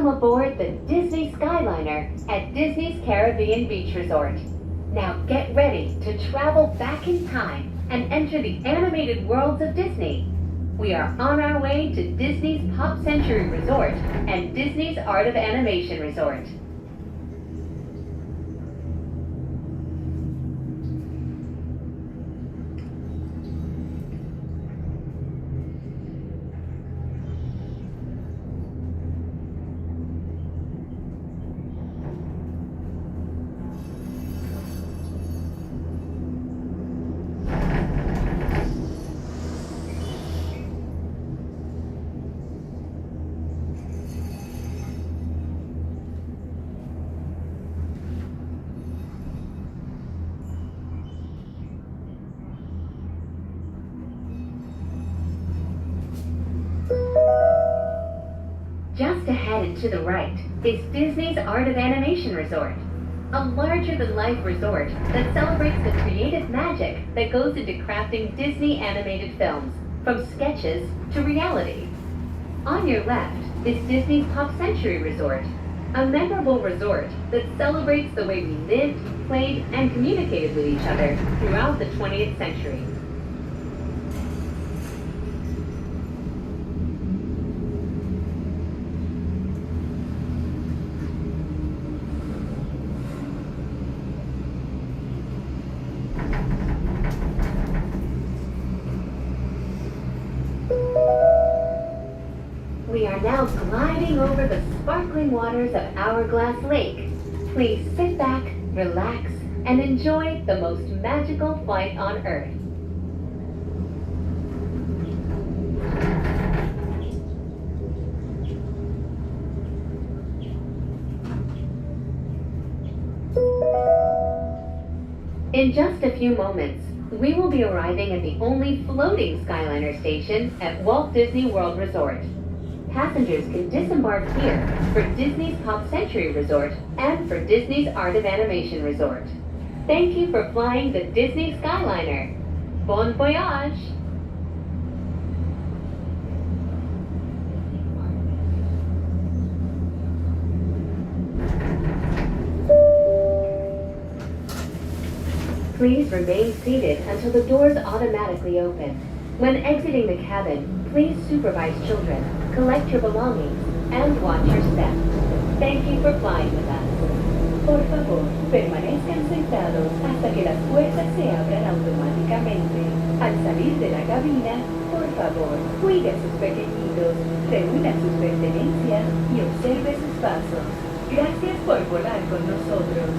Welcome aboard the Disney Skyliner at Disney's Caribbean Beach Resort. Now get ready to travel back in time and enter the animated worlds of Disney. We are on our way to Disney's Pop Century Resort and Disney's Art of Animation Resort. Just ahead and to the right is Disney's Art of Animation Resort, a larger-than-life resort that celebrates the creative magic that goes into crafting Disney animated films, from sketches to reality. On your left is Disney's Pop Century Resort, a memorable resort that celebrates the way we lived, played, and communicated with each other throughout the 20th century. We are now gliding over the sparkling waters of Hourglass Lake. Please sit back, relax, and enjoy the most magical flight on Earth. In just a few moments, we will be arriving at the only floating Skyliner station at Walt Disney World Resort. Passengers can disembark here for Disney's Pop Century Resort and for Disney's Art of Animation Resort. Thank you for flying the Disney Skyliner. Bon voyage! Please remain seated until the doors automatically open. When exiting the cabin, please supervise children, collect your belongings, and watch your step. Thank you for flying with us. Por favor, permanezcan sentados hasta que las puertas se abran automáticamente. Al salir de la cabina, por favor, cuide a sus pequeñitos, reúna sus pertenencias y observe sus pasos. Gracias por volar con nosotros.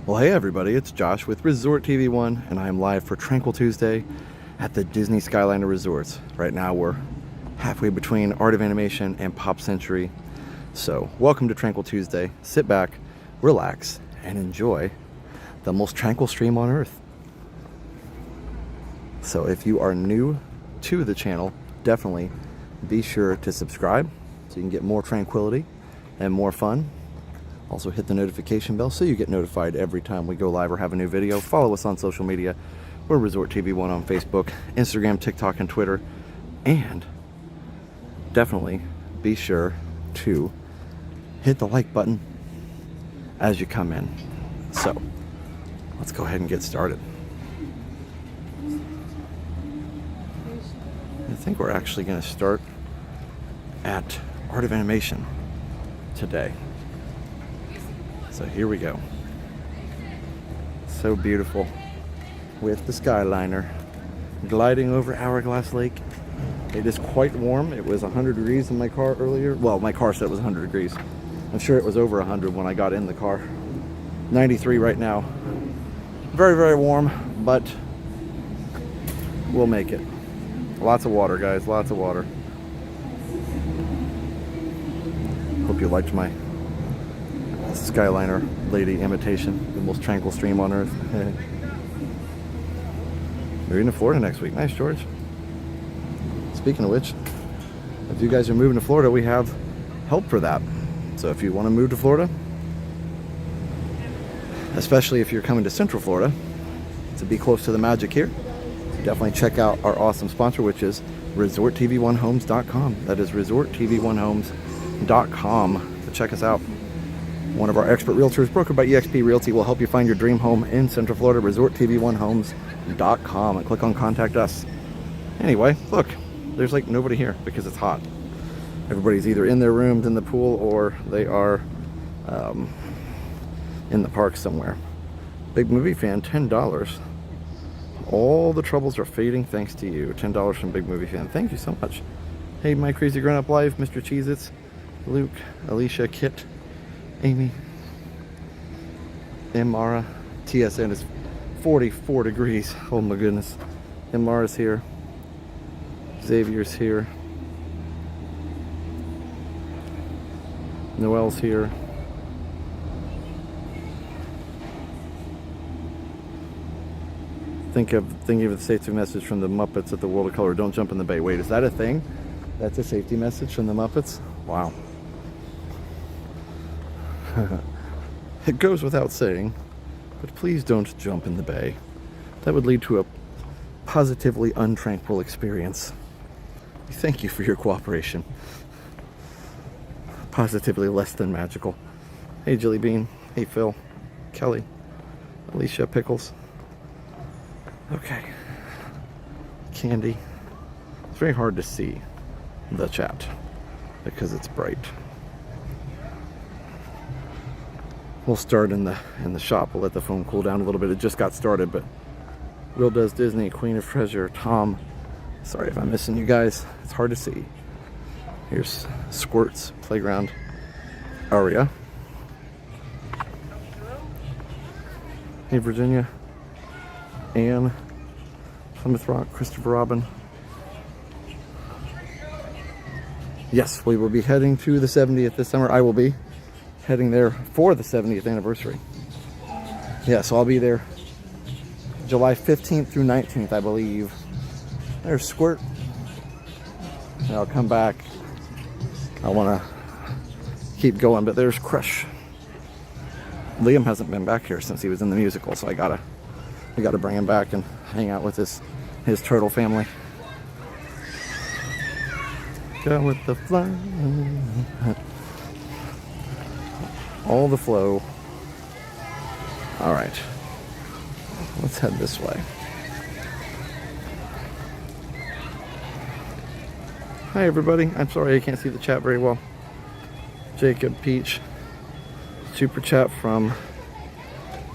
Well, hey everybody, it's Josh with Resort TV 1, and I am live for Tranquil Tuesday at the Disney Skyliner Resorts. Right now we're halfway between Art of Animation and Pop Century. So, welcome to Tranquil Tuesday. Sit back, relax, and enjoy the most tranquil stream on Earth. So if you are new to the channel, definitely be sure to subscribe so you can get more tranquility and more fun. Also hit the notification bell so you get notified every time we go live or have a new video. Follow us on social media. We're Resort TV 1 on Facebook, Instagram, TikTok, and Twitter. And definitely be sure to hit the like button as you come in. So let's go ahead and get started. I think we're actually going to start at Art of Animation today. So here we go. So beautiful with the Skyliner gliding over Hourglass Lake. It is quite warm. It was 100 degrees in my car earlier. Well, my car said it was 100 degrees. I'm sure it was over 100 when I got in the car. 93 right now. Very, very warm, but we'll make it. Lots of water, guys. Lots of water. Hope you liked my Skyliner lady imitation. The most tranquil stream on earth. Moving to Florida next week. Nice, George. Speaking of which, if you guys are moving to Florida, we have help for that. So if you want to move to Florida, especially if you're coming to Central Florida to be close to the magic here, definitely check out our awesome sponsor, which is ResortTV1Homes.com. That is ResortTV1Homes.com to check us out. One of our expert realtors, brokered by eXp Realty, will help you find your dream home in Central Florida. ResortTV1Homes.com, and click on Contact Us. Anyway, look, there's like nobody here because it's hot. Everybody's either in their rooms in the pool or they are in the park somewhere. Big Movie Fan, $10. All the troubles are fading thanks to you. $10 from Big Movie Fan. Thank you so much. Hey, My Crazy Grown Up Life, Mr. Cheez-Its, Luke, Alicia, Kit, Amy, Mara. TSN is 44 degrees. Oh my goodness. Mara's here. Xavier's here. Noel's here. Thinking of the safety message from the Muppets at the World of Color. Don't jump in the bay. Wait, is that a thing? That's a safety message from the Muppets? Wow. It goes without saying, but please don't jump in the bay. That would lead to a positively untranquil experience. Thank you for your cooperation. Positively less than magical. Hey, Jilly Bean. Hey, Phil. Kelly. Alicia, Pickles. Okay. Candy. It's very hard to see the chat because it's bright. We'll start in the shop. We'll let the phone cool down a little bit. It just got started, but Will Does Disney, Queen of Treasure, Tom. Sorry if I'm missing you guys. It's hard to see. Here's Squirt's Playground, Aria. Hey, Virginia. Anne, Plymouth Rock, Christopher Robin. Yes, we will be heading to the 70th this summer. I will be heading there for the 70th anniversary. Yeah, so I'll be there July 15th through 19th, I believe. There's Squirt. And I'll come back. I want to keep going, but there's Crush. Liam hasn't been back here since he was in the musical, so I gotta bring him back and hang out with his turtle family. Go with the flow. All the flow. All right. Let's head this way. Hi, everybody. I'm sorry I can't see the chat very well. Jacob Peach. Super chat from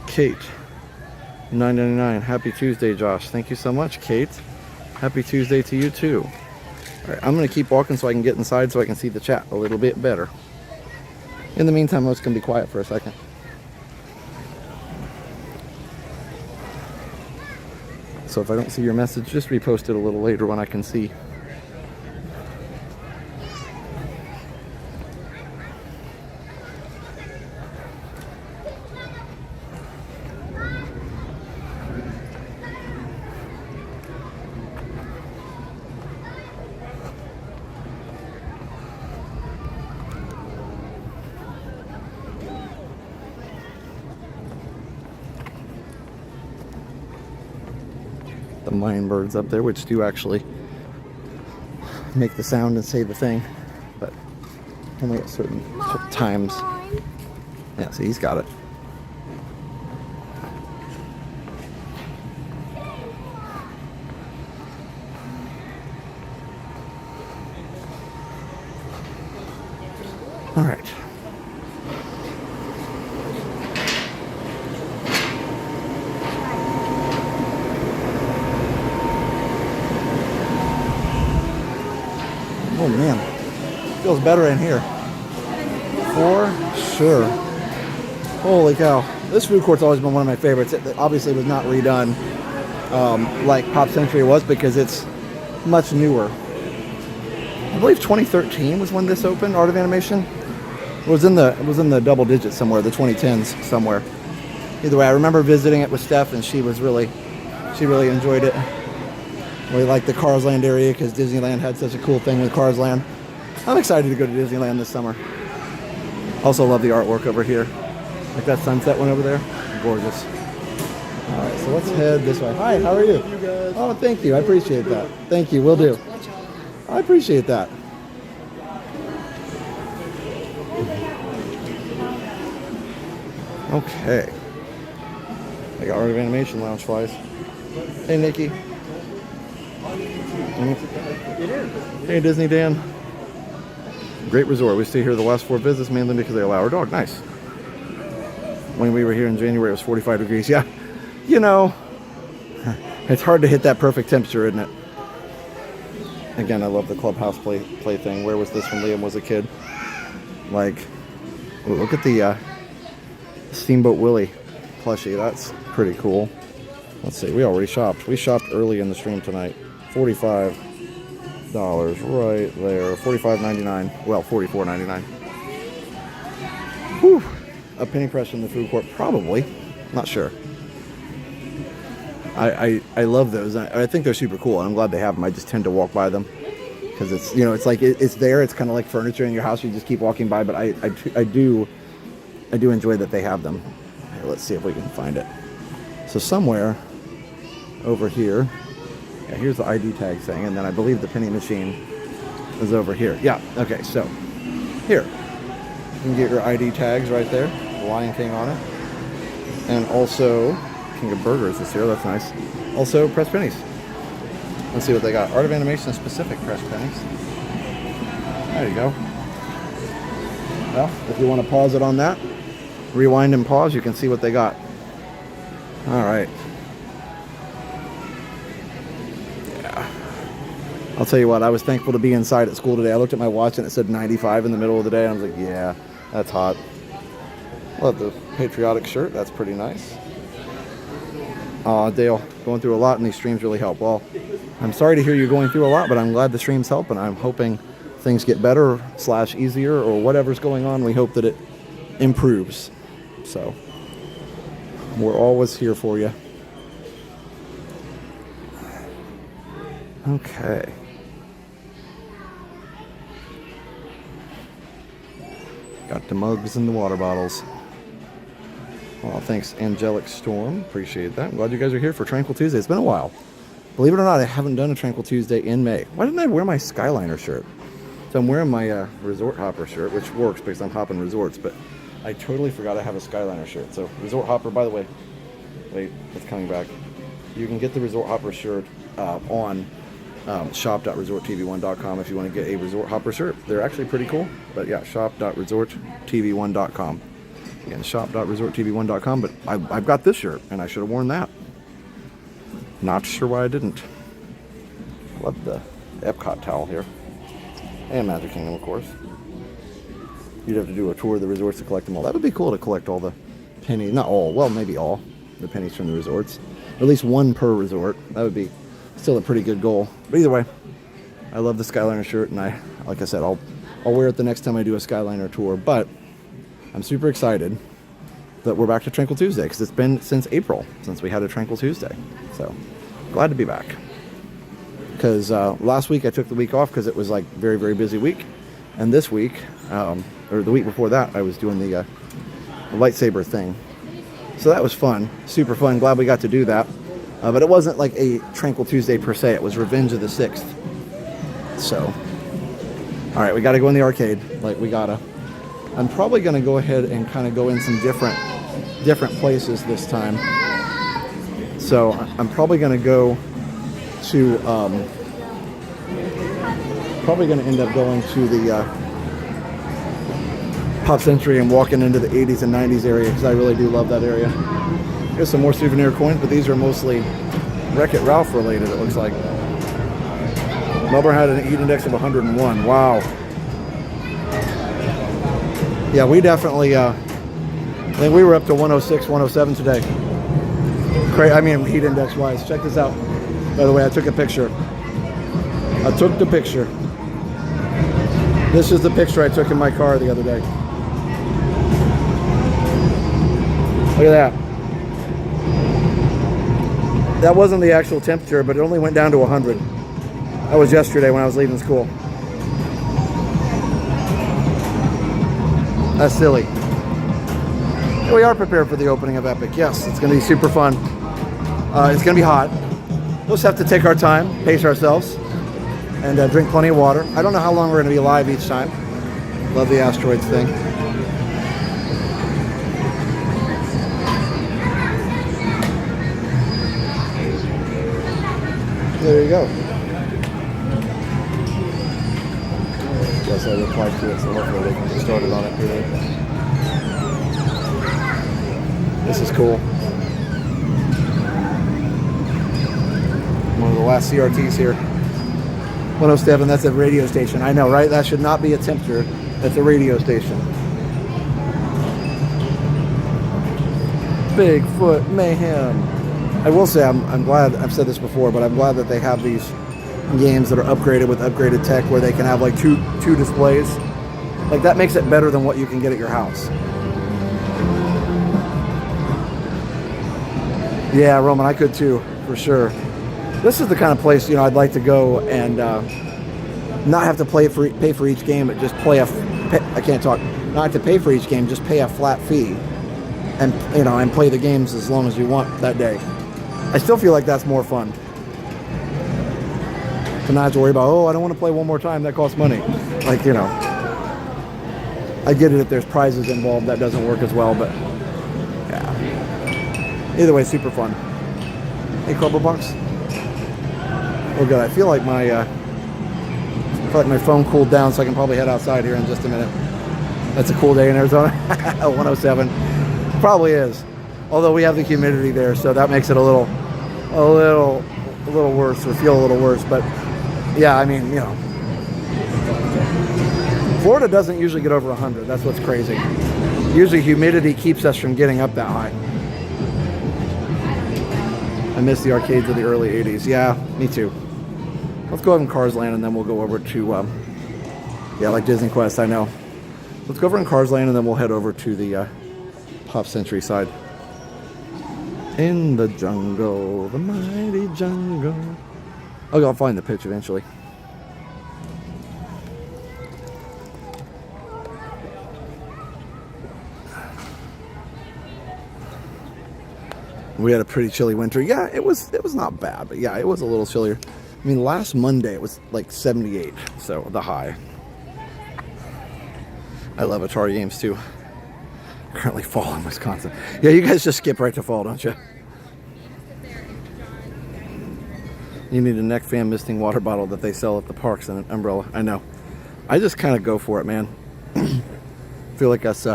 Kate. $9.99. Happy Tuesday, Josh. Thank you so much, Kate. Happy Tuesday to you too. All right, I'm going to keep walking so I can get inside so I can see the chat a little bit better. In the meantime, I'm just going to be quiet for a second. So if I don't see your message, just repost it a little later when I can see. some lion birds up there, which do actually make the sound and say the thing, but only at certain times. Yeah, see, he's got it. All right. Oh man, feels better in here. For sure. Holy cow. This food court's always been one of my favorites. It obviously was not redone like Pop Century was because it's much newer. I believe 2013 was when this opened, Art of Animation. It was in the double digits somewhere, the 2010s somewhere. Either way, I remember visiting it with Steph and she really enjoyed it. We liked the Cars Land area because Disneyland had such a cool thing with Cars Land. I'm excited to go to Disneyland this summer. Also love the artwork over here. Like that sunset one over there. Gorgeous. Alright, so let's head this way. Hi, how are you? Oh, thank you. I appreciate that. Thank you. Will do. I appreciate that. Okay. I got Art of Animation lounge flies. Hey, Nikki. Hey, Disney Dan. Great resort. We stay here the last 4 visits mainly because they allow our dog. Nice. When we were here in January, it was 45 degrees. Yeah, you know, it's hard to hit that perfect temperature, isn't it? Again, I love the clubhouse play thing. Where was this when Liam was a kid? Like, ooh, look at the Steamboat Willie plushie. That's pretty cool. Let's see. We already shopped. We shopped early in the stream tonight. $45 right there. $45.99. Well, $44.99. Whew. A penny press in the food court, probably. Not sure. I love those. I think they're super cool. I'm glad they have them. I just tend to walk by them because it's, you know, it's like it's there. It's kind of like furniture in your house. You just keep walking by. But I do enjoy that they have them. Here, let's see if we can find it. So somewhere over here, yeah, here's the ID tag thing, and then I believe the penny machine is over here. Yeah. Okay. So here. You can get your ID tags right there, the Lion King on it, and also King of Burgers is here. That's nice. Also, press pennies. Let's see what they got. Art of Animation specific press pennies. There you go. Well, if you want to pause it on that, rewind and pause, you can see what they got. All right. Yeah. I'll tell you what, I was thankful to be inside at school today. I looked at my watch and it said 95 in the middle of the day. And I was like, yeah, that's hot. Love the patriotic shirt. That's pretty nice. Dale, going through a lot and these streams really help. Well, I'm sorry to hear you're going through a lot, but I'm glad the streams help, and I'm hoping things get better / easier, or whatever's going on. We hope that it improves. So we're always here for you. Okay. Got the mugs and the water bottles. Well, thanks, Angelic Storm. Appreciate that. I'm glad you guys are here for Tranquil Tuesday. It's been a while. Believe it or not, I haven't done a Tranquil Tuesday in May. Why didn't I wear my Skyliner shirt? So I'm wearing my Resort Hopper shirt, which works because I'm hopping resorts, but I totally forgot I have a Skyliner shirt. So Resort Hopper, by the way, wait, it's coming back. You can get the Resort Hopper shirt on shop.resorttv1.com if you want to get a Resort Hopper shirt. They're actually pretty cool, but yeah, shop.resorttv1.com. Again, shop.resorttv1.com, but I've got this shirt, and I should have worn that. Not sure why I didn't. Love the Epcot towel here. And Magic Kingdom, of course. You'd have to do a tour of the resorts to collect them all. That would be cool to collect all the pennies. Not all. Well, maybe all the pennies from the resorts. Or at least one per resort. That would be still a pretty good goal. But either way, I love the Skyliner shirt, and like I said, I'll wear it the next time I do a Skyliner tour. But I'm super excited that we're back to Tranquil Tuesday, because it's been since April since we had a Tranquil Tuesday. So glad to be back. Because last week I took the week off because it was like very, very busy week. And this week, or the week before that, I was doing the lightsaber thing. So that was fun, super fun. Glad we got to do that. But it wasn't like a Tranquil Tuesday per se. It was Revenge of the 6th. So, all right, we got to go in the arcade. Like, we gotta. I'm probably going to go ahead and kind of go in some different places this time. So I'm probably going to go to, probably going to end up going to the Pop Century and walking into the 80s and 90s area, because I really do love that area. Here's some more souvenir coins, but these are mostly Wreck-It Ralph related, it looks like. Melbourne had an heat index of 101. Wow. Yeah, we definitely, I think we were up to 106, 107 today. I mean, heat index wise. Check this out. By the way, I took a picture. I took the picture. This is the picture I took in my car the other day. Look at that. That wasn't the actual temperature, but it only went down to 100. That was yesterday when I was leaving school. That's silly. Yeah, we are prepared for the opening of Epic. Yes, it's going to be super fun. It's going to be hot. We'll just have to take our time, pace ourselves, and drink plenty of water. I don't know how long we're going to be live each time. Love the asteroids thing. There you go. Guess I replied to it, so hopefully they can get started on it here. This is cool. One of the last CRTs here. 107, that's a radio station. I know, right? That should not be a temperature. That's a radio station. Bigfoot Mayhem. I will say, I'm glad, I've said this before, but I'm glad that they have these games that are upgraded with upgraded tech where they can have like two displays. Like, that makes it better than what you can get at your house. Yeah, Roman, I could too, for sure. This is the kind of place, you know, I'd like to go and not have to pay for each game, but just I can't talk. Not have to pay for each game, just pay a flat fee, and you know, and play the games as long as you want that day. I still feel like that's more fun. To not have to worry about, oh, I don't want to play one more time, that costs money. Like, you know, I get it if there's prizes involved, that doesn't work as well, but yeah. Either way, super fun. Hey, Clubber Bucks. Oh good, I feel like my phone cooled down, so I can probably head outside here in just a minute. That's a cool day in Arizona. 107. Probably is. Although we have the humidity there, so that makes it a little worse, or feel a little worse. But yeah, I mean, you know, Florida doesn't usually get over 100. That's what's crazy. Usually humidity keeps us from getting up that high. I miss the arcades of the early 80s. Yeah, me too. Let's go over in Cars Land and then we'll go over to, yeah, like Disney Quest, I know. Let's go over in Cars Land and then we'll head over to the Pop Century side. In the jungle, the mighty jungle. Oh, I'll find the pitch eventually. We had a pretty chilly winter. Yeah, it was not bad, but yeah, it was a little chillier. I mean, last Monday it was like 78, so the high. I love Atari games too. Currently fall in Wisconsin. Yeah, you guys just skip right to fall, don't you? You need a neck fan misting water bottle that they sell at the parks and an umbrella. I know. I just kind of go for it, man. I feel like us,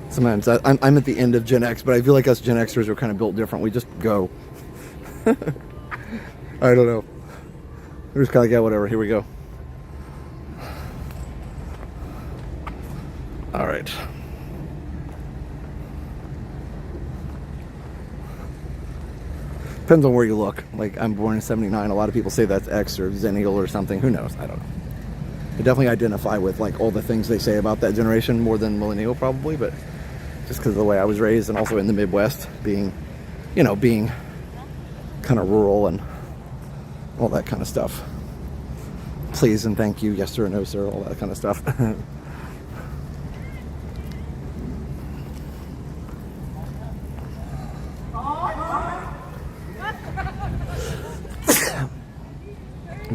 sometimes I'm at the end of Gen X, but I feel like us Gen Xers are kind of built different. We just go. I don't know. We're just kind of like, yeah, whatever. Here we go. All right. Depends on where you look. Like, I'm born in 79. A lot of people say that's X or Zennial or something. Who knows? I don't know. I definitely identify with like all the things they say about that generation more than millennial probably, but just because of the way I was raised and also in the Midwest, being, you know, being kind of rural and all that kind of stuff. Please and thank you, yes sir, no sir, all that kind of stuff.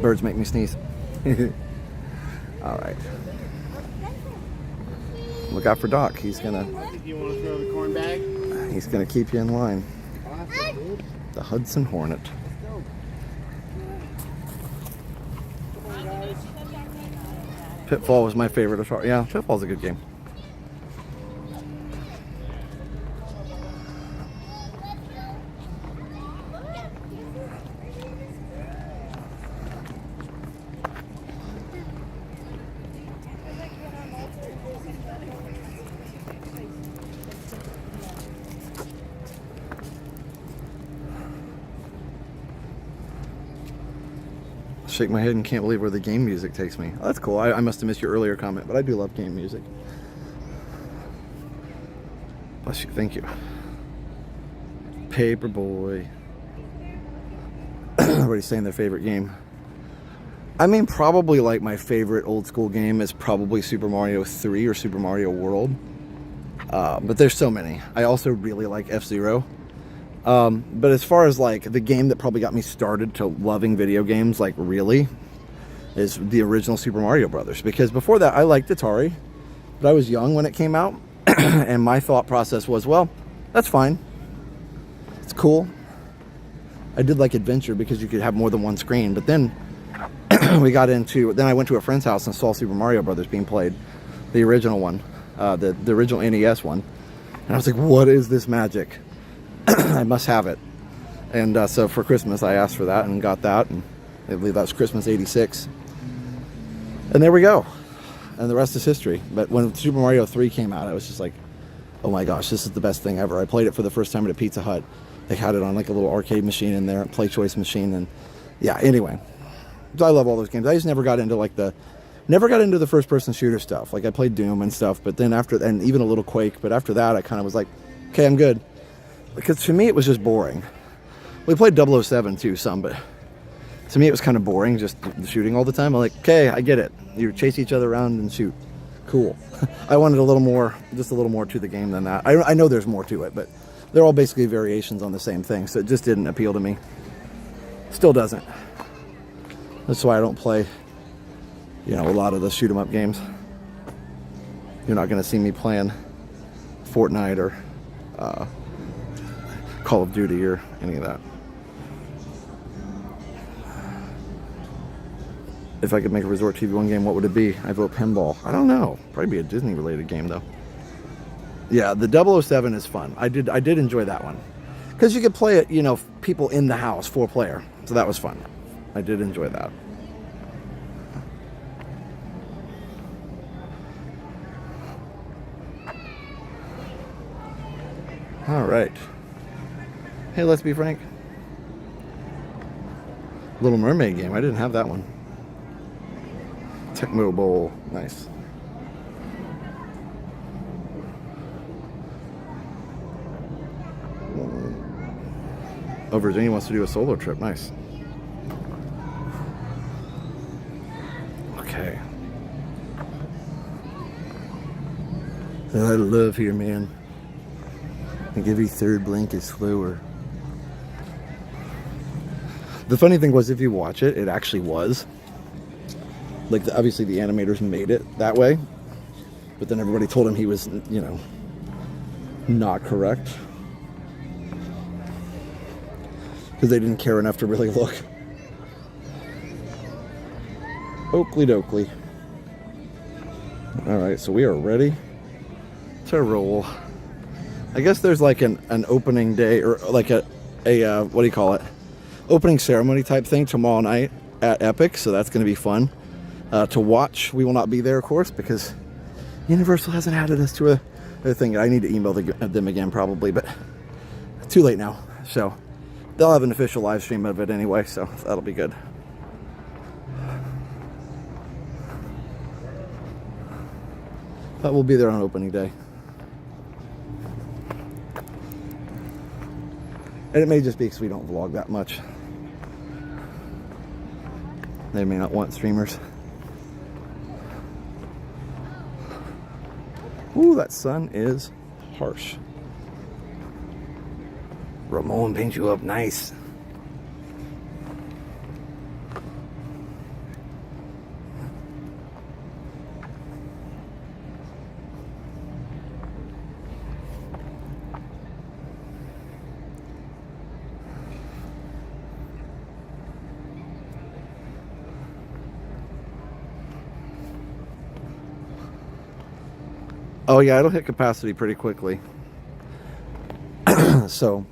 Birds make me sneeze. All right. Look out for Doc. He's gonna. If you want to throw the corn bag. He's gonna keep you in line. Awesome, dude. The Hudson Hornet. Pitfall was my favorite as far. Yeah, Pitfall's a good game. Shake my head and can't believe where the game music takes me. Oh, that's cool. I must have missed your earlier comment, but I do love game music. Bless you. Thank you. Paperboy. Everybody's saying their favorite game. I mean, probably like my favorite old school game is probably Super Mario 3 or Super Mario World. But there's so many. I also really like F-Zero. But as far as like the game that probably got me started to loving video games, like really, is the original Super Mario Brothers. Because before that, I liked Atari, but I was young when it came out, and my thought process was, well, that's fine. It's cool. I did like Adventure because you could have more than one screen, but then then I went to a friend's house and saw Super Mario Brothers being played, the original one, the original NES one, and I was like, what is this magic? I must have it. And so for Christmas I asked for that and got that, and I believe that was Christmas '86, and there we go, and the rest is history. But when Super Mario 3 came out, I was just like, oh my gosh, this is the best thing ever. I played it for the first time at a Pizza Hut. They had it on like a little arcade machine in there, a play choice machine, and yeah, anyway, I love all those games. I just never got into the first person shooter stuff. Like I played Doom and stuff, but then and even a little Quake, but after that I kind of was like, okay, I'm good. Because to me it was just boring. We played 007 too some, but to me it was kind of boring, just shooting all the time. I'm like, okay, I get it. You chase each other around and shoot. Cool. I wanted just a little more to the game than that. I know there's more to it, but they're all basically variations on the same thing, so it just didn't appeal to me. Still doesn't. That's why I don't play, a lot of the shoot 'em up games. You're not going to see me playing Fortnite or Call of Duty or any of that. If I could make a Resort TV 1 game, what would it be? I vote pinball. I don't know. Probably be a Disney related game though. Yeah, the 007 is fun. I did enjoy that one. Because you could play it, people in the house, 4-player. So that was fun. I did enjoy that. All right. Hey, let's be frank. Little Mermaid game. I didn't have that one. Tecmo Bowl. Nice. Oh, Virginia wants to do a solo trip. Nice. Okay. I love here, man. I think every third blink is slower. The funny thing was, if you watch it, it actually was. Like, obviously the animators made it that way. But then everybody told him he was, not correct. Because they didn't care enough to really look. Oakley dokley. Alright, so we are ready to roll. I guess there's like an opening day, or like a what do you call it? Opening ceremony type thing tomorrow night at Epic, so that's going to be fun to watch. We will not be there, of course, because Universal hasn't added us to a thing. I need to email them again probably, but too late now. So they'll have an official live stream of it anyway, so that'll be good. But we'll be there on opening day. And it may just be because we don't vlog that much. They may not want streamers. Ooh, that sun is harsh. Ramon paint you up nice. Oh yeah, it'll hit capacity pretty quickly. So,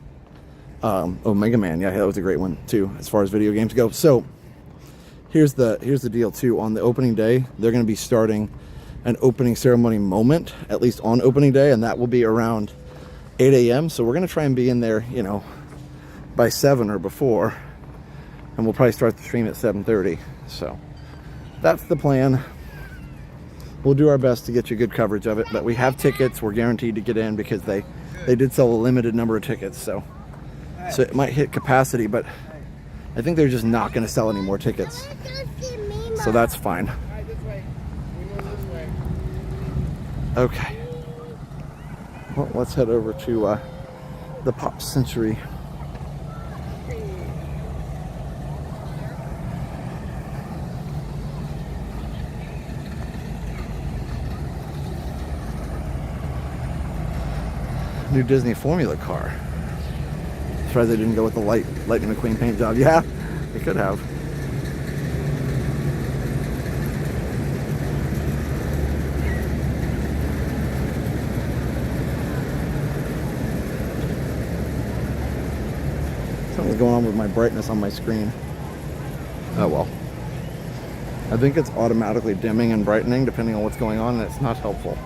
oh, Mega Man, yeah, that was a great one too, as far as video games go. So, here's the deal too. On the opening day, they're going to be starting an opening ceremony moment, at least on opening day, and that will be around 8 a.m. So we're going to try and be in there, you know, by 7 or before, and we'll probably start the stream at 7:30. So that's the plan. We'll do our best to get you good coverage of it, but we have tickets. We're guaranteed to get in because they did sell a limited number of tickets, so it might hit capacity, but I think they're just not going to sell any more tickets, so that's fine. Okay, well, let's head over to the Pop Century. New Disney Formula car. Surprised they didn't go with the Lightning McQueen paint job. Yeah, they could have. Something's going on with my brightness on my screen. Oh well. I think it's automatically dimming and brightening depending on what's going on, and it's not helpful.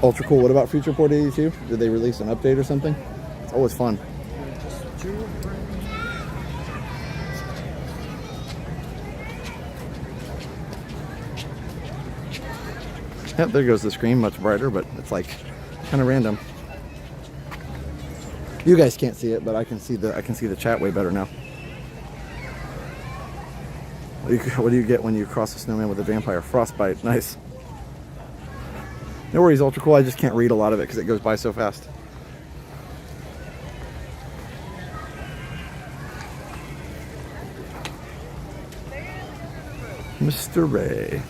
Ultra cool. What about Future Port 82? Did they release an update or something? It's always fun. Yep, there goes the screen, much brighter, but it's like kind of random. You guys can't see it, but I can see the chat way better now. What do you get when you cross a snowman with a vampire? Frostbite. Nice. No worries, Ultra Cool. I just can't read a lot of it because it goes by so fast. Mr. Ray.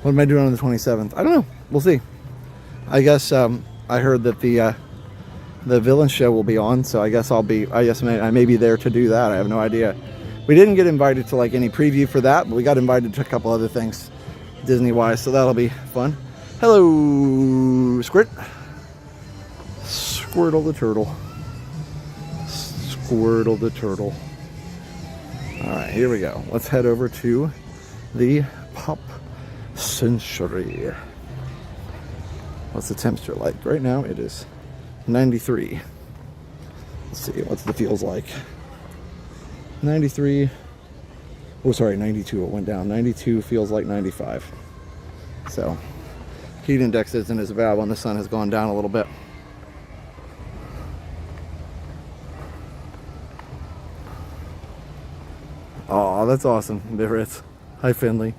What am I doing on the 27th? I don't know. We'll see. I guess I heard that the villain show will be on, so I guess I may be there to do that. I have no idea. We didn't get invited to like any preview for that, but we got invited to a couple other things Disney-wise, so that'll be fun. Hello, Squirt. Squirtle the turtle. Squirtle the turtle. All right, here we go. Let's head over to the Pop Century. What's the temperature like? Right now it is 93. Let's see, what's the feels like? 93. Oh, sorry, 92. It went down. 92 feels like 95. So, heat index isn't as bad when the sun has gone down a little bit. Oh, that's awesome. There it is. Hi, Finley.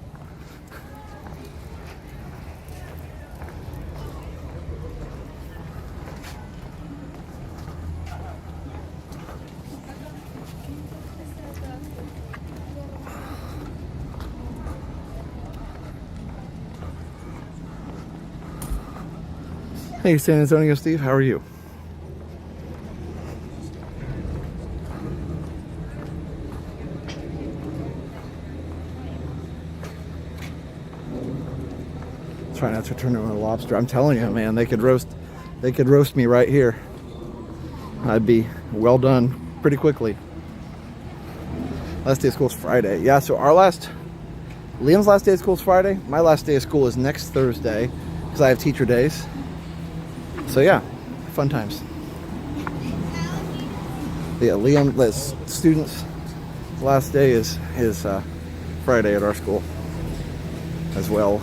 Hey, San Antonio Steve, how are you? Try not to turn into a lobster. I'm telling you, man, they could roast me right here. I'd be well done pretty quickly. Last day of school is Friday. Yeah, so Liam's last day of school is Friday. My last day of school is next Thursday because I have teacher days. So yeah, fun times. Yeah, Liam, the students' last day is Friday at our school as well.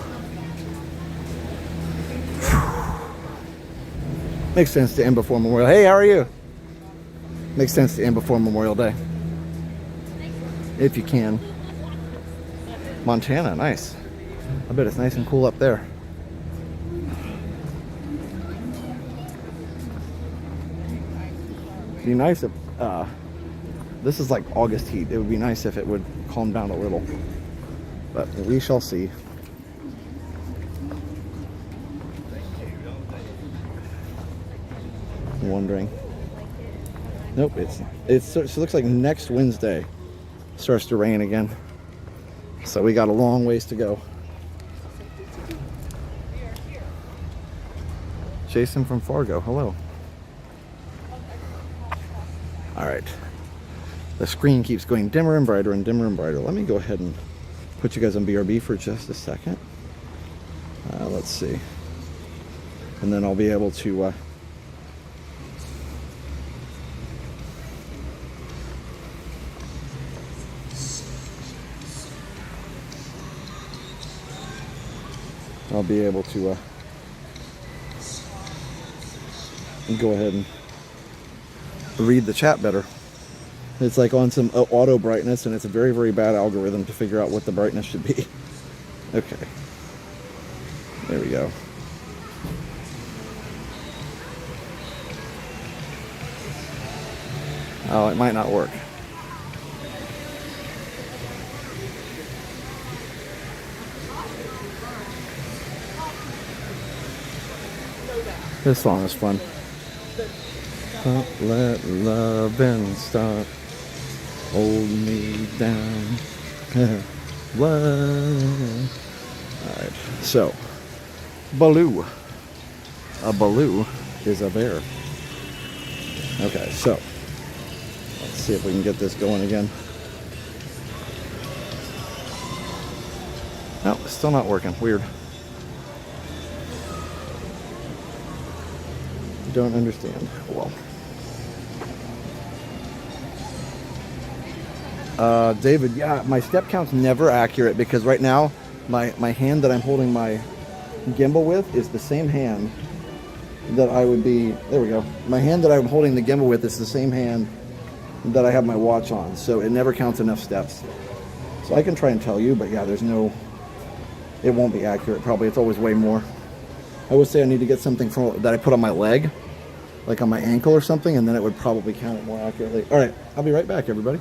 Makes sense to end before Memorial. Hey, how are you? Makes sense to end before Memorial Day. If you can. Montana, nice. I bet it's nice and cool up there. Be nice if This is like August heat. It would be nice if it would calm down a little, but we shall see. I'm wondering. Nope, it looks like next Wednesday starts to rain again. So we got a long ways to go. Jason from Fargo, hello. All right. The screen keeps going dimmer and brighter and dimmer and brighter. Let me go ahead and put you guys on BRB for just a second. Let's see. And then I'll be able to go ahead and read the chat better. It's like on some auto brightness, and it's a very, very bad algorithm to figure out what the brightness should be. Okay. There we go. Oh, it might not work. This song is fun. Don't let loving start. Hold me down. Alright, so Baloo. A Baloo is a bear. Okay, so let's see if we can get this going again. No, it's still not working. Weird. Don't understand. Well, David, yeah, my step count's never accurate because right now my hand that I'm holding my gimbal with is the same hand that I would be, there we go. My hand that I'm holding the gimbal with is the same hand that I have my watch on, so it never counts enough steps. So I can try and tell you, but yeah, there's no, it won't be accurate probably. It's always way more. I would say I need to get something that I put on my leg, like on my ankle or something, and then it would probably count it more accurately. All right, I'll be right back, everybody.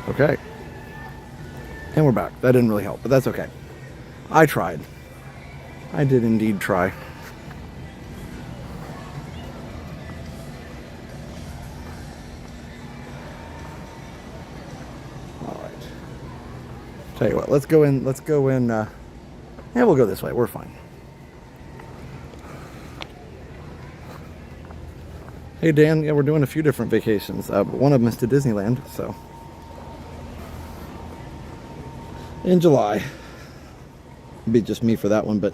Okay. And we're back. That didn't really help, but that's okay. I tried. I did indeed try. All right. Tell you what, let's go in, yeah, we'll go this way. We're fine. Hey Dan, yeah, we're doing a few different vacations. But one of them is to Disneyland, so. In July. It'll be just me for that one, but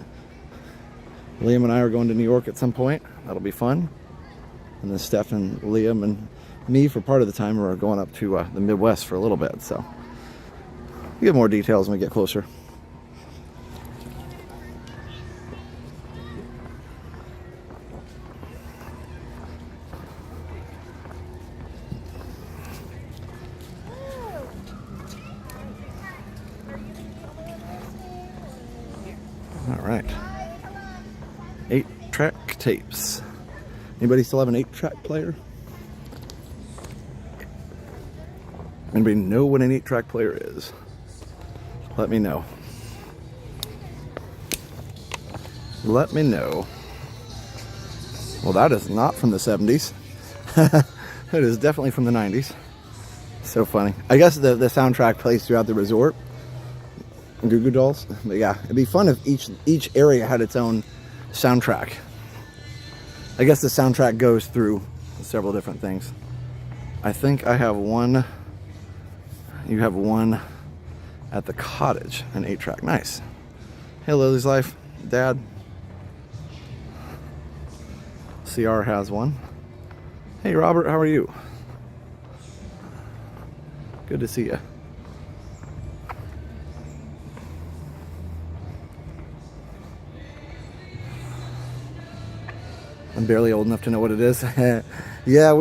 Liam and I are going to New York at some point. That'll be fun. And then Steph and Liam and me for part of the time are going up to the Midwest for a little bit, so. We'll get more details when we get closer. All right. 8-track tapes. Anybody still have an 8-track player? Anybody know what an 8-track player is? Let me know. Let me know. Well, that is not from the 70s. It is definitely from the 90s. So funny. I guess the soundtrack plays throughout the resort. Goo Goo Dolls. But yeah, it'd be fun if each area had its own soundtrack. I guess the soundtrack goes through several different things. I think I have one. You have one at the cottage, an 8-track. Nice. Hey, Lily's Life, Dad. CR has one. Hey, Robert, how are you? Good to see you. I'm barely old enough to know what it is. Yeah,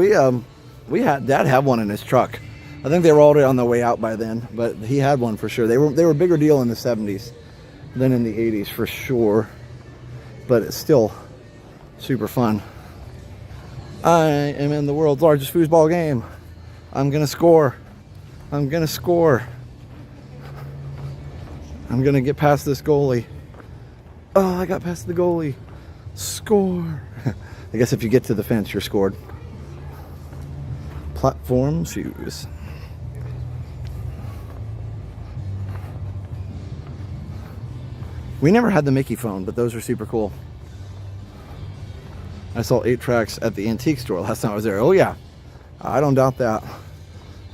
Dad had one in his truck. I think they were already on the way out by then, but he had one for sure. They were a bigger deal in the 70s than in the 80s for sure, but it's still super fun. I am in the world's largest foosball game. I'm gonna score. I'm gonna score. I'm gonna get past this goalie. Oh, I got past the goalie. Score. I guess if you get to the fence, you're scored. Platform shoes. We never had the Mickey phone, but those are super cool. I saw 8-tracks at the antique store last time I was there. Oh yeah, I don't doubt that.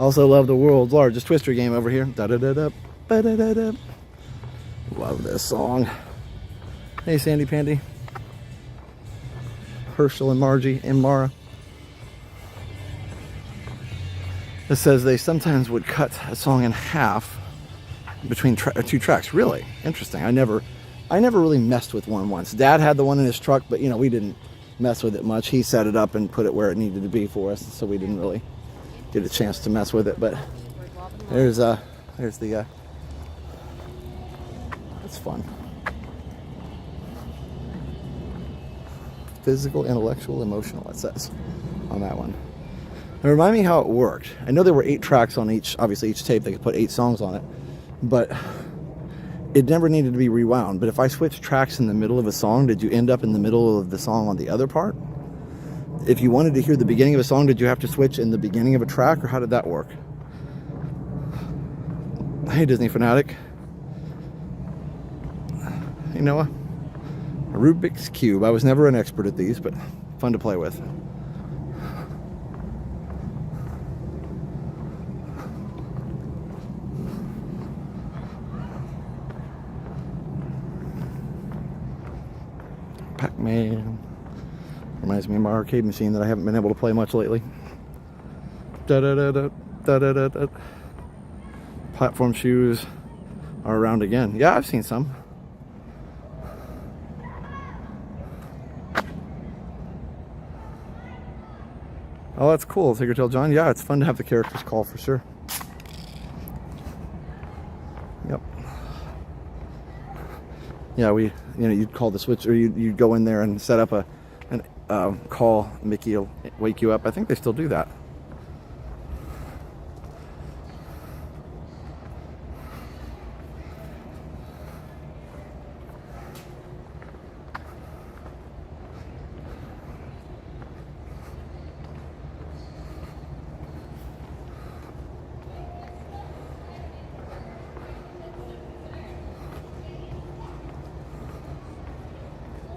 Also love the world's largest Twister game over here. Da-da-da-da, ba-da-da-da. Love this song. Hey, Sandy Pandy. Herschel and Margie and Mara. It says they sometimes would cut a song in half between 2 tracks. Really interesting. I never really messed with one once. Dad had the one in his truck, but you know, we didn't mess with it much. He set it up and put it where it needed to be for us, so we didn't really get a chance to mess with it. But there's the it's fun. Physical, intellectual, emotional, it says on that one. Now, remind me how it worked. I know there were 8 tracks on each tape. They could put 8 songs on it, but it never needed to be rewound. But if I switched tracks in the middle of a song, did you end up in the middle of the song on the other part? If you wanted to hear the beginning of a song, did you have to switch in the beginning of a track, or how did that work? Hey, Disney Fanatic. Hey, Noah. A Rubik's Cube. I was never an expert at these, but fun to play with. Pac-Man. Reminds me of my arcade machine that I haven't been able to play much lately. Da-da-da-da, da-da-da-da. Platform shoes are around again. Yeah, I've seen some. Oh, that's cool, Tiggertail John. Yeah, it's fun to have the characters call for sure. Yep. Yeah, you'd call the switch, or you'd go in there and set up an call. Mickey will wake you up. I think they still do that.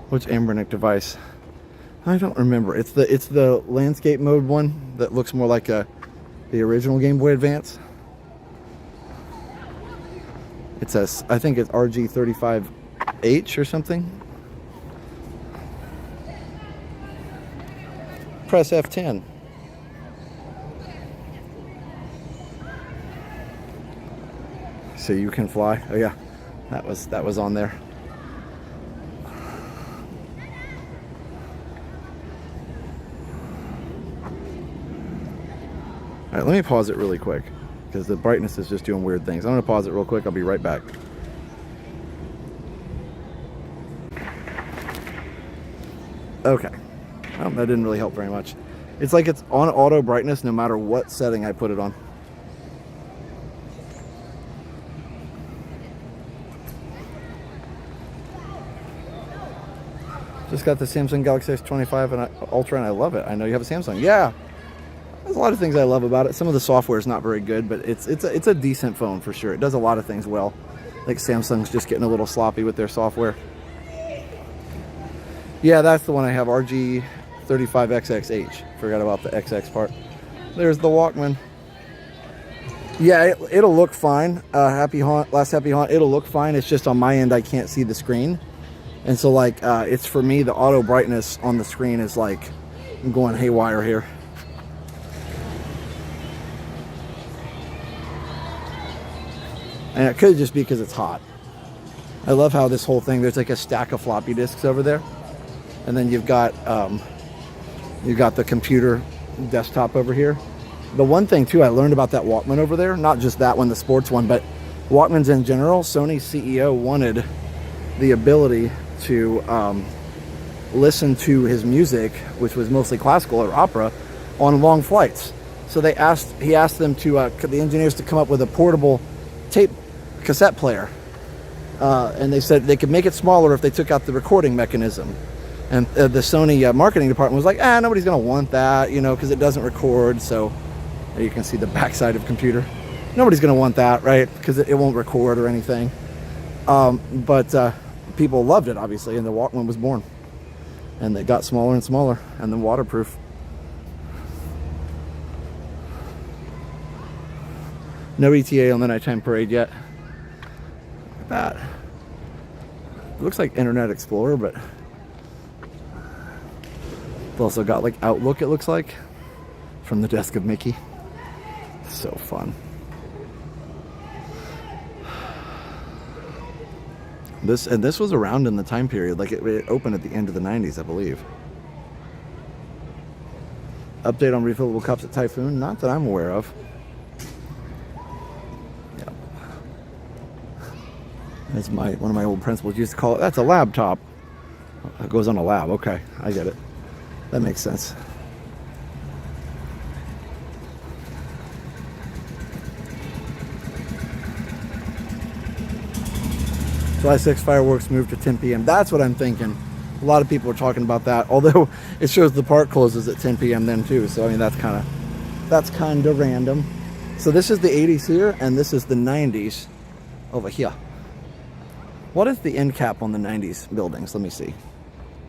Which Ambernick device? I don't remember. It's the landscape mode one that looks more like the original Game Boy Advance. It says, I think it's RG35H or something. Press F10. So you can fly. Oh yeah, that was on there. All right, let me pause it really quick because the brightness is just doing weird things. I'm going to pause it real quick. I'll be right back. Okay. Well, that didn't really help very much. It's like it's on auto brightness no matter what setting I put it on. Just got the Samsung Galaxy S25 and Ultra, and I love it. I know you have a Samsung. Yeah, there's a lot of things I love about it. Some of the software is not very good, but it's a decent phone for sure. It does a lot of things well. Like Samsung's just getting a little sloppy with their software. Yeah, that's the one I have, RG35XXH. Forgot about the XX part. There's the Walkman. Yeah, it'll look fine. Happy Haunt, last Happy Haunt, it'll look fine. It's just on my end, I can't see the screen. And so like, it's for me, the auto brightness on the screen is like, I'm going haywire here. And it could just be because it's hot. I love how this whole thing, there's like a stack of floppy disks over there. And then you've got the computer desktop over here. The one thing too I learned about that Walkman over there, not just that one, the sports one, but Walkmans in general, Sony's CEO wanted the ability to listen to his music, which was mostly classical or opera, on long flights. So he asked them to, the engineers to come up with a portable tape cassette player. And they said they could make it smaller if they took out the recording mechanism. And the Sony marketing department was like, nobody's going to want that, you know, because it doesn't record. So there you can see the backside of computer. Nobody's going to want that, right? Because it won't record or anything. But people loved it, obviously, and the Walkman was born. And they got smaller and smaller, and then waterproof. No ETA on the nighttime parade yet. Look at that. It looks like Internet Explorer, but it's also got like Outlook, it looks like, from the desk of Mickey. So fun. This was around in the time period, like it opened at the end of the 90s, I believe. Update on refillable cups at Typhoon? Not that I'm aware of. Yep. That's one of my old principals used to call it. That's a laptop. It goes on a lab. Okay, I get it. That makes sense. July 6th fireworks moved to 10 p.m. That's what I'm thinking. A lot of people are talking about that. Although it shows the park closes at 10 p.m. then too. So I mean that's kind of random. So this is the 80s here, and this is the 90s over here. What is the end cap on the 90s buildings? Let me see.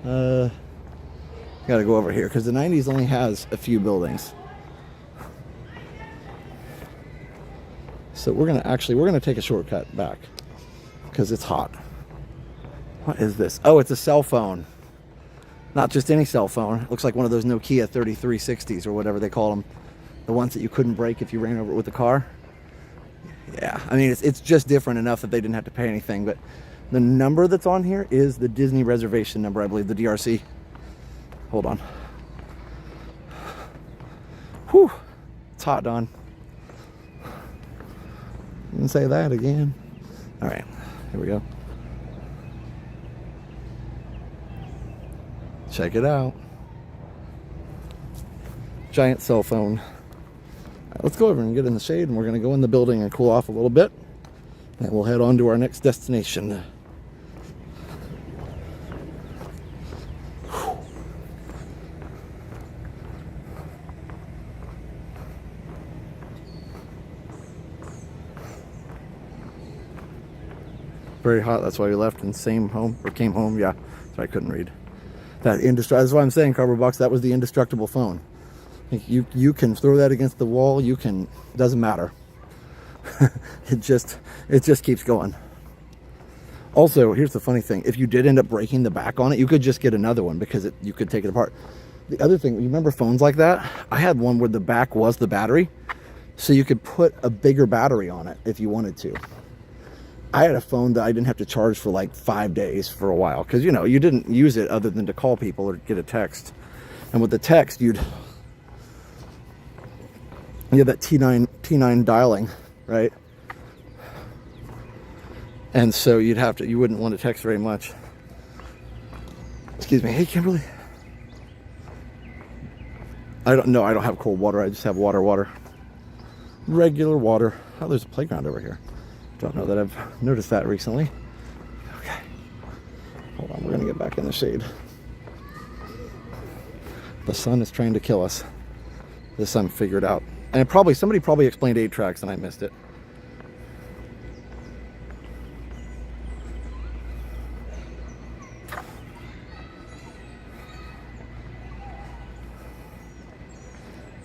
Gotta go over here because the 90s only has a few buildings. So we're gonna take a shortcut back because it's hot. What is this? Oh, it's a cell phone. Not just any cell phone. It looks like one of those Nokia 3360s or whatever they call them. The ones that you couldn't break if you ran over it with a car. Yeah, I mean, it's just different enough that they didn't have to pay anything. But the number that's on here is the Disney reservation number, I believe, the DRC. Hold on. Whew, it's hot, Don. Didn't say that again. All right, here we go. Check it out. Giant cell phone. All right, let's go over and get in the shade, and we're going to go in the building and cool off a little bit. And we'll head on to our next destination. Very hot, that's why we left and came home. Yeah, so I couldn't read. That's why I'm saying, Cardboard Box, that was the indestructible phone. You can throw that against the wall, doesn't matter. it just keeps going. Also, here's the funny thing. If you did end up breaking the back on it, you could just get another one because you could take it apart. The other thing, you remember phones like that? I had one where the back was the battery, so you could put a bigger battery on it if you wanted to. I had a phone that I didn't have to charge for like 5 days for a while because, you didn't use it other than to call people or get a text. And with the text, you had that T9 dialing, right? And so you wouldn't want to text very much. Excuse me. Hey, Kimberly. I don't have cold water. I just have water. Regular water. Oh, there's a playground over here. Don't know that I've noticed that recently. Okay. Hold on, we're gonna get back in the shade. The sun is trying to kill us. This sun figured out. And somebody probably explained 8 tracks and I missed it.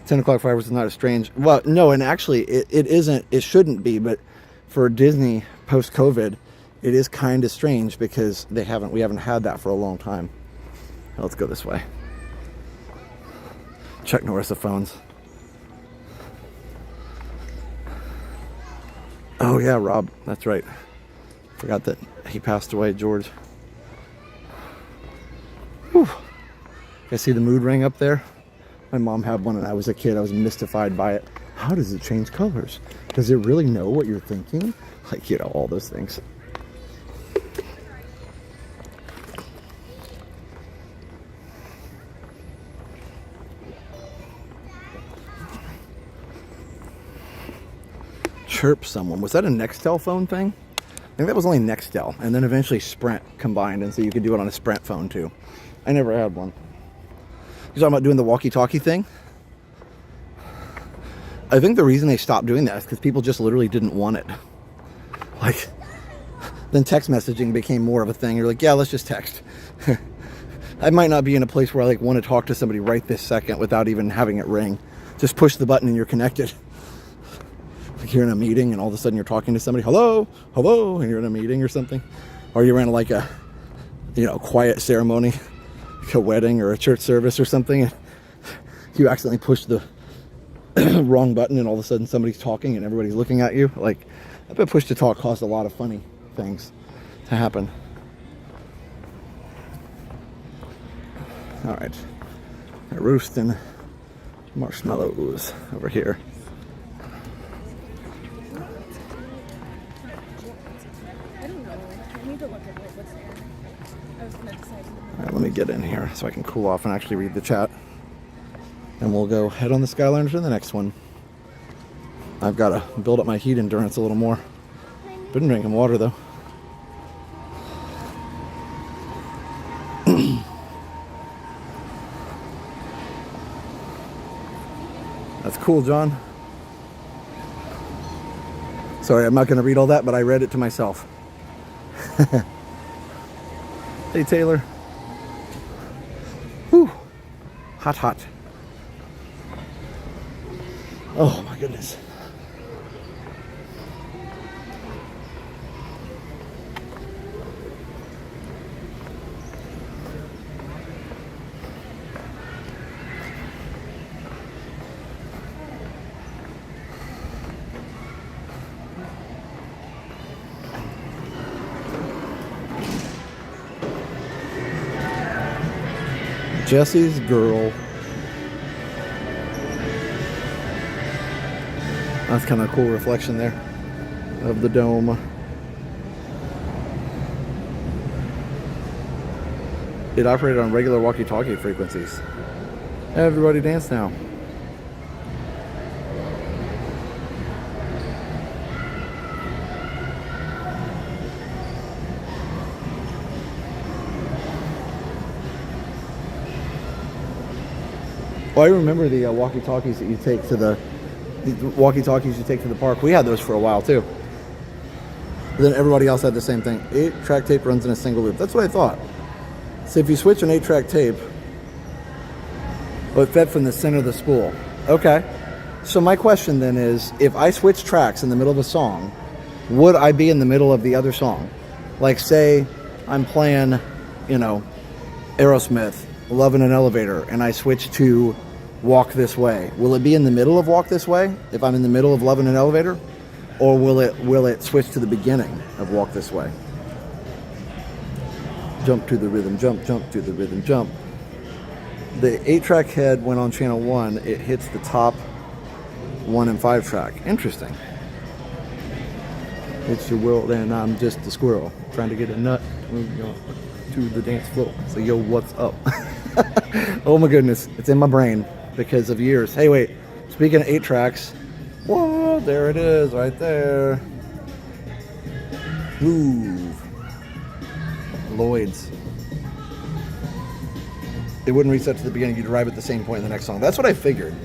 $10 fireworks is not as strange. Well, no, and actually it isn't. It shouldn't be. But for Disney post-COVID, it is kind of strange because we haven't had that for a long time. Let's go this way. Chuck Norris of phones. Oh yeah, Rob. That's right. Forgot that he passed away, George. Whew. You see the mood ring up there? My mom had one when I was a kid. I was mystified by it. How does it change colors? Does it really know what you're thinking? Like, you know, all those things. Chirp someone. Was that a Nextel phone thing? I think that was only Nextel, and then eventually Sprint combined, and so you could do it on a Sprint phone too. I never had one. You talking about doing the walkie-talkie thing? I think the reason they stopped doing that is because people just literally didn't want it. Like, then text messaging became more of a thing. You're like, yeah, let's just text. I might not be in a place where I like want to talk to somebody right this second without even having it ring. Just push the button and you're connected. Like you're in a meeting and all of a sudden you're talking to somebody, hello, hello, and you're in a meeting or something. Or you're in like a, quiet ceremony, like a wedding or a church service or something. And you accidentally push the wrong button and all of a sudden somebody's talking and everybody's looking at you. Like, I bet push to talk caused a lot of funny things to happen. All right, roasting marshmallows over here. All right, let me get in here so I can cool off and actually read the chat. And we'll go head on the Skyliner to the next one. I've got to build up my heat endurance a little more. Been drinking water though. That's cool, John. Sorry, I'm not going to read all that, but I read it to myself. Hey, Taylor. Whew. Hot, hot. Oh, my goodness. Jesse's girl. That's kind of a cool reflection there of the dome. It operated on regular walkie-talkie frequencies. Everybody dance now. Well, I remember the walkie-talkies that you take to the park. We had those for a while too. But then everybody else had the same thing. 8-track tape runs in a single loop. That's what I thought. So if you switch an 8-track tape, well, it fed from the center of the spool. Okay. So my question then is, if I switch tracks in the middle of a song, would I be in the middle of the other song? Like say I'm playing, Aerosmith, Love in an Elevator, and I switch to Walk This Way. Will it be in the middle of Walk This Way if I'm in the middle of Love in an Elevator? Or will it switch to the beginning of Walk This Way? Jump to the rhythm, jump to the rhythm, jump. The 8-track head went on channel 1. It hits the top 1 and 5 track. Interesting. It's your world and I'm just a squirrel trying to get a nut to the dance floor. So yo, what's up? Oh my goodness, it's in my brain because of years. Hey, wait, speaking of 8 tracks, whoa, there it is right there. Move. Lloyd's. it wouldn't reset to the beginning. You'd arrive at the same point in the next song. That's what I figured.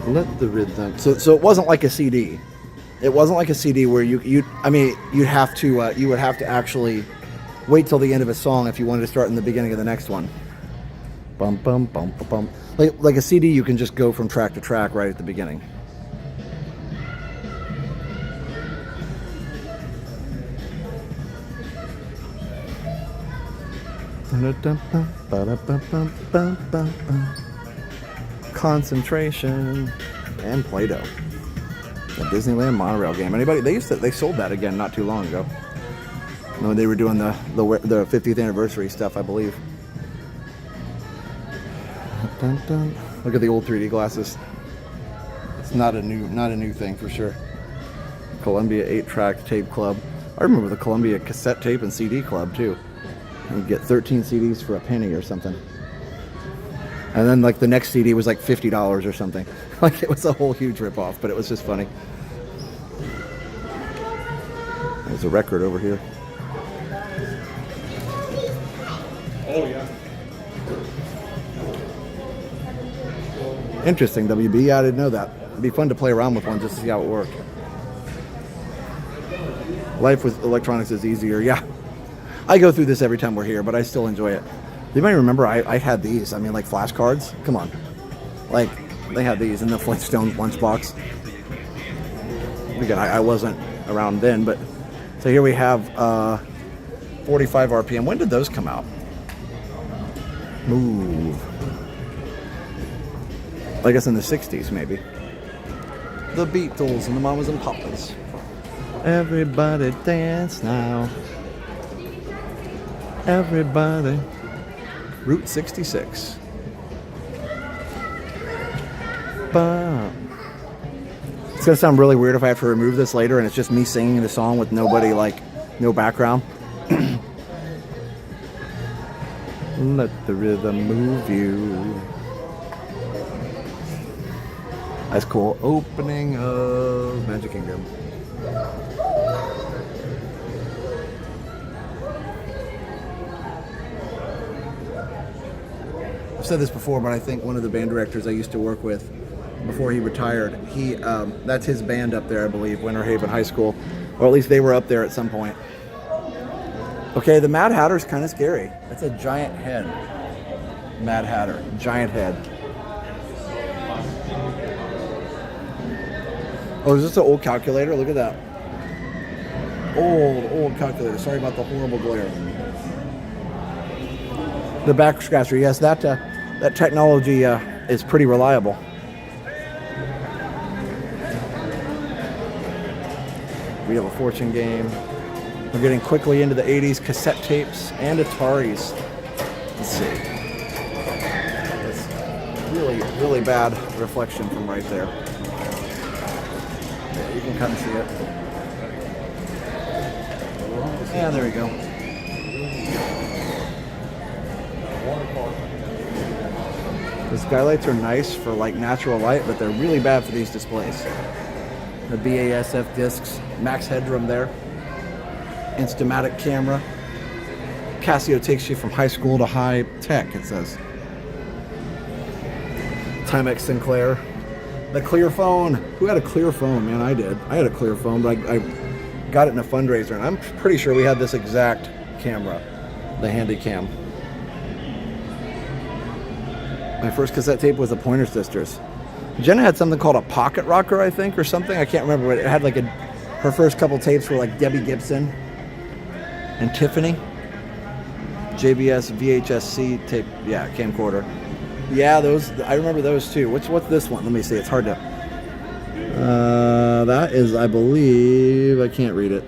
Let the rhythm. So it wasn't like a CD. It wasn't like a CD where you'd have to actually wait till the end of a song if you wanted to start in the beginning of the next one. Bum bum bum bum bum. Like a CD, you can just go from track to track right at the beginning. Concentration and Play-Doh. The Disneyland monorail game. They sold that again not too long ago. When they were doing the 50th anniversary stuff, I believe. Look at the old 3D glasses. It's not a new thing for sure. Columbia 8-track tape club. I remember the Columbia cassette tape and CD club too. You get 13 CDs for a penny or something. And then like the next CD was like $50 or something. Like it was a whole huge ripoff, but it was just funny. There's a record over here. Oh, yeah. Interesting, WB. Yeah, I didn't know that. It'd be fun to play around with one just to see how it worked. Life with electronics is easier. Yeah. I go through this every time we're here, but I still enjoy it. You might remember I had these. I mean, like flashcards. Come on. Like, they had these in the Flintstones lunchbox. Again, I wasn't around then, but... So here we have 45 RPM. When did those come out? Move. I guess in the 60s, maybe. The Beatles and the Mamas and Papas. Everybody dance now. Everybody. Route 66. It's gonna sound really weird if I have to remove this later and it's just me singing the song with nobody, like, no background. Let the rhythm move you. That's cool. Opening of Magic Kingdom. I've said this before, but I think one of the band directors I used to work with before he retired, that's his band up there, I believe, Winter Haven High School, or at least they were up there at some point. Okay, the Mad Hatter's kind of scary. That's a giant head. Mad Hatter, giant head. Oh, is this an old calculator? Look at that. Old calculator. Sorry about the horrible glare. The back scratcher, yes, that technology is pretty reliable. We have a fortune game. We're getting quickly into the 80s cassette tapes and Ataris. Let's see. That's really, really bad reflection from right there. Yeah, you can kind of see it. Yeah, there we go. The skylights are nice for like natural light, but they're really bad for these displays. The BASF discs, max headroom there. Instamatic camera. Casio takes you from high school to high tech, it says. Timex Sinclair. The clear phone. Who had a clear phone? Man, I did. I had a clear phone, but I got it in a fundraiser, and I'm pretty sure we had this exact camera, the Handycam. My first cassette tape was the Pointer Sisters. Jenna had something called a pocket rocker, I think, or something. I can't remember. But it had like her first couple tapes were like Debbie Gibson and Tiffany. JBS VHS-C tape, yeah, camcorder. Yeah, those, I remember those too. What's this one? Let me see. It's hard to. That is, I believe, I can't read it.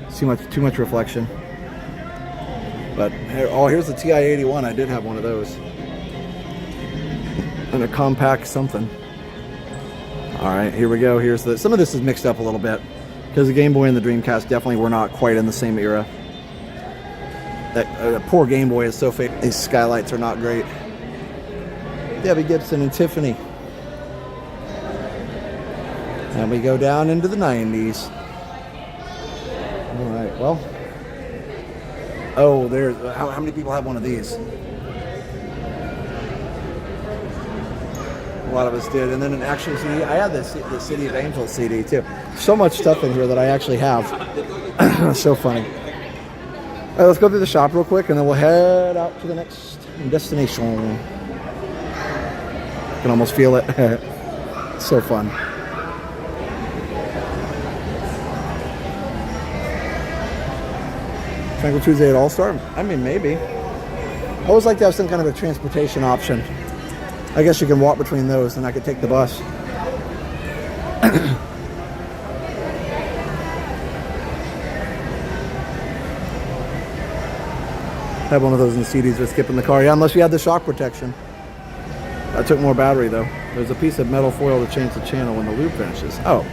It's too much reflection. But here's the TI-81. I did have one of those. And a compact something. All right, here we go. Some of this is mixed up a little bit because the Game Boy and the Dreamcast definitely were not quite in the same era. That poor Game Boy is so fake. These skylights are not great. Debbie Gibson and Tiffany. And we go down into the 90s. All right, well. Oh, there's how many people have one of these? lot of us did. And then an action CD. I had the City of Angels CD too. So much stuff in here that I actually have. So funny. All right, let's go through the shop real quick, and then we'll head out to the next destination. I can almost feel it. So fun. Tranquil Tuesday at All-Star? I mean, maybe. I always like to have some kind of a transportation option. I guess you can walk between those, and I could take the bus. Have one of those in the CDs or skip in the car. Yeah, unless you had the shock protection. That took more battery, though. There's a piece of metal foil to change the channel when the loop finishes. Oh,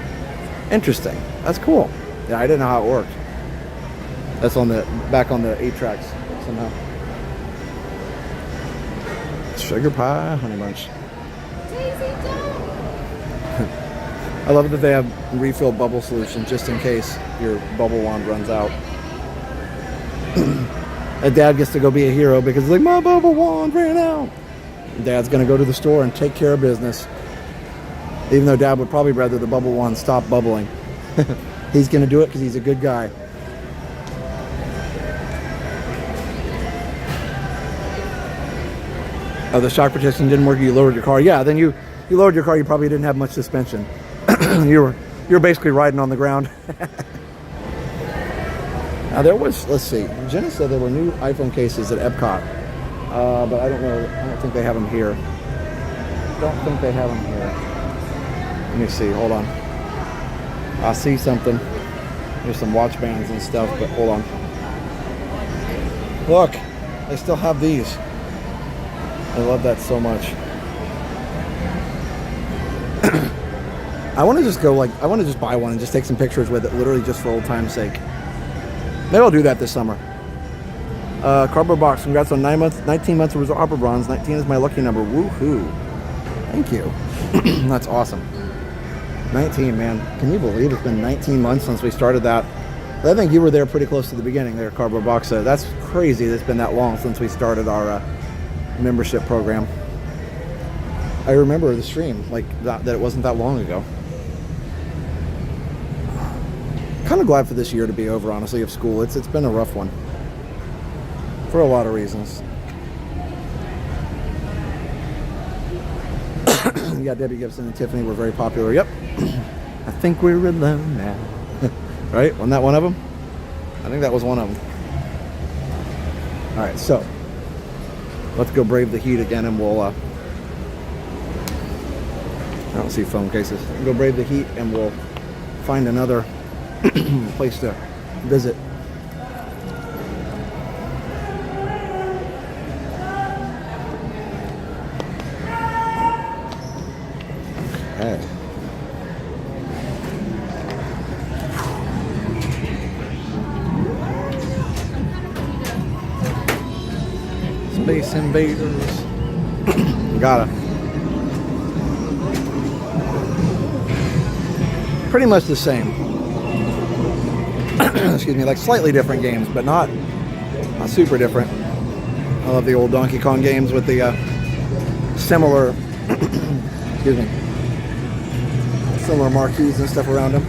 interesting. That's cool. Yeah, I didn't know how it worked. That's on the back on the 8 tracks somehow. Sugar pie, honey bunch. I love that they have refill bubble solution just in case your bubble wand runs out. And Dad gets to go be a hero because he's like, my bubble wand ran out. And Dad's gonna go to the store and take care of business. Even though Dad would probably rather the bubble wand stop bubbling. He's gonna do it because he's a good guy. Oh, the shock protection didn't work. You lowered your car. Yeah, then you lowered your car. You probably didn't have much suspension. you were basically riding on the ground. Now there was, let's see, Jenna said there were new iPhone cases at Epcot, but I don't know. I don't think they have them here. Don't think they have them here. Let me see. Hold on. I see something. There's some watch bands and stuff, but hold on. Look, they still have these. I love that so much. I want to just go I want to just buy one and just take some pictures with it, literally just for old time's sake. Maybe I'll do that this summer. Cardboard box, congrats on 19 months of Resort Hopper Bronze. 19 is my lucky number. Woohoo. Thank you. That's awesome. 19, man. Can you believe it's been 19 months since we started that? I think you were there pretty close to the beginning there, Cardboard Box. That's crazy that it's been that long since we started our membership program. I remember the stream, like that it wasn't that long ago. Kind of glad for this year to be over, honestly, of school. It's been a rough one for a lot of reasons. Yeah, Debbie Gibson and Tiffany were very popular. Yep. I think we're alone now. Right? Wasn't that one of them? I think that was one of them. All right, so let's go brave the heat again, and we'll I don't see phone cases. We'll go brave the heat, and we'll find another place to visit. Okay. Space Invaders. Gotta. Pretty much the same. Excuse me, like slightly different games, but not super different. I love the old Donkey Kong games with the similar, excuse me, similar marquees and stuff around them.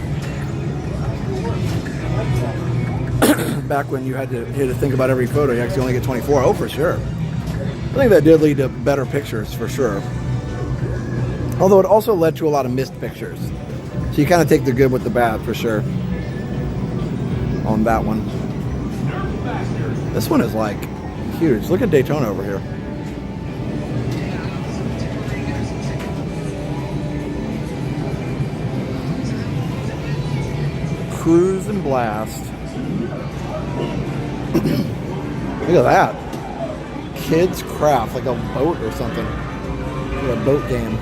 Back when you had to think about every photo, you actually only get 24. Oh, for sure. I think that did lead to better pictures, for sure. Although it also led to a lot of missed pictures. So you kind of take the good with the bad, for sure, on that one. This one is like huge. Look at Daytona over here. Cruise and Blast. Look at that. Kids Craft, like a boat or something. Like a boat game.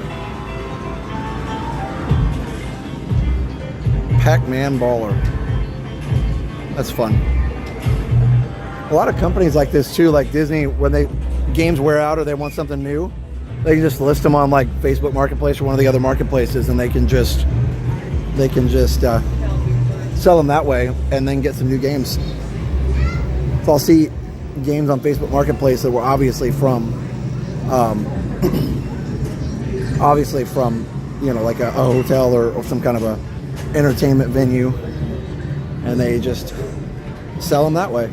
Pac-Man Baller. That's fun. A lot of companies like this too, like Disney, when games wear out or they want something new, they can just list them on like Facebook Marketplace or one of the other marketplaces, and they can just sell them that way and then get some new games. So I'll see games on Facebook Marketplace that were obviously from obviously from, you know, like a hotel or some kind of a entertainment venue, and they just sell them that way.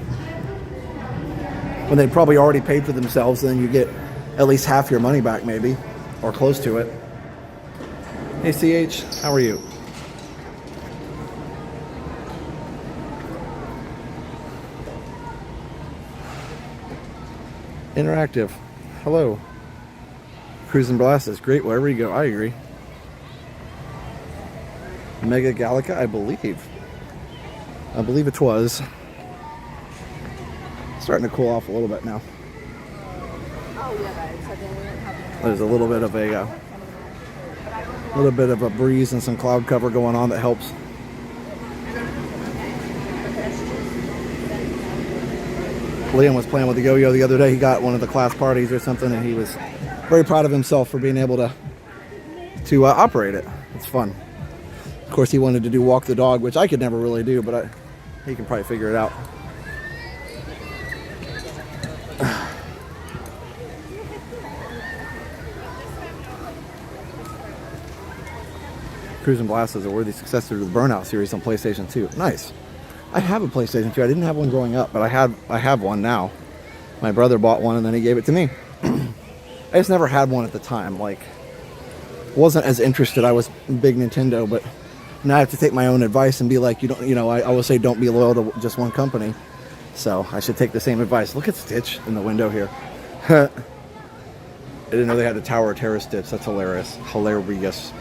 When they probably already paid for themselves, then you get at least half your money back, maybe, or close to it. Hey, CH, how are you? Interactive. Hello. Cruise and Blast is great wherever you go. I agree. Mega Gallica, I believe it was. Starting to cool off a little bit now. There's a little bit of a breeze and some cloud cover going on that helps. Liam was playing with the yo-yo the other day. He got one of the class parties or something, and he was very proud of himself for being able to operate it. It's fun. Of course, he wanted to do walk the dog, which I could never really do, but he can probably figure it out. Cruise and Blast is a worthy successor to the Burnout series on PlayStation 2. Nice. I have a PlayStation 2. I didn't have one growing up, but I have one now. My brother bought one and then he gave it to me. I just never had one at the time. Like, wasn't as interested. I was big Nintendo, but now I have to take my own advice and be like, I always say don't be loyal to just one company. So I should take the same advice. Look at Stitch in the window here. I didn't know they had a Tower of Terror Stitch. That's hilarious. Hilarious.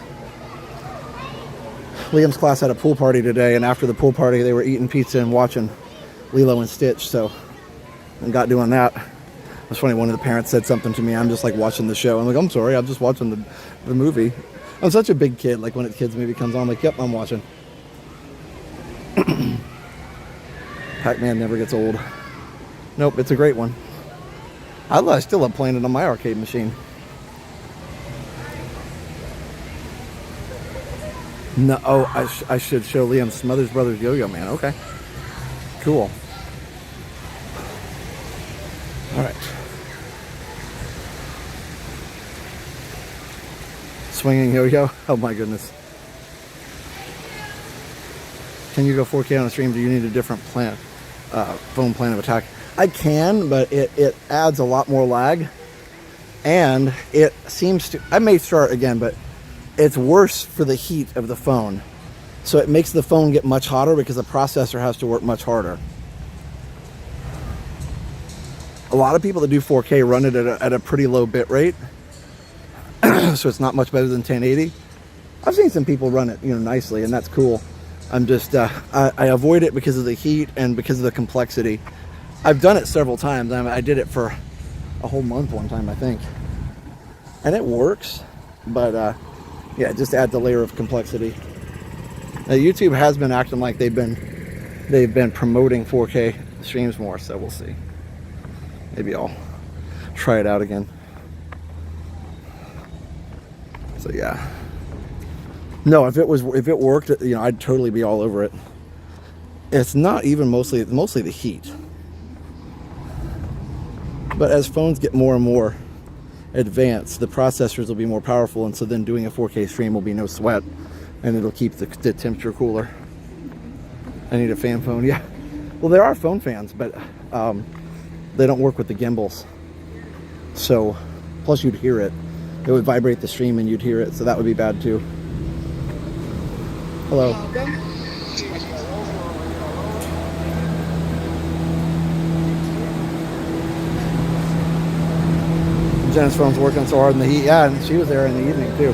Liam's class had a pool party today, and after the pool party, they were eating pizza and watching Lilo and Stitch, so I got doing that. It was funny, one of the parents said something to me. I'm just like watching the show. I'm like, I'm sorry, I'm just watching the movie. I'm such a big kid, like when a kid's movie comes on, I'm like, yep, I'm watching. Pac-Man never gets old. Nope, it's a great one. I still love playing it on my arcade machine. No, oh, I should show Liam Smothers Brothers Yo-Yo Man. Okay, cool. All right. Swinging yo-yo. Oh my goodness. Can you go 4K on a stream? Do you need a different phone plan of attack? I can, but it adds a lot more lag, and it seems to. I may start again, but it's worse for the heat of the phone. So it makes the phone get much hotter because the processor has to work much harder. A lot of people that do 4K run it at a pretty low bit rate. So it's not much better than 1080. I've seen some people run it, nicely, and that's cool. I'm just, I avoid it because of the heat and because of the complexity. I've done it several times. I did it for a whole month one time, I think. And it works, but yeah, it just adds a layer of complexity. Now, YouTube has been acting like they've been promoting 4K streams more, so we'll see. Maybe I'll try it out again. So yeah. No, if it worked, I'd totally be all over it. It's not even mostly the heat. But as phones get more and more advanced, the processors will be more powerful, and so then doing a 4K stream will be no sweat, and it'll keep the temperature cooler. I need a fan phone. Yeah. Well, there are phone fans, but they don't work with the gimbals. So, plus you'd hear it. It would vibrate the stream and you'd hear it, so that would be bad too. Hello. Jen's phone's working so hard in the heat. Yeah, and she was there in the evening too.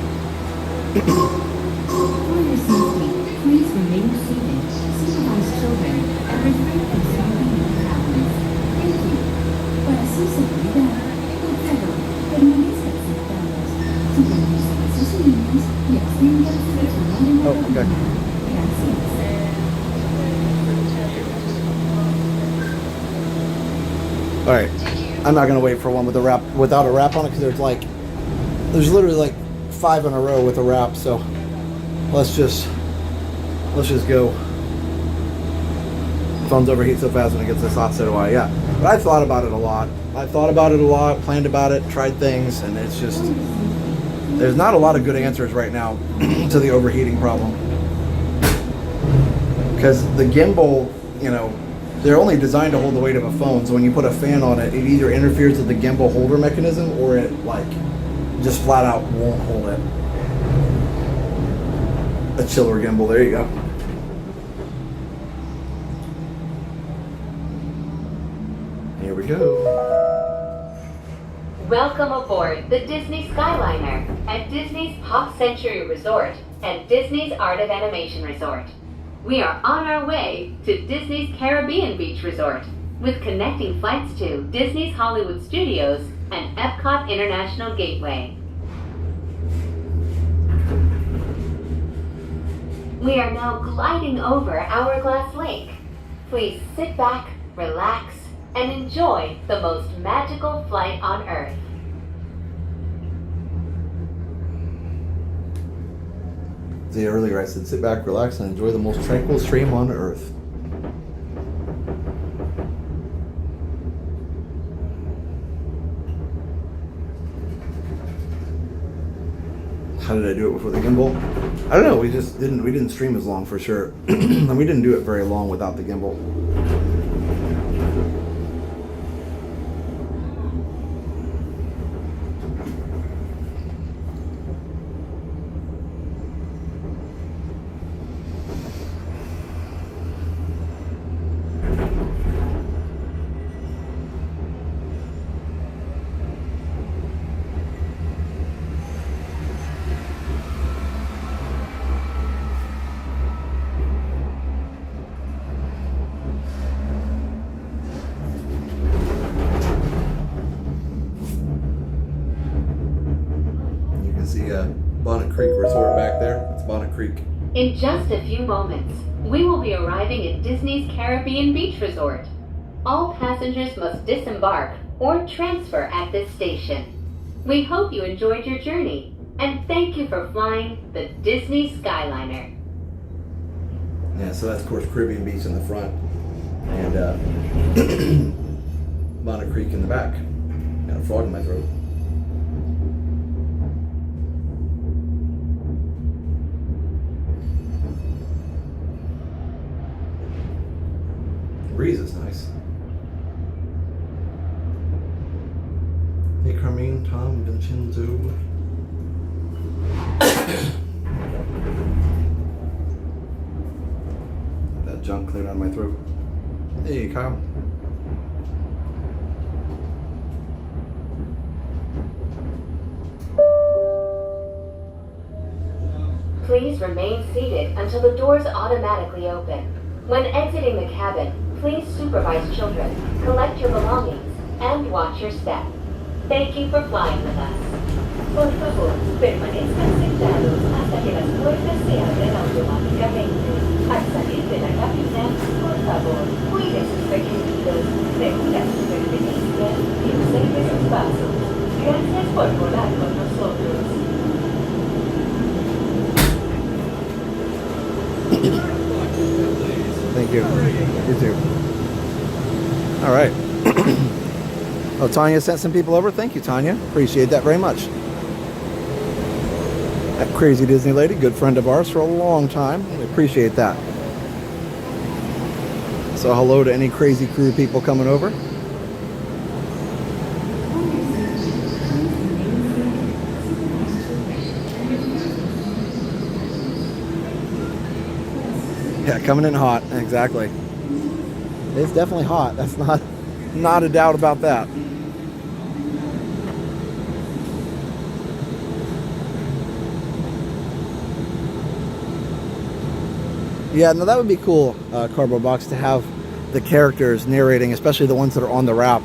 For your safety, please remain seated, supervise children, and refrain from stopping if it happens. Thank you. Para su seguridad, por favor, permanezcan sentados. Supervise a sus niños y absténganse de tomar en la Okay. Gracias. All right. I'm not gonna wait for one with a wrap without a wrap on it, because there's literally like 5 in a row with a wrap. So let's just go. Phones overheat so fast when it gets this hot, so do I. Yeah, but I thought about it a lot. Planned about it, tried things, and it's just There's not a lot of good answers right now to the overheating problem. Because the gimbal, you know, they're only designed to hold the weight of a phone, so when you put a fan on it, it either interferes with the gimbal holder mechanism or it, like, just flat out won't hold it. A chiller gimbal, there you go. Here we go. Welcome aboard the Disney Skyliner at Disney's Pop Century Resort and Disney's Art of Animation Resort. We are on our way to Disney's Caribbean Beach Resort with connecting flights to Disney's Hollywood Studios and Epcot International Gateway. We are now gliding over Hourglass Lake. Please sit back, relax, and enjoy the most magical flight on Earth. See, earlier I said sit back, relax, and enjoy the most tranquil stream on Earth. How did I do it before the gimbal? I don't know, we didn't stream as long for sure. And we didn't do it very long without the gimbal. Bonnet Creek Resort back there. It's Bonnet Creek. In just a few moments, we will be arriving at Disney's Caribbean Beach Resort. All passengers must disembark or transfer at this station. We hope you enjoyed your journey, and thank you for flying the Disney Skyliner. Yeah, so that's, of course, Caribbean Beach in the front, and Bonnet Creek in the back. Got a frog in my throat. Breeze is nice. Hey Carmine, Tom, Vincenzo. That junk cleared out of my throat. Hey Kyle. Please remain seated until the doors automatically open. When exiting the cabin, please supervise children, collect your belongings, and watch your step. Thank you for flying with us. Por favor, permanezcan sentados hasta que las puertas se abran automáticamente. Al salir de la cabina, por favor, cuide sus pequeñitos, regula su pertenencia y observe sus pasos. Gracias por volar con nosotros. Thank you. You too. All right. Oh, Tanya sent some people over. Thank you, Tanya. Appreciate that very much. That crazy Disney lady, good friend of ours for a long time. We appreciate that. So hello to any crazy crew people coming over. Yeah, coming in hot, exactly. It's definitely hot. That's not a doubt about that. Yeah, no, that would be cool, Cardboard Box, to have the characters narrating, especially the ones that are on the wrap.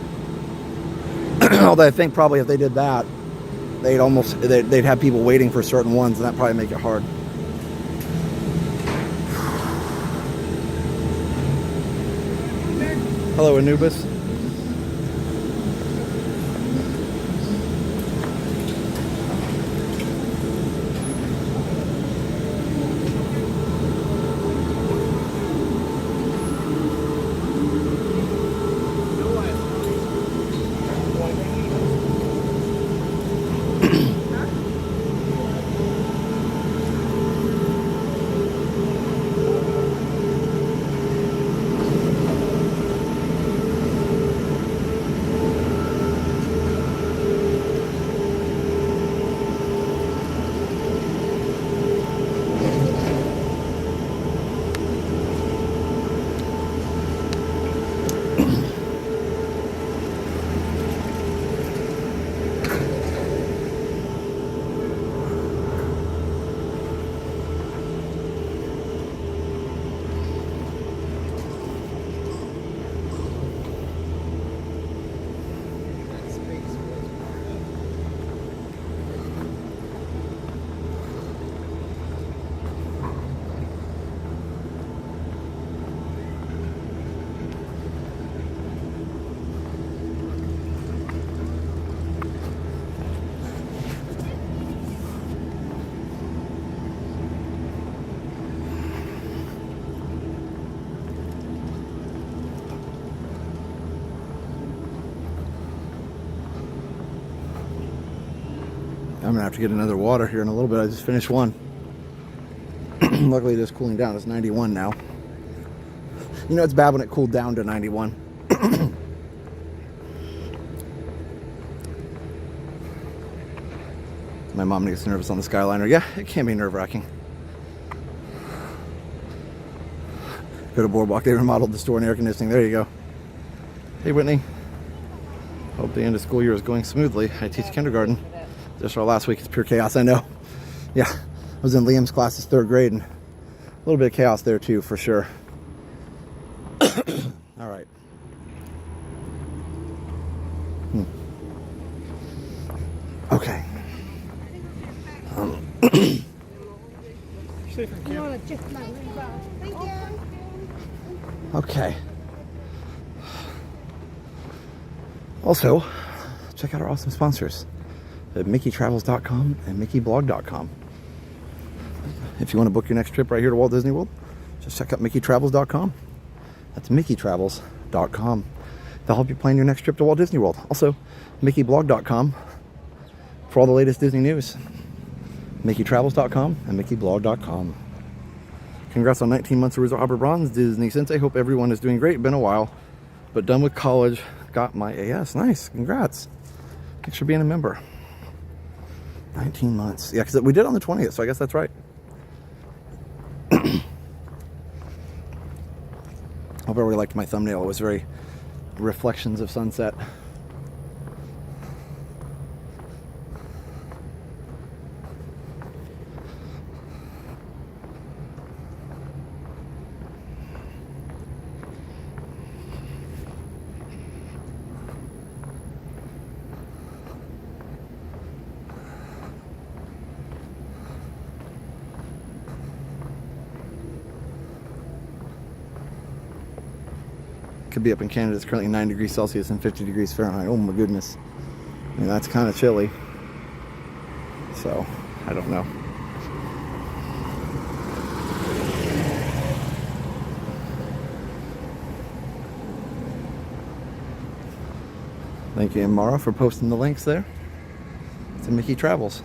Although I think probably if they did that, they'd have people waiting for certain ones, and that'd probably make it hard. Hello, Anubis. I'm gonna have to get another water here in a little bit. I just finished one. Luckily it is cooling down. It's 91 now. You know it's bad when it cooled down to 91. My mom gets nervous on the Skyliner. Yeah, it can be nerve-wracking. Go to Boardwalk. They remodeled the store and air conditioning. There you go. Hey, Whitney. Hope the end of school year is going smoothly. I teach kindergarten. Just our last week, it's pure chaos, I know. Yeah, I was in Liam's class, it's 3rd grade, and a little bit of chaos there too, for sure. All right. Okay. Okay. Also, check out our awesome sponsors at MickeyTravels.com and MickeyBlog.com. If you want to book your next trip right here to Walt Disney World, just check out MickeyTravels.com. That's MickeyTravels.com. They'll help you plan your next trip to Walt Disney World. Also, MickeyBlog.com for all the latest Disney news. MickeyTravels.com and MickeyBlog.com. Congrats on 19 months of Resort Hopper Bronze, Disney Sensei. Hope everyone is doing great. Been a while, but done with college. Got my AS. Nice. Congrats. Thanks for being a member. 19 months. Yeah, because we did on the 20th, so I guess that's right. Hope everybody liked my thumbnail. It was very reflections of sunset. Could be up in Canada. It's currently 9 degrees Celsius and 50 degrees Fahrenheit. Oh my goodness. I mean, that's kind of chilly. So, I don't know. Thank you, Mara, for posting the links there to Mickey Travels.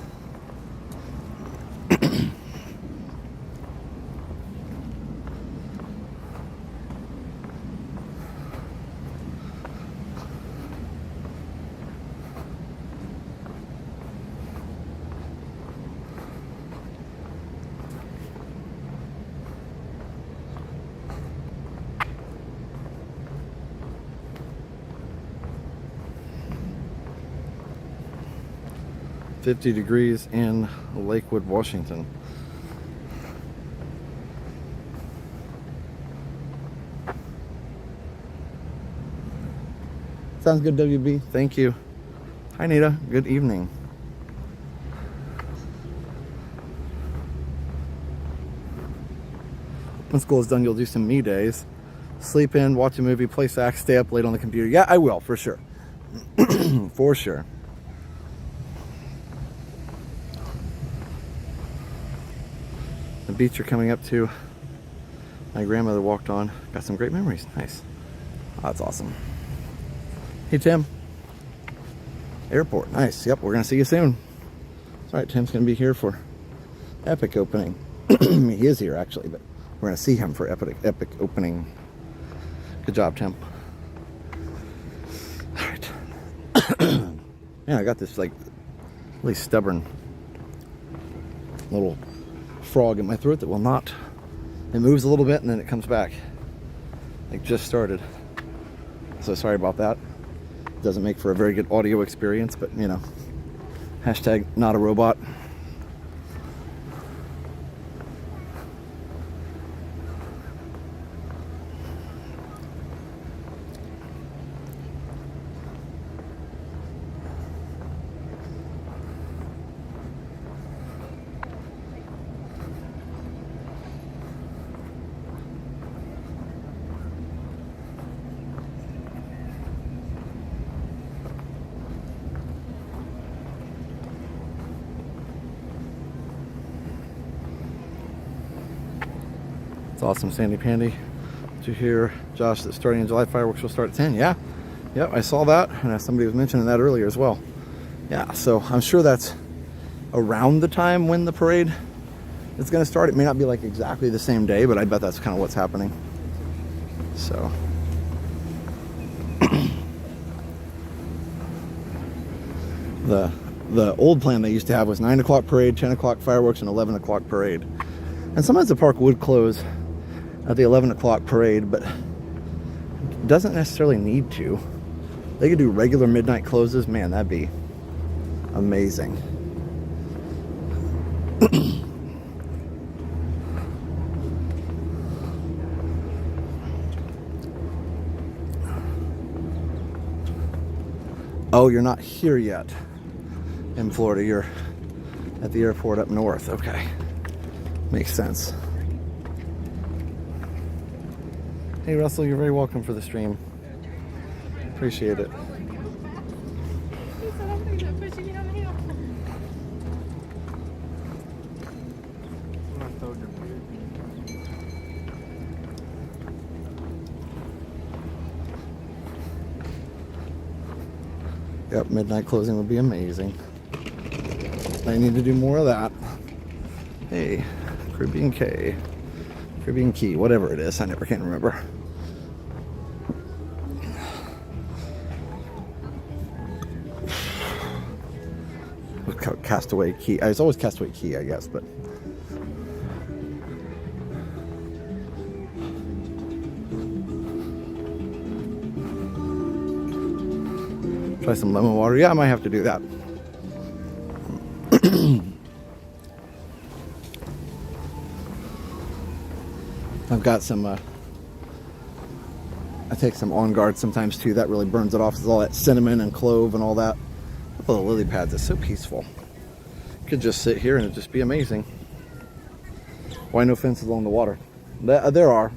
$50 degrees in Lakewood, Washington. Sounds good, WB. Thank you. Hi, Nita. Good evening. When school is done, you'll do some me days. Sleep in, watch a movie, play sax, stay up late on the computer. Yeah, I will, for sure. For sure. The beach you're coming up to, my grandmother walked on. Got some great memories. Nice. Oh, that's awesome. Hey, Tim. Airport. Nice. Yep, we're going to see you soon. That's right, Tim's going to be here for Epic opening. I mean, he is here, actually, but we're going to see him for Epic opening. Good job, Tim. All right. Man, I got this, like, really stubborn little frog in my throat that will not, it moves a little bit and then it comes back. Like, just started. So sorry about that. Doesn't make for a very good audio experience, but you know, hashtag not a robot. Awesome, Sandy Pandy. Did you hear, Josh, that starting in July, fireworks will start at 10? Yeah. Yep, I saw that, and somebody was mentioning that earlier as well. Yeah, so I'm sure that's around the time when the parade is going to start. It may not be like exactly the same day, but I bet that's kind of what's happening. So the old plan they used to have was 9 o'clock parade, 10 o'clock fireworks, and 11 o'clock parade. And sometimes the park would close at the 11 o'clock parade, but it doesn't necessarily need to. They could do regular midnight closes. Man, that'd be amazing. Oh, you're not here yet in Florida. You're at the airport up north. Okay. Makes sense. Hey, Russell, you're very welcome for the stream. Appreciate it. Yep, midnight closing would be amazing. I need to do more of that. Hey, Caribbean Key, whatever it is, I never can remember. Castaway Key. It's always Castaway Key, I guess, but try some lemon water. Yeah, I might have to do that. I've got some, I take some On Guard sometimes too. That really burns it off. It's all that cinnamon and clove and all that. Oh, the lily pads, it's so peaceful. Could just sit here and it'd just be amazing. Why no fences along the water? There are.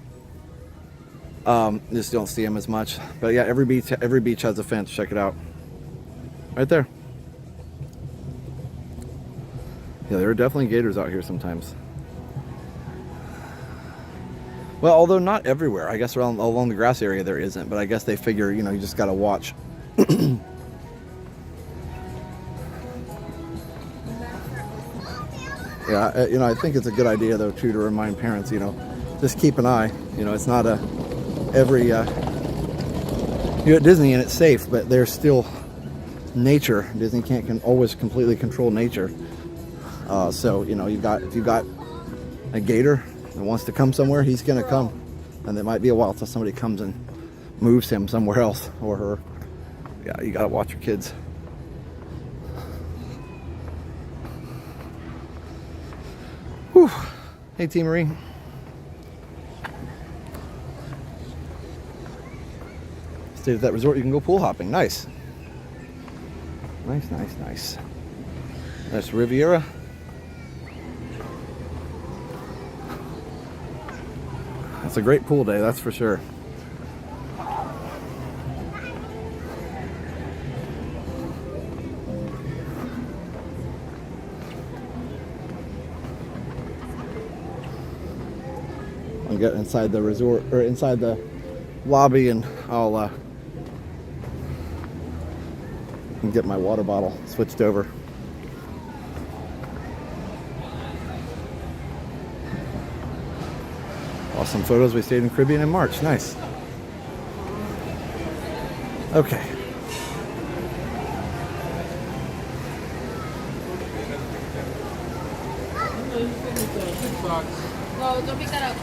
Just don't see them as much. But yeah, every beach has a fence. Check it out. Right there. Yeah, there are definitely gators out here sometimes. Well, although not everywhere. I guess along the grass area there isn't. But I guess they figure, you know, you just got to watch. Yeah, you know, I think it's a good idea though too to remind parents, you know, just keep an eye. You know, it's not you're at Disney and it's safe, but there's still nature. Disney can always completely control nature. So you know, if you got a gator that wants to come somewhere, he's gonna come, and it might be a while till somebody comes and moves him somewhere else or her. Yeah, you gotta watch your kids. Whew. Hey, T. Marie. Stayed at that resort, you can go pool hopping. Nice. Nice. That's Riviera. That's a great pool day, that's for sure. I'll get inside the resort or inside the lobby and I'll get my water bottle switched over. Awesome photos. We stayed in Caribbean in March. Nice. Okay. No, don't pick that up.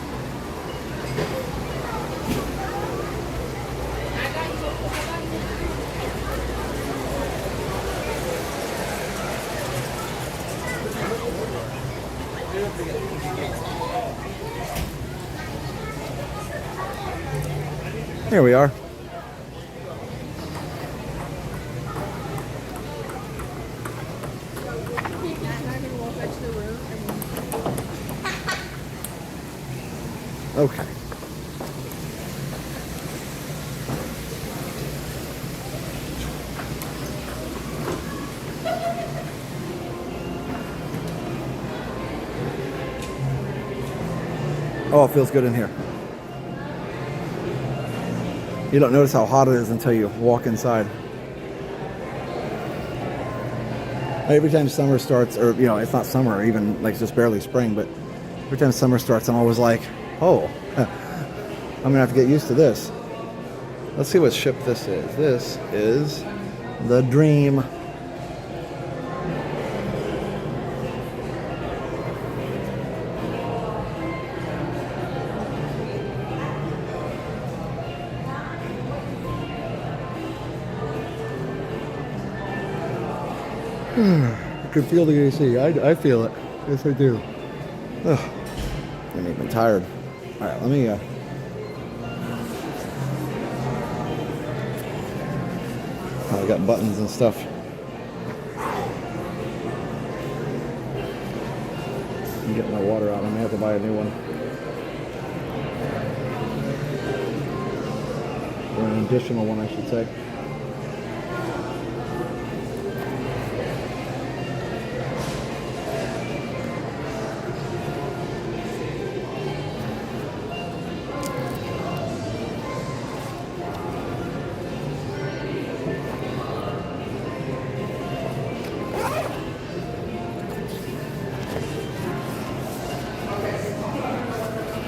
Here we are. Okay. Oh, it feels good in here. You don't notice how hot it is until you walk inside. Every time summer starts, or you know, it's not summer, or even like just barely spring, but every time summer starts, I'm always like, oh, I'm gonna have to get used to this. Let's see what ship this is. This is the Dream. I can feel the AC. I feel it. Yes, I do. Ugh. I'm even tired. All right, let me. I got buttons and stuff. I'm getting my water out. I may have to buy a new one. Or an additional one, I should say.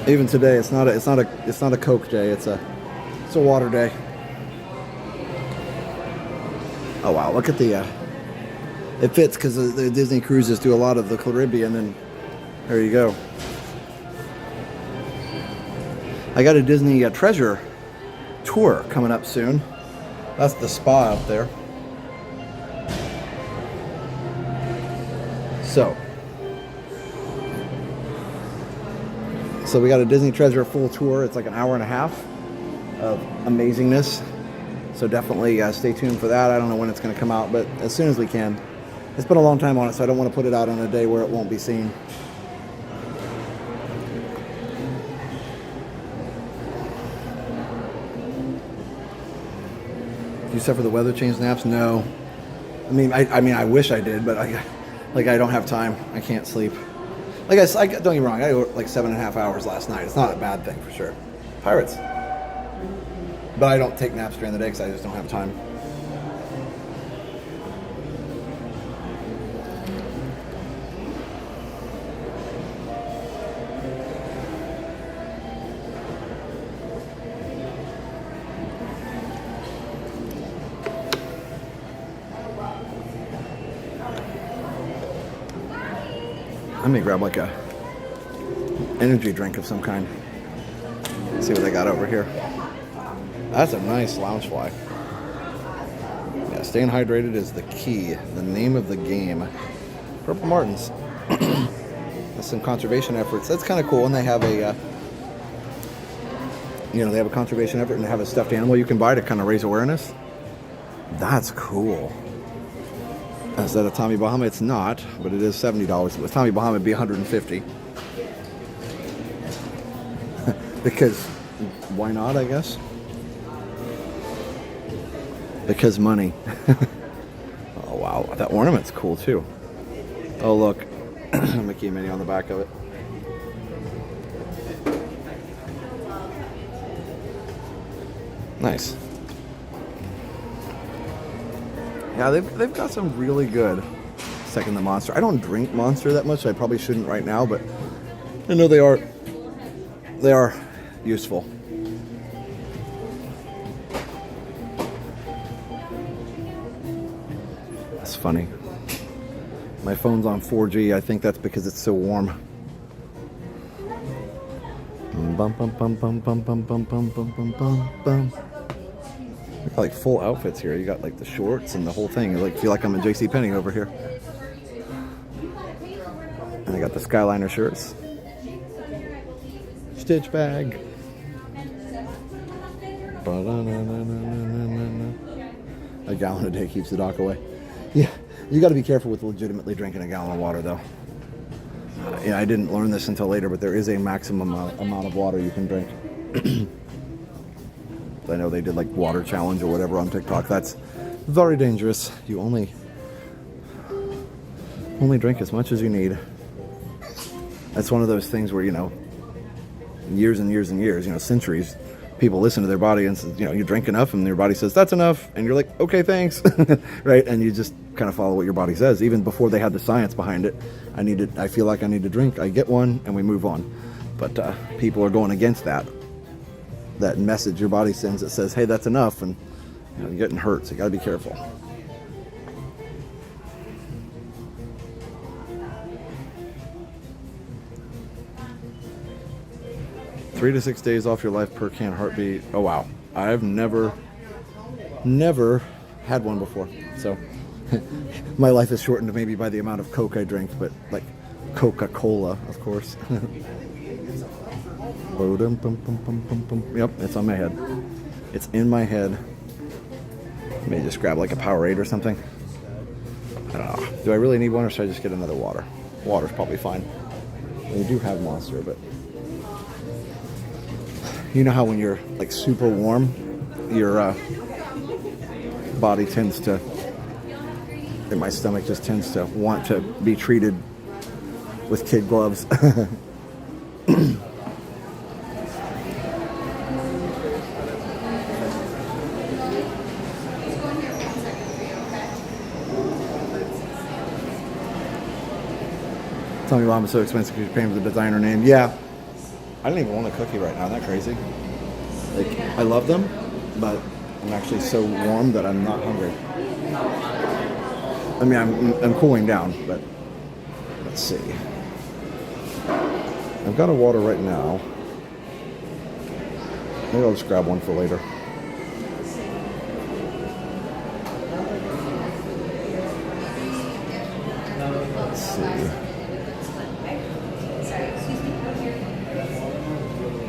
Even today, it's not a Coke day. It's a water day. Oh wow! Look at the. It fits because the Disney cruises do a lot of the Caribbean, and there you go. I got a Disney Treasure tour coming up soon. That's the spa up there. So we got a Disney Treasure full tour. It's like an hour and a half of amazingness. So definitely stay tuned for that. I don't know when it's going to come out, but as soon as we can. It's been a long time on it, so I don't want to put it out on a day where it won't be seen. Do you suffer the weather change naps? No. I mean, I wish I did, but I don't have time. I can't sleep. Like I don't get me wrong, I got like 7.5 hours last night. It's not a bad thing for sure. Pirates. But I don't take naps during the day because I just don't have time. I may grab like a energy drink of some kind. Let's see what they got over here. That's a nice lounge fly. Yeah, staying hydrated is the key. The name of the game. Purple Martins. That's some conservation efforts. That's kind of cool. And they have a, they have a conservation effort and they have a stuffed animal you can buy to kind of raise awareness. That's cool. Is that a Tommy Bahama? It's not, but it is $70. If it was Tommy Bahama, it'd be $150. Because, why not, I guess? Because money. Oh, wow. That ornament's cool, too. Oh, look. Mickey and Minnie on the back of it. Nice. Yeah, they've got some really good Second the Monster. I don't drink Monster that much, so I probably shouldn't right now, but I know they are useful. That's funny. My phone's on 4G. I think that's because it's so warm. Bum bum bum bum bum bum bum bum bum bum bum bum. Like full outfits here. You got like the shorts and the whole thing. I feel like I'm in JCPenney over here. And I got the Skyliner shirts. Stitch bag. A gallon a day keeps the dock away. Yeah, you got to be careful with legitimately drinking a gallon of water though. Yeah, I didn't learn this until later, but there is a maximum amount of water you can drink. I know they did like water challenge or whatever on TikTok. That's very dangerous. You only drink as much as you need. That's one of those things where, years and years and years, centuries, people listen to their body and says, you drink enough, and your body says that's enough, and you're like, okay, thanks. Right? And you just kind of follow what your body says. Even before they had the science behind it, I feel like I need to drink, I get one, and we move on. But people are going against that message your body sends that says, hey, that's enough, and you're getting hurt, so you got to be careful. Three to 6 days off your life per can heartbeat. Oh wow, I've never had one before, so my life is shortened maybe by the amount of Coke I drink, but like Coca-Cola, of course. Yep, it's on my head. It's in my head. Maybe just grab like a Powerade or something. I don't know. Do I really need one, or should I just get another water? Water's probably fine. We do have Monster, but you know how when you're like super warm, your body tends to, and my stomach just tends to want to be treated with kid gloves. Tell me why I'm so expensive because you're paying for the designer name. Yeah, I don't even want a cookie right now. Isn't that crazy? Like, I love them, but I'm actually so warm that I'm not hungry. I mean, I'm cooling down, but let's see. I've got a water right now. Maybe I'll just grab one for later. Let's see.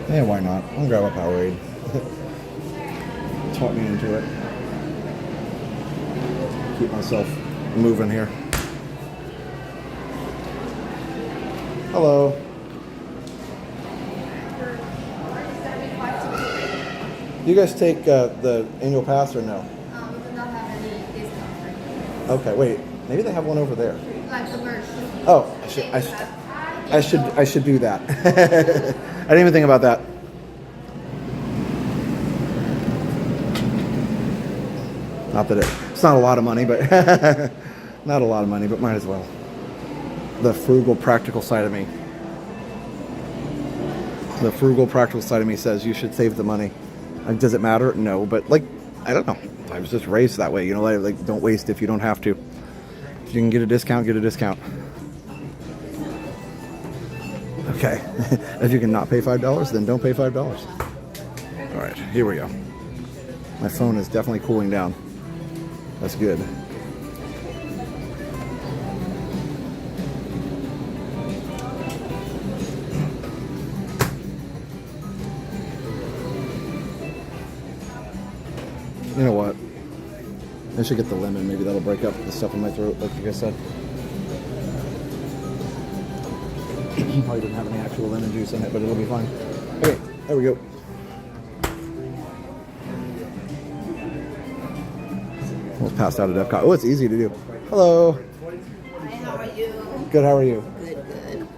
Yeah, why not? I'll grab a Powerade. Talk me into it. Keep myself moving here. Hello. You guys take the annual pass or no? We do not have any discount for you. Okay, wait. Maybe they have one over there. Like the merch. Oh, I should do that. I didn't even think about that. Not that it's not a lot of money, but not a lot of money, but might as well. The frugal, practical side of me. The frugal, practical side of me says you should save the money. Like, does it matter? No, but like, I don't know. I was just raised that way, like don't waste if you don't have to. If you can get a discount, get a discount. Okay, if you can not pay $5, then don't pay $5. All right, here we go. My phone is definitely cooling down. That's good. You know what? I should get the lemon. Maybe that'll break up the stuff in my throat, like you guys said. Probably didn't have any actual lemon juice in it, but it'll be fine. Okay, there we go. Almost passed out at Epcot. Oh, it's easy to do. Hello. Hi, how are you? Good, how are you? Good, good.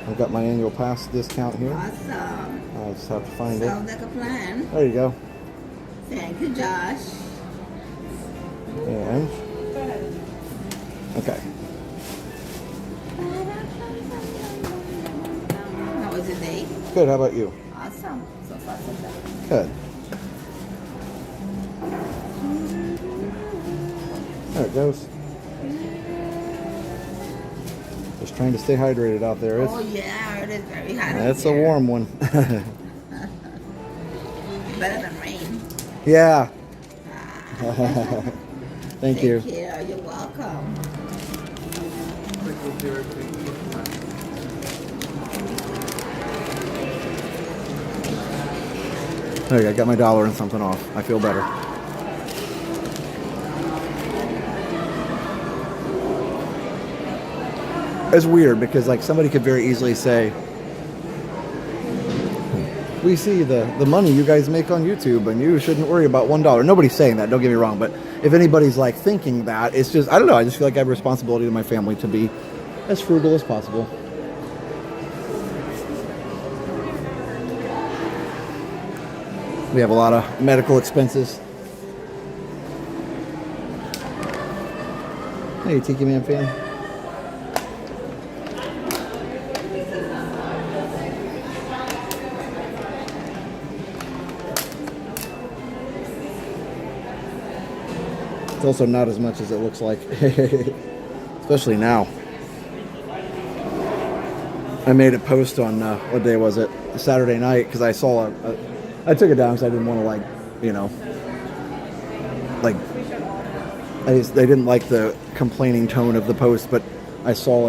I've got my annual pass discount here. Awesome. I just have to find Sounds it. like a plan. There you go. Thank you, Josh. And okay. How was your day? Good, how about you? Awesome. So far, so good. Good. There it goes. Just trying to stay hydrated out there. Oh, yeah, it is very hot. It's a warm one. Better than rain. Yeah. Thank you. Thank you. You're welcome. There you go. I got my $1 and something off. I feel better. It's weird because like somebody could very easily say, we see the money you guys make on YouTube and you shouldn't worry about $1. Nobody's saying that, don't get me wrong, but if anybody's like thinking that, it's just, I don't know, I just feel like I have a responsibility to my family to be as frugal as possible. We have a lot of medical expenses. Hey, Tiki Man fan. It's also not as much as it looks like, especially now. I made a post on, what day was it? Saturday night, because I saw I took it down because I didn't want to, like, you know, like, I didn't like the complaining tone of the post, but I saw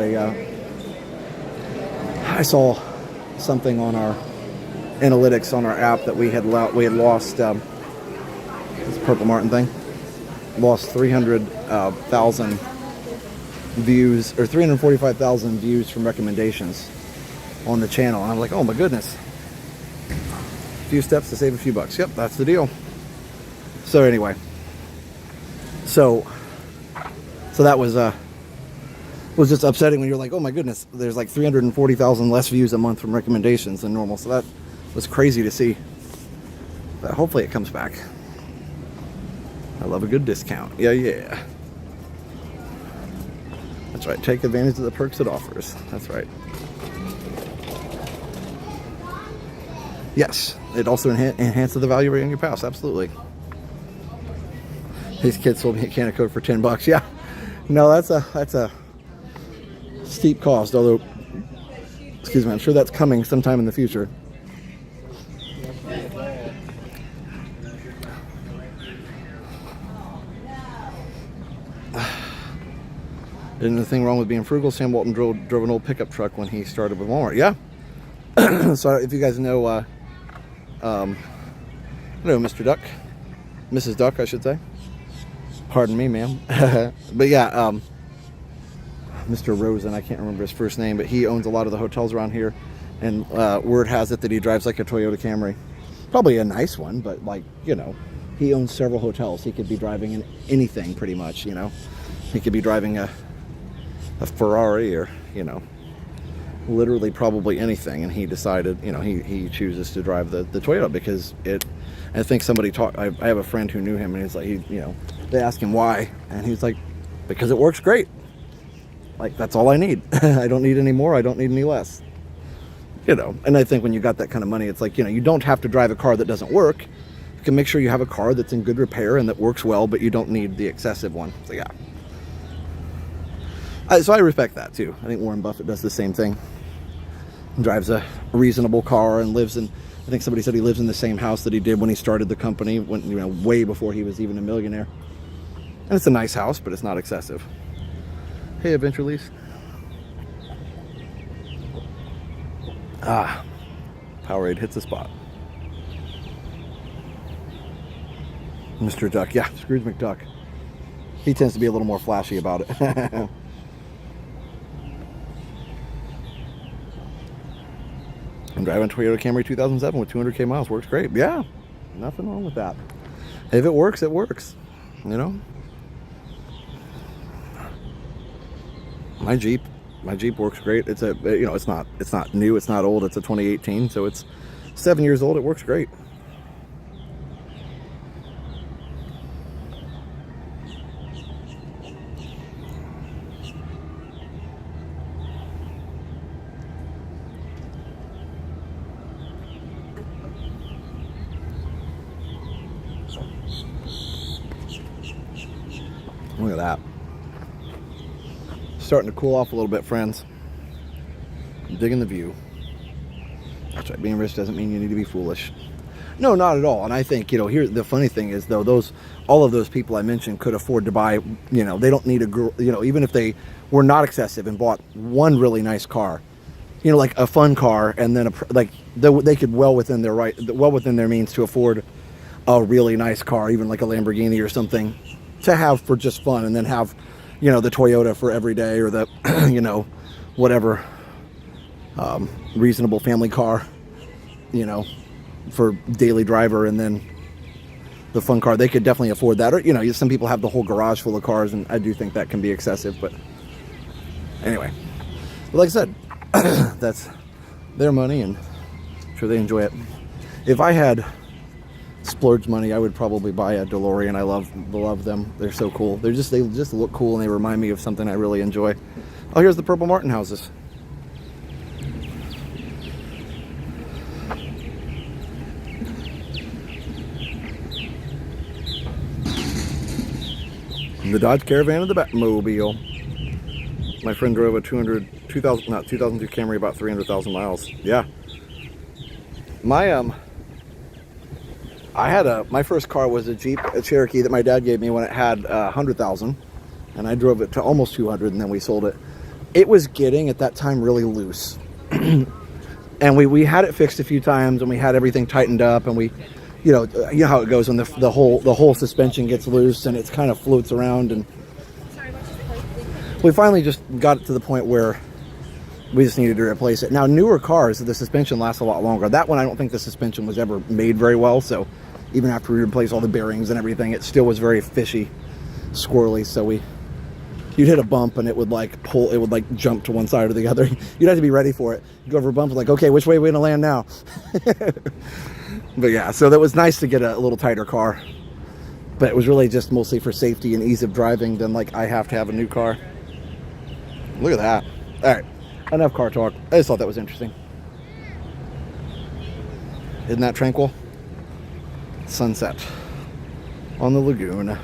something on our analytics on our app that we had lost this Purple Martin thing, lost 300,000 views, or 345,000 views from recommendations on the channel. And I was like, oh my goodness. A few steps to save a few bucks. Yep, that's the deal. So anyway, so that was just upsetting when you're like, oh my goodness, there's like 340,000 less views a month from recommendations than normal. So that was crazy to see. But hopefully it comes back. I love a good discount. Yeah. That's right. Take advantage of the perks it offers. That's right. Yes, it also enhances the value rate on your pass. Absolutely. These kids sold me a can of Coke for $10. Yeah. No, that's a steep cost. Although, excuse me, I'm sure that's coming sometime in the future. Isn't the thing wrong with being frugal? Sam Walton drove an old pickup truck when he started with Walmart. Yeah. So if you guys know, hello, Mr. Duck, Mrs. Duck, I should say. Pardon me, ma'am. But yeah, Mr. Rosen, I can't remember his first name, but he owns a lot of the hotels around here, and word has it that he drives like a Toyota Camry. Probably a nice one, but like, you know, he owns several hotels. He could be driving in anything pretty much, you know. He could be driving a Ferrari, or, you know, literally probably anything, and he decided, you know, he chooses to drive the Toyota because I think somebody talked, I have a friend who knew him, and he's like, you know, they asked him why, and he's like, because it works great. Like, that's all I need. I don't need any more, I don't need any less. You know, and I think when you got that kind of money, it's like, you know, you don't have to drive a car that doesn't work. You can make sure you have a car that's in good repair and that works well, but you don't need the excessive one. So yeah. So I respect that too. I think Warren Buffett does the same thing. Drives a reasonable car and lives in, I think somebody said he lives in the same house that he did when he started the company, when, you know, way before he was even a millionaire. And it's a nice house, but it's not excessive. Hey, Adventure Lease. Powerade hits the spot. Mr. Duck, yeah, Scrooge McDuck. He tends to be a little more flashy about it. I'm driving a Toyota Camry 2007 with 200k miles. Works great. Yeah, nothing wrong with that. If it works, it works. You know, my Jeep works great. It's a, you know, it's not new, it's not old. It's a 2018, so it's 7 years old. It works great. Look at that. Starting to cool off a little bit, friends. I'm digging the view. That's right, being rich doesn't mean you need to be foolish. No, not at all. And I think, you know, here the funny thing is, though, all of those people I mentioned could afford to buy, you know, they don't need you know, even if they were not excessive and bought one really nice car, you know, like a fun car, and then they could well within their means to afford a really nice car, even like a Lamborghini or something, to have for just fun, and then have, you know, the Toyota for every day, or the, you know, whatever reasonable family car, you know, for daily driver, and then the fun car. They could definitely afford that. Or, you know, some people have the whole garage full of cars, and I do think that can be excessive. But anyway, like I said, that's their money, and I'm sure they enjoy it. If I had splurge money, I would probably buy a DeLorean. I love them. They're so cool. They just look cool, and they remind me of something I really enjoy. Oh, here's the Purple Martin houses. The Dodge Caravan and the Batmobile. My friend drove a 2002 Camry, about 300,000 miles. Yeah. My first car was a Jeep, a Cherokee that my dad gave me when it had 100,000, and I drove it to almost 200, and then we sold it. It was getting at that time really loose, and we had it fixed a few times, and we had everything tightened up, and you know how it goes when the whole suspension gets loose and it kind of floats around, and we finally just got it to the point where we just needed to replace it. Now, newer cars, the suspension lasts a lot longer. That one, I don't think the suspension was ever made very well, so even after we replaced all the bearings and everything, it still was very fishy, squirrely. So you'd hit a bump and it would like jump to one side or the other. You'd have to be ready for it. You go over a bump, like, okay, which way are we gonna land now? But yeah, so that was nice to get a little tighter car. But it was really just mostly for safety and ease of driving than like I have to have a new car. Look at that. All right, enough car talk. I just thought that was interesting. Isn't that tranquil? Sunset on the lagoon.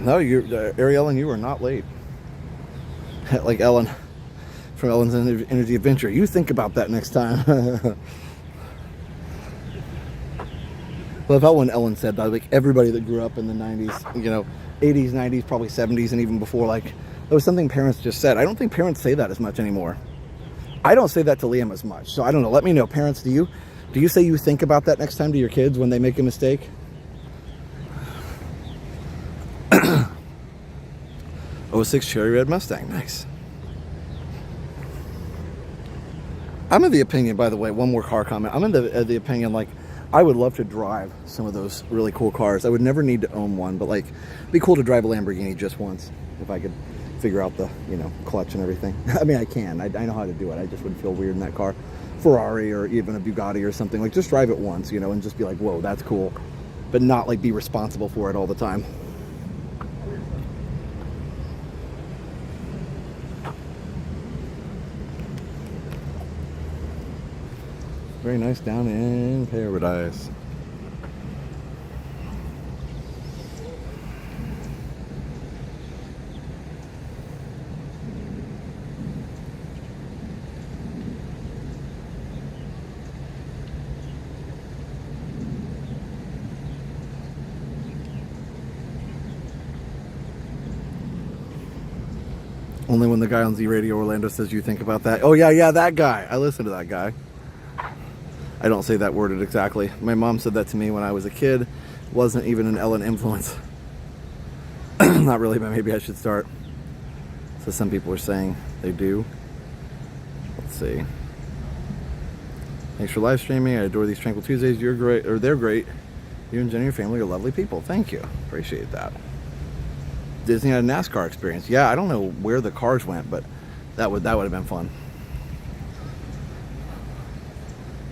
No, Ariel, and you are not late. Like Ellen from Ellen's Energy Adventure. You think about that next time. Love how when Ellen said that, like everybody that grew up in the 90s, you know, 80s, 90s, probably 70s, and even before, like, that was something parents just said. I don't think parents say that as much anymore. I don't say that to Liam as much. So I don't know. Let me know. Parents, do you say you think about that next time to your kids when they make a mistake? '06 Cherry Red Mustang. Nice. I'm of the opinion, by the way, one more car comment. I'm in the opinion, like, I would love to drive some of those really cool cars. I would never need to own one, but like, it'd be cool to drive a Lamborghini just once if I could figure out the, you know, clutch and everything. I mean, I can. I know how to do it. I just would feel weird in that car. Ferrari or even a Bugatti or something. Like, just drive it once, you know, and just be like, whoa, that's cool. But not like be responsible for it all the time. Very nice down in paradise. Only when the guy on Z Radio Orlando says you think about that. Oh yeah, that guy. I listen to that guy. I don't say that worded exactly. My mom said that to me when I was a kid. Wasn't even an Ellen influence. Not really, but maybe I should start. So some people are saying they do. Let's see. Thanks for live streaming. I adore these Tranquil Tuesdays. You're great, or they're great. You and Jenny, your family are lovely people. Thank you. Appreciate that. Disney had a NASCAR experience. Yeah, I don't know where the cars went, but that would have been fun.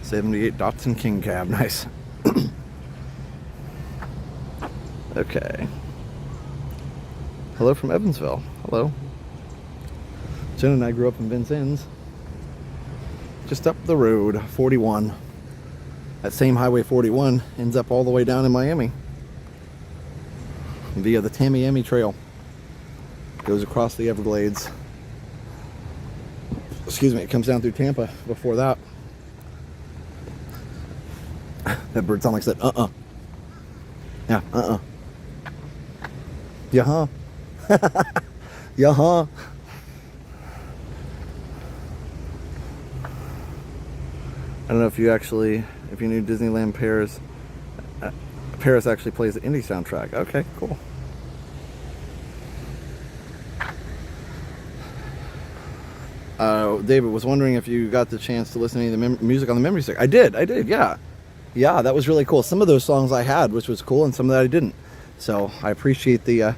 78 Datsun King Cab, nice. Okay. Hello from Evansville. Hello. Jen and I grew up in Vincennes. Just up the road, 41. That same Highway 41 ends up all the way down in Miami. Via the Tamiami Trail. Goes across the Everglades. Excuse me, it comes down through Tampa before that. That bird sound like said, Yeah, Yeah-huh. Yeah-huh. I don't know if you knew Disneyland Paris. Paris actually plays the indie soundtrack. Okay, cool. David was wondering if you got the chance to listen to any of the music on the memory stick. I did, yeah. Yeah, that was really cool. Some of those songs I had, which was cool, and some that I didn't. So I appreciate the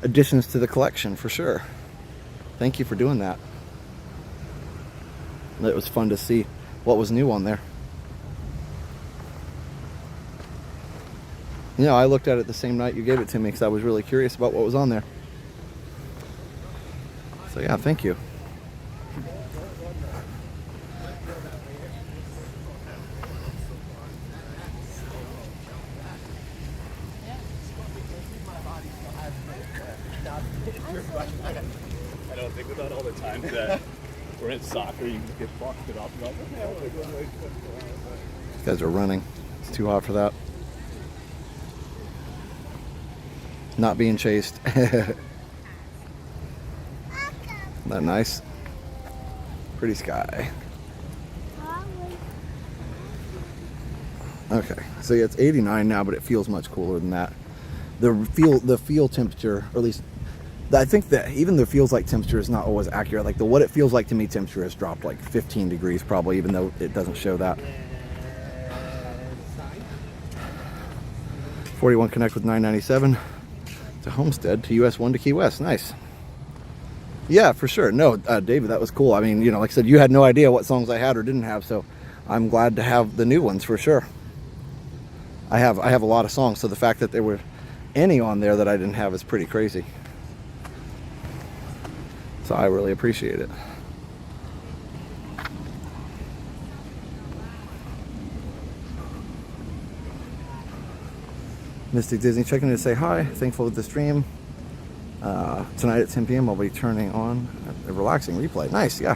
additions to the collection for sure. Thank you for doing that. It was fun to see what was new on there. You know, I looked at it the same night you gave it to me because I was really curious about what was on there. So yeah, thank you. I don't think about all the times that we're in soccer, you just get fucked it up. These guys are running. It's too hot for that. Not being chased. Isn't that nice? Pretty sky. Okay, so yeah, it's 89 now, but it feels much cooler than that. The feel temperature, or at least I think that even the feels like temperature is not always accurate. Like the what it feels like to me temperature has dropped like 15 degrees probably, even though it doesn't show that. 41 connect with 997 to Homestead to US 1 to Key West. Nice. Yeah, for sure. No, David, that was cool. I mean, you know, like I said, you had no idea what songs I had or didn't have, so I'm glad to have the new ones for sure. I have a lot of songs, so the fact that there were any on there that I didn't have is pretty crazy. So I really appreciate it. Mystic Disney checking in to say hi. Thankful with the stream. Tonight at 10 p.m. I'll be turning on a relaxing replay. Nice, yeah.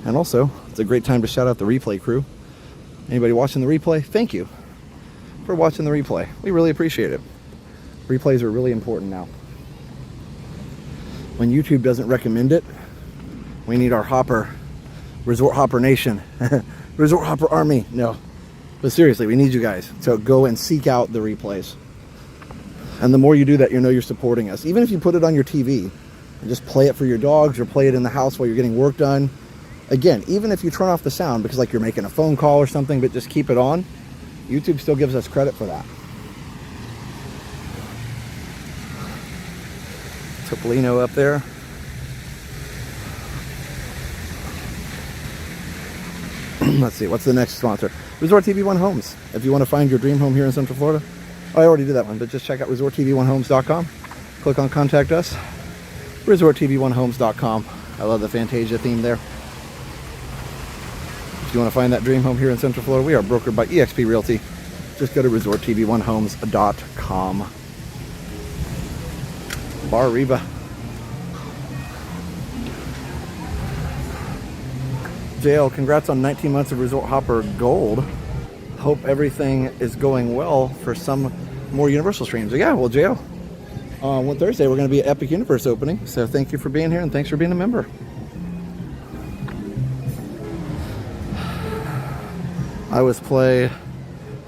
And also, it's a great time to shout out the replay crew. Anybody watching the replay, thank you for watching the replay. We really appreciate it. Replays are really important now. When YouTube doesn't recommend it, we need our hopper, Resort Hopper Nation, Resort Hopper Army. No, but seriously, we need you guys to go and seek out the replays. And the more you do that, you know you're supporting us. Even if you put it on your TV and just play it for your dogs or play it in the house while you're getting work done. Again, even if you turn off the sound because like you're making a phone call or something, but just keep it on, YouTube still gives us credit for that. Topolino up there. Let's see, what's the next sponsor? Resort TV One Homes. If you want to find your dream home here in Central Florida. Oh, I already did that one, but just check out resorttv1homes.com. Click on Contact Us. resorttv1homes.com. I love the Fantasia theme there. If you want to find that dream home here in Central Florida, we are brokered by eXp Realty. Just go to resorttv1homes.com. Bar Reba. JL, congrats on 19 months of Resort Hopper Gold. Hope everything is going well for some more Universal streams. Yeah, well, JL, on Thursday we're going to be at Epic Universe opening. So thank you for being here and thanks for being a member. I always play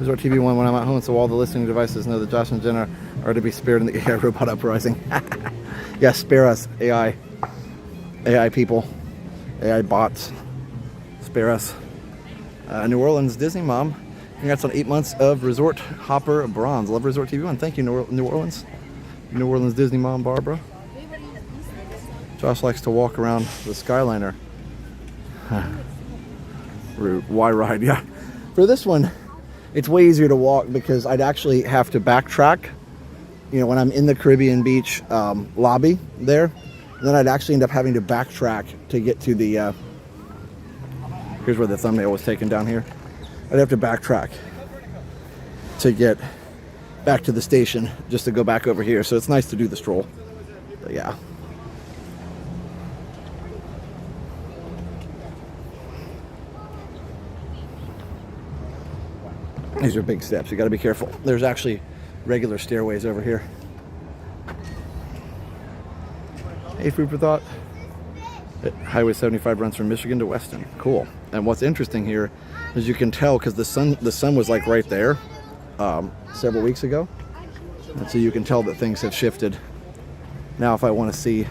Resort TV 1 when I'm at home, so all the listening devices know that Josh and Jenna are to be spared in the AI robot uprising. Yeah, spare us, AI people, AI bots. Spare us. New Orleans Disney Mom, congrats on 8 months of Resort Hopper Bronze. Love Resort TV 1. Thank you, New Orleans. New Orleans Disney Mom, Barbara. Josh likes to walk around the Skyliner. Rude. Why ride? Yeah. For this one, it's way easier to walk because I'd actually have to backtrack. You know, when I'm in the Caribbean Beach lobby there, and then I'd actually end up having to backtrack to get to the. Here's where the thumbnail was taken down here. I'd have to backtrack to get back to the station just to go back over here. So it's nice to do the stroll. But yeah. These are big steps. You got to be careful. There's actually regular stairways over here. Hey, food for thought. Highway 75 runs from Michigan to Weston. Cool. And what's interesting here is you can tell because the sun was like right there several weeks ago, and so you can tell that things have shifted. Now, if I want to see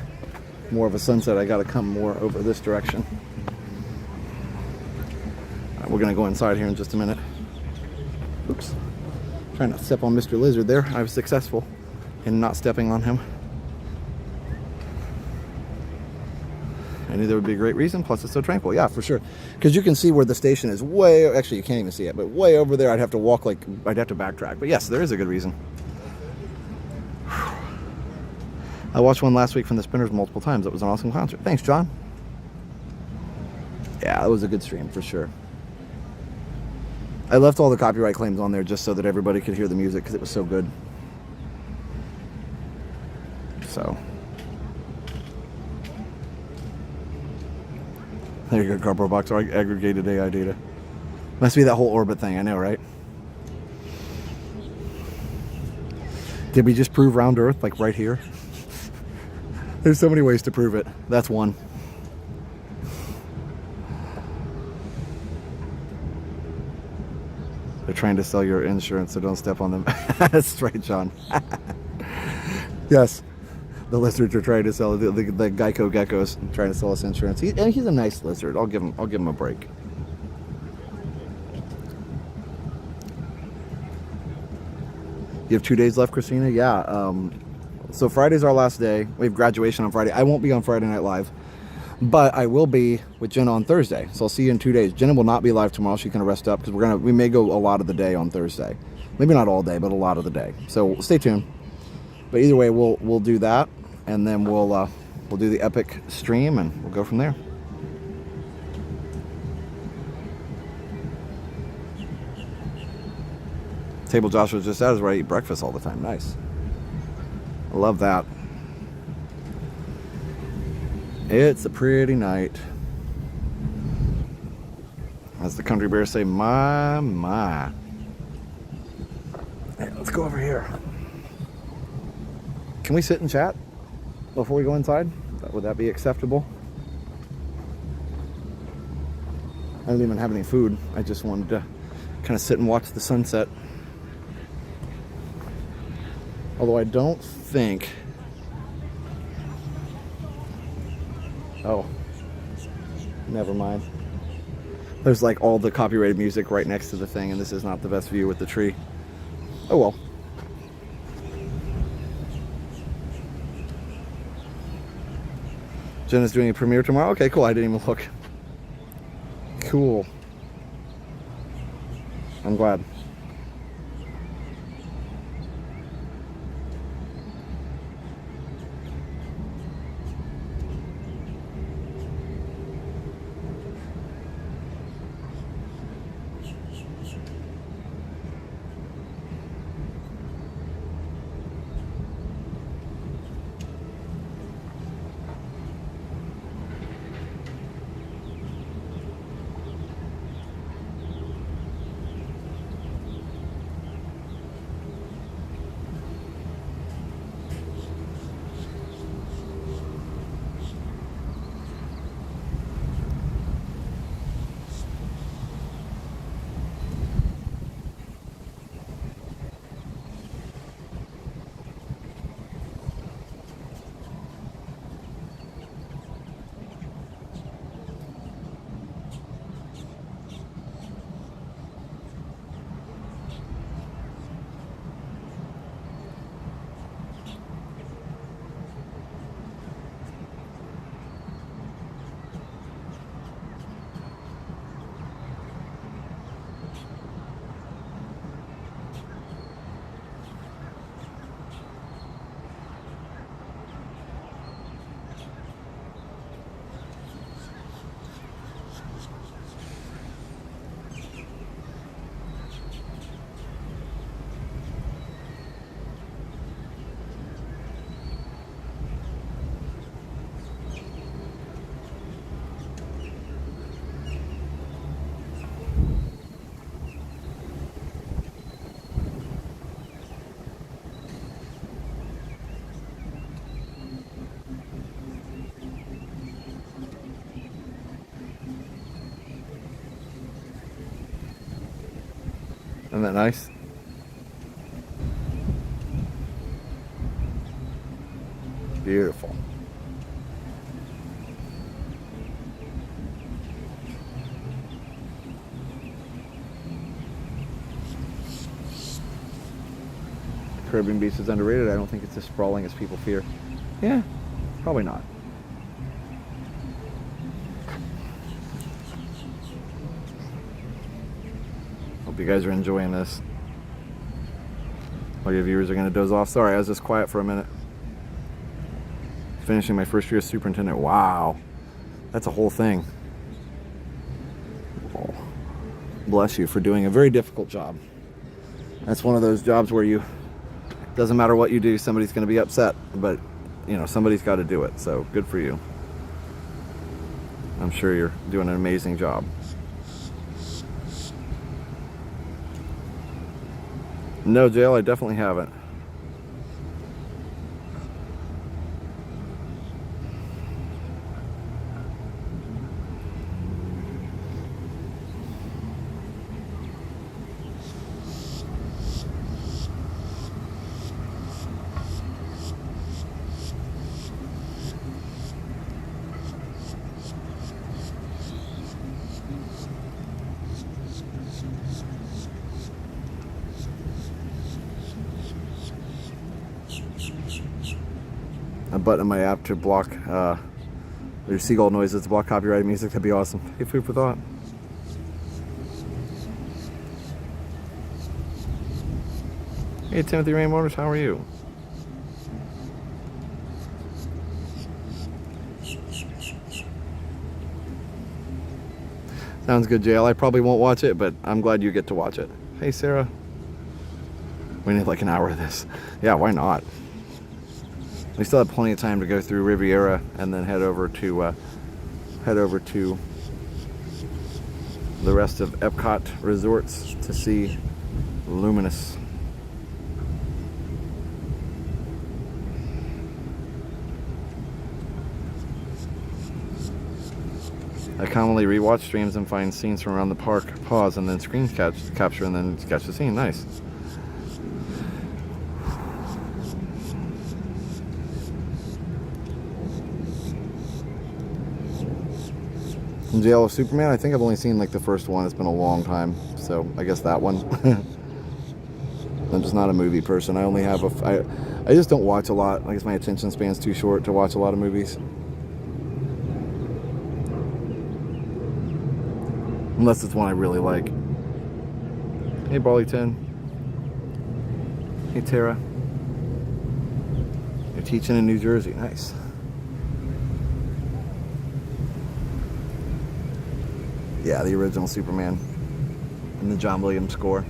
more of a sunset, I got to come more over this direction. We're gonna go inside here in just a minute. Oops. Trying not to step on Mr. Lizard there. I was successful in not stepping on him. I knew there would be a great reason. Plus, it's so tranquil. Yeah, for sure. Because you can see where the station is way. Actually, you can't even see it, but way over there. I'd have to walk I'd have to backtrack. But yes, there is a good reason. I watched one last week from the Spinners multiple times. It was an awesome concert. Thanks, John. Yeah, it was a good stream for sure. I left all the copyright claims on there just so that everybody could hear the music because it was so good. So. There you go, cardboard box, aggregated AI data. Must be that whole orbit thing, I know, right? Did we just prove round Earth, like right here? There's so many ways to prove it. That's one. They're trying to sell your insurance, so don't step on them. That's right, John. Yes. The lizards are trying to sell the Geico geckos, trying to sell us insurance. He's a nice lizard. I'll give him a break. You have 2 days left, Christina? Yeah. So Friday's our last day. We have graduation on Friday. I won't be on Friday Night Live, but I will be with Jenna on Thursday. So I'll see you in 2 days. Jenna will not be live tomorrow. She can rest up because we may go a lot of the day on Thursday. Maybe not all day, but a lot of the day. So stay tuned. But either way, we'll do that. And then we'll do the epic stream and we'll go from there. Table Joshua just at is where I eat breakfast all the time. Nice. I love that. It's a pretty night. As the country bears say, my. Hey, let's go over here. Can we sit and chat before we go inside? Would that be acceptable? I didn't even have any food. I just wanted to kind of sit and watch the sunset. Although I don't think... Oh. Never mind. There's like all the copyrighted music right next to the thing, and this is not the best view with the tree. Oh well. Jenna's doing a premiere tomorrow? Okay, cool. I didn't even look. Cool. I'm glad. Isn't that nice? Beautiful. Caribbean Beach is underrated. I don't think it's as sprawling as people fear. Yeah, probably not. Hope you guys are enjoying this. All your viewers are going to doze off. Sorry, I was just quiet for a minute. Finishing my first year as superintendent. Wow. That's a whole thing. Oh, bless you for doing a very difficult job. That's one of those jobs where you, doesn't matter what you do, somebody's going to be upset, but you know, somebody's got to do it. So good for you. I'm sure you're doing an amazing job. No, Jail, I definitely haven't. A button in my app to block there's seagull noises to block copyrighted music. That'd be awesome. Hey, food for thought. Hey, Timothy Rain Motors, how are you? Sounds good, JL. I probably won't watch it, but I'm glad you get to watch it. Hey, Sarah. We need like an hour of this. Yeah, why not? We still have plenty of time to go through Riviera and then head over to the rest of Epcot Resorts to see Luminous. I commonly rewatch streams and find scenes from around the park, pause, and then screen capture and then sketch the scene. Nice. Jail of Superman, I think I've only seen like the first one. It's been a long time, so I guess that one. I'm just not a movie person. I only have I just don't watch a lot. I guess my attention span's too short to watch a lot of movies. Unless it's one I really like. Hey, Barleyton. Hey, Tara. You're teaching in New Jersey. Nice. Yeah, the original Superman and the John Williams score.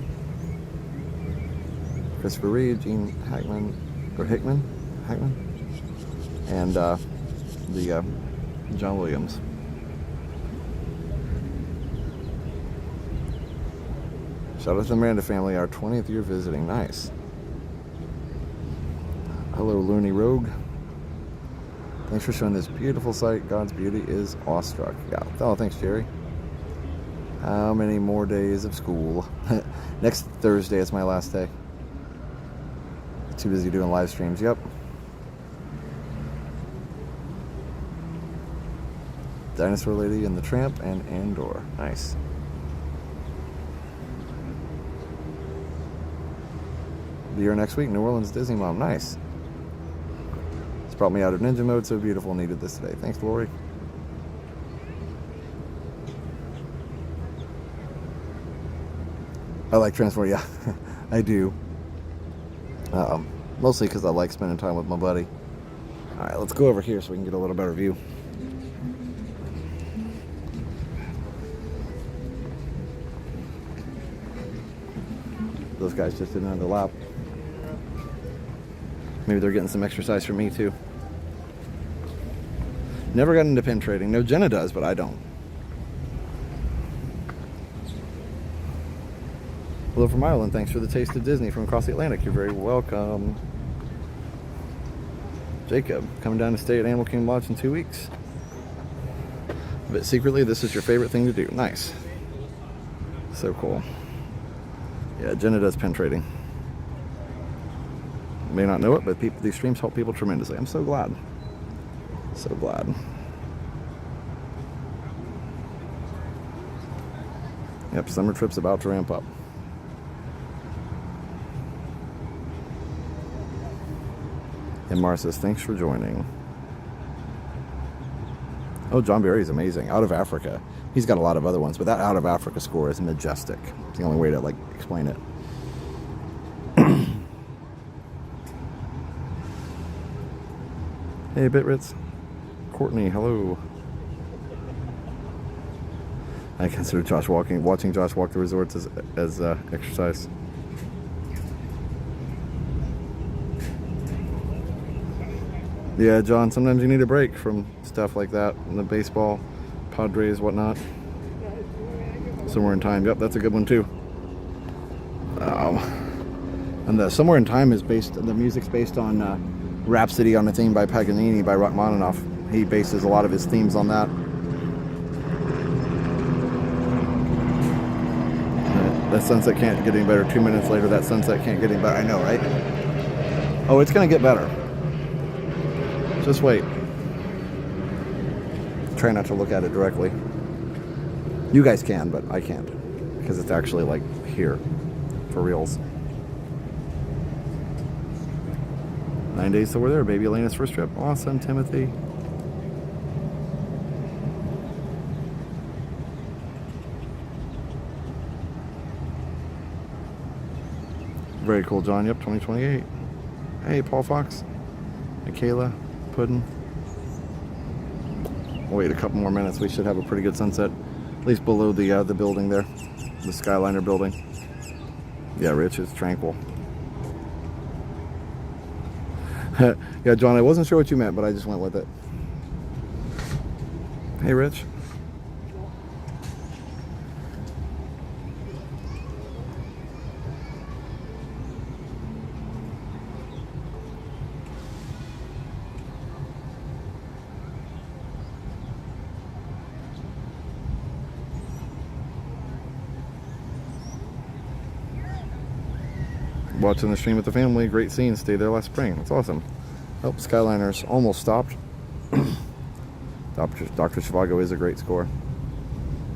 Christopher Reeve, Gene Hackman, or Hickman, and the John Williams. Shout out to the Miranda family, our 20th year visiting. Nice. Hello, Looney Rogue. Thanks for showing this beautiful sight. God's beauty is awestruck. Yeah. Oh, thanks, Jerry. How many more days of school? Next Thursday is my last day. Too busy doing live streams. Yep. Dinosaur Lady and the Tramp and Andor. Nice. Be here next week. New Orleans Disney Mom. Nice. It's brought me out of ninja mode. So beautiful. Needed this today. Thanks, Lori. I like Transform. Yeah, I do. Mostly because I like spending time with my buddy. All right, let's go over here so we can get a little better view. Those guys just did another lap. Maybe they're getting some exercise from me too. Never got into pin trading. No, Jenna does, but I don't. Hello from Ireland. Thanks for the taste of Disney from across the Atlantic. You're very welcome. Jacob, coming down to stay at Animal Kingdom Lodge in 2 weeks. But secretly, this is your favorite thing to do. Nice. So cool. Yeah, Jenna does pin trading. You may not know it, but these streams help people tremendously. I'm so glad. So glad. Yep, summer trip's about to ramp up. And Mara says, thanks for joining. Oh, John Barry's amazing. Out of Africa. He's got a lot of other ones, but that Out of Africa score is majestic. It's the only way to like explain it. Hey, Bitritz. Courtney, hello. I consider watching Josh walk the resorts as exercise. Yeah, John, sometimes you need a break from stuff like that. And the baseball, Padres, whatnot. Somewhere in Time. Yep, that's a good one too. And the Somewhere in Time is the music's based on Rhapsody on a Theme by Paganini by Rachmaninoff. He bases a lot of his themes on that. That sunset can't get any better. 2 minutes later, that sunset can't get any better. I know, right? Oh, it's gonna get better. Just wait. Try not to look at it directly. You guys can, but I can't. Because it's actually like here. For reals. 9 days till we're there, baby. Elena's first trip. Awesome, Timothy. Very cool, John. Yep, 2028. Hey, Paul Fox. Michaela. Puddin'. Wait a couple more minutes. We should have a pretty good sunset, at least below the building there, the Skyliner building. Yeah, Rich, it's Tranquil. Yeah, John, I wasn't sure what you meant, but I just went with it. Hey, Rich. Watching the stream with the family, great scene. Stayed there last spring. That's awesome. Oh, Skyliner's almost stopped. Dr. Zhivago is a great score.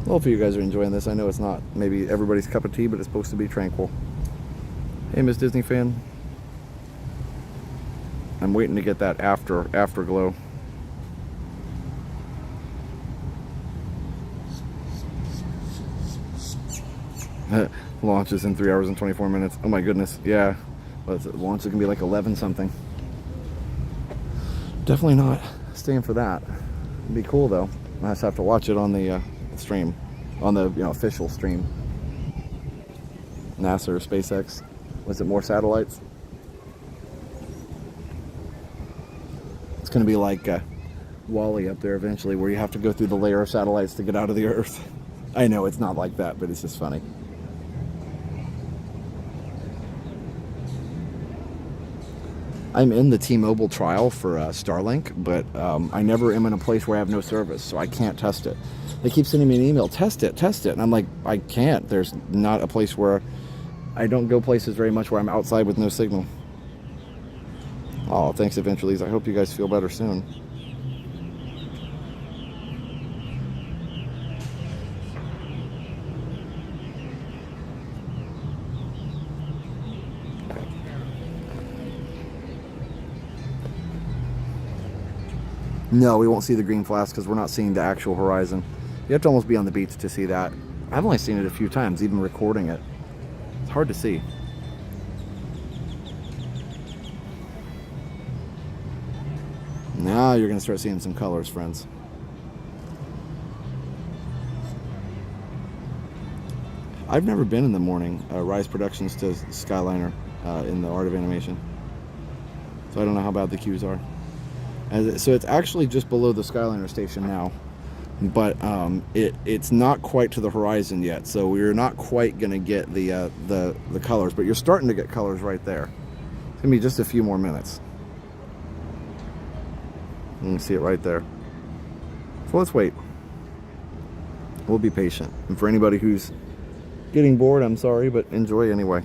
Well, if you guys are enjoying this, I know it's not maybe everybody's cup of tea, but it's supposed to be Tranquil. Hey, Miss Disney fan. I'm waiting to get that afterglow. Launches in 3 hours and 24 minutes. Oh my goodness, yeah. Launch is gonna be like 11 something. Definitely not staying for that. It'd be cool though. I just have to watch it on the stream, on the official stream. NASA or SpaceX. Was it more satellites? It's gonna be like Wall-E up there eventually, where you have to go through the layer of satellites to get out of the Earth. I know it's not like that, but it's just funny. I'm in the T-Mobile trial for Starlink, but I never am in a place where I have no service, so I can't test it. They keep sending me an email, test it, and I'm like, I can't. There's not a place where I don't go places very much where I'm outside with no signal. Oh, thanks, Eventuallys. I hope you guys feel better soon. No, we won't see the green flash because we're not seeing the actual horizon. You have to almost be on the beach to see that. I've only seen it a few times, even recording it. It's hard to see. Now you're going to start seeing some colors, friends. I've never been in the morning Rise Productions to Skyliner in the Art of Animation. So I don't know how bad the queues are. So it's actually just below the Skyliner station now, but it's not quite to the horizon yet. So we're not quite going to get the colors, but you're starting to get colors right there. It's going to be just a few more minutes. You can see it right there. So let's wait. We'll be patient. And for anybody who's getting bored, I'm sorry, but enjoy anyway.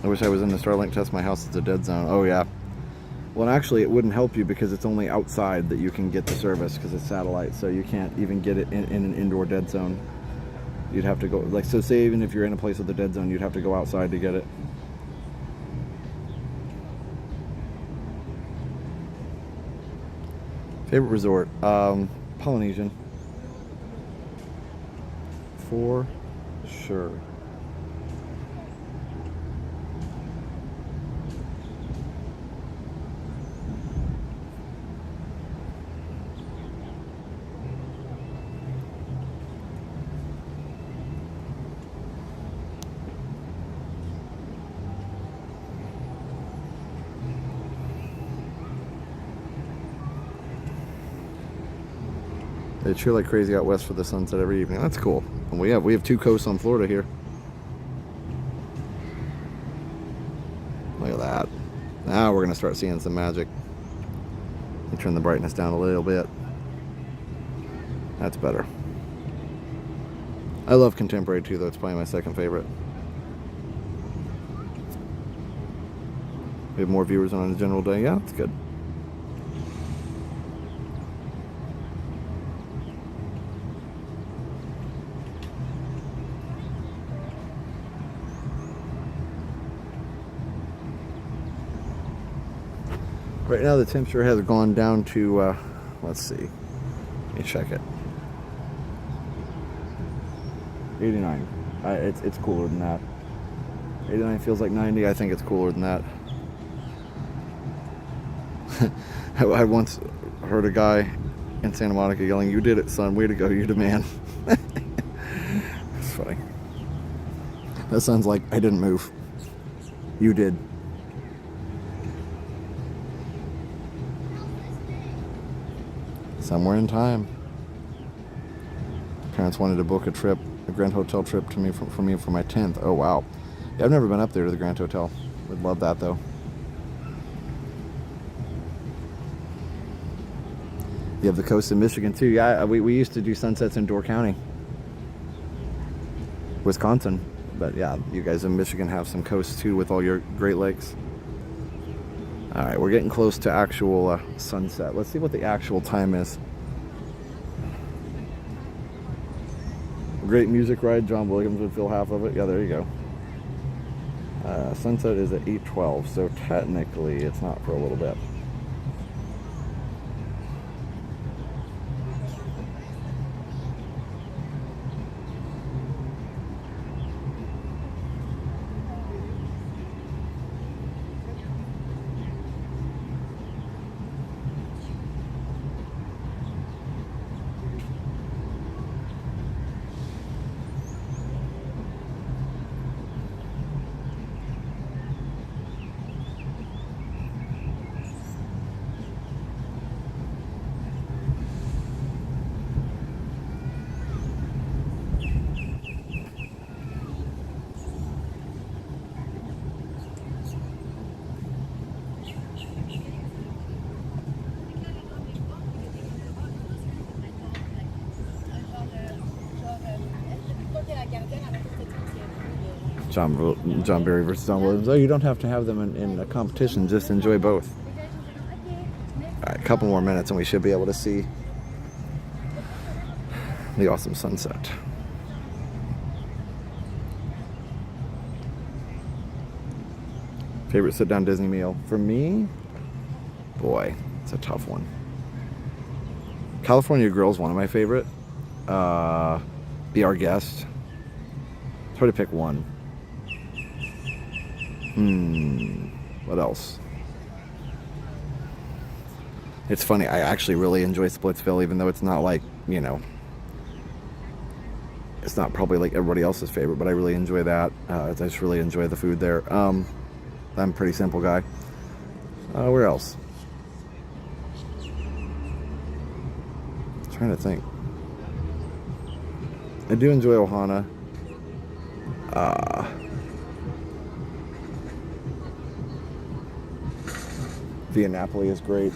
I wish I was in the Starlink test. My house is a dead zone. Oh yeah. Well, actually, it wouldn't help you because it's only outside that you can get the service because it's satellite, so you can't even get it in an indoor dead zone. You'd have to go, like, so say even if you're in a place with a dead zone, you'd have to go outside to get it. Favorite resort? Polynesian. For sure. They cheer like crazy out west for the sunset every evening. That's cool. And we have 2 coasts on Florida here. Look at that. Now we're gonna start seeing some magic. Let me turn the brightness down a little bit. That's better. I love contemporary too, though. It's probably my second favorite. We have more viewers on a general day. Yeah, that's good. Right now the temperature has gone down to, let's see, let me check it. 89. It's cooler than that. 89 feels like 90. I think it's cooler than that. I once heard a guy in Santa Monica yelling, "You did it, son. Way to go. You're the man." It's funny. That sounds like I didn't move. You did. Somewhere in time. Parents wanted to book a trip, a Grand Hotel trip to me for me for my 10th. Oh wow. Yeah, I've never been up there to the Grand Hotel. Would love that though. You have the coast of Michigan too. Yeah, we used to do sunsets in Door County, Wisconsin. But yeah, you guys in Michigan have some coasts too with all your Great Lakes. All right, we're getting close to actual sunset. Let's see what the actual time is. Great music ride. John Williams would fill half of it. Yeah, there you go. Sunset is at 8:12, so technically it's not for a little bit. John Berry versus John Williams. Oh, you don't have to have them in a competition. Just enjoy both. All right, a couple more minutes and we should be able to see the awesome sunset. Favorite sit-down Disney meal? For me, boy, it's a tough one. California Grill is one of my favorite. Be Our Guest. It's hard to pick one. What else? It's funny, I actually really enjoy Splitsville, even though it's not like, you know, it's not probably like everybody else's favorite, but I really enjoy that. I just really enjoy the food there. I'm a pretty simple guy. Where else? I'm trying to think. I do enjoy Ohana. Via Napoli is great.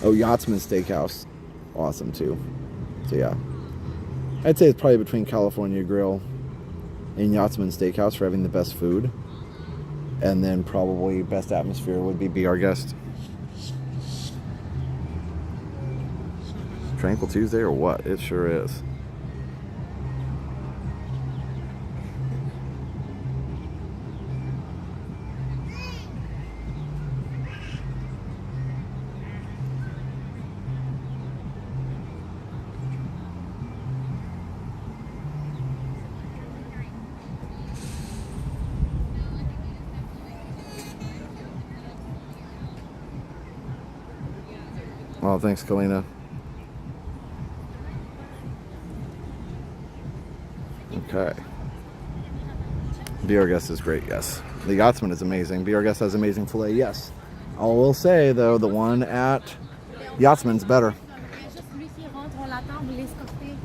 Oh, Yachtsman Steakhouse, awesome too. So yeah, I'd say it's probably between California Grill and Yachtsman Steakhouse for having the best food. And then probably best atmosphere would be Our Guest. Tranquil Tuesday or what? It sure is. Oh, thanks, Kalina. Okay. Our Guest is great, yes. The Yachtsman is amazing. Our Guest has amazing filet, yes. I will say, though, the one at Yachtsman's better.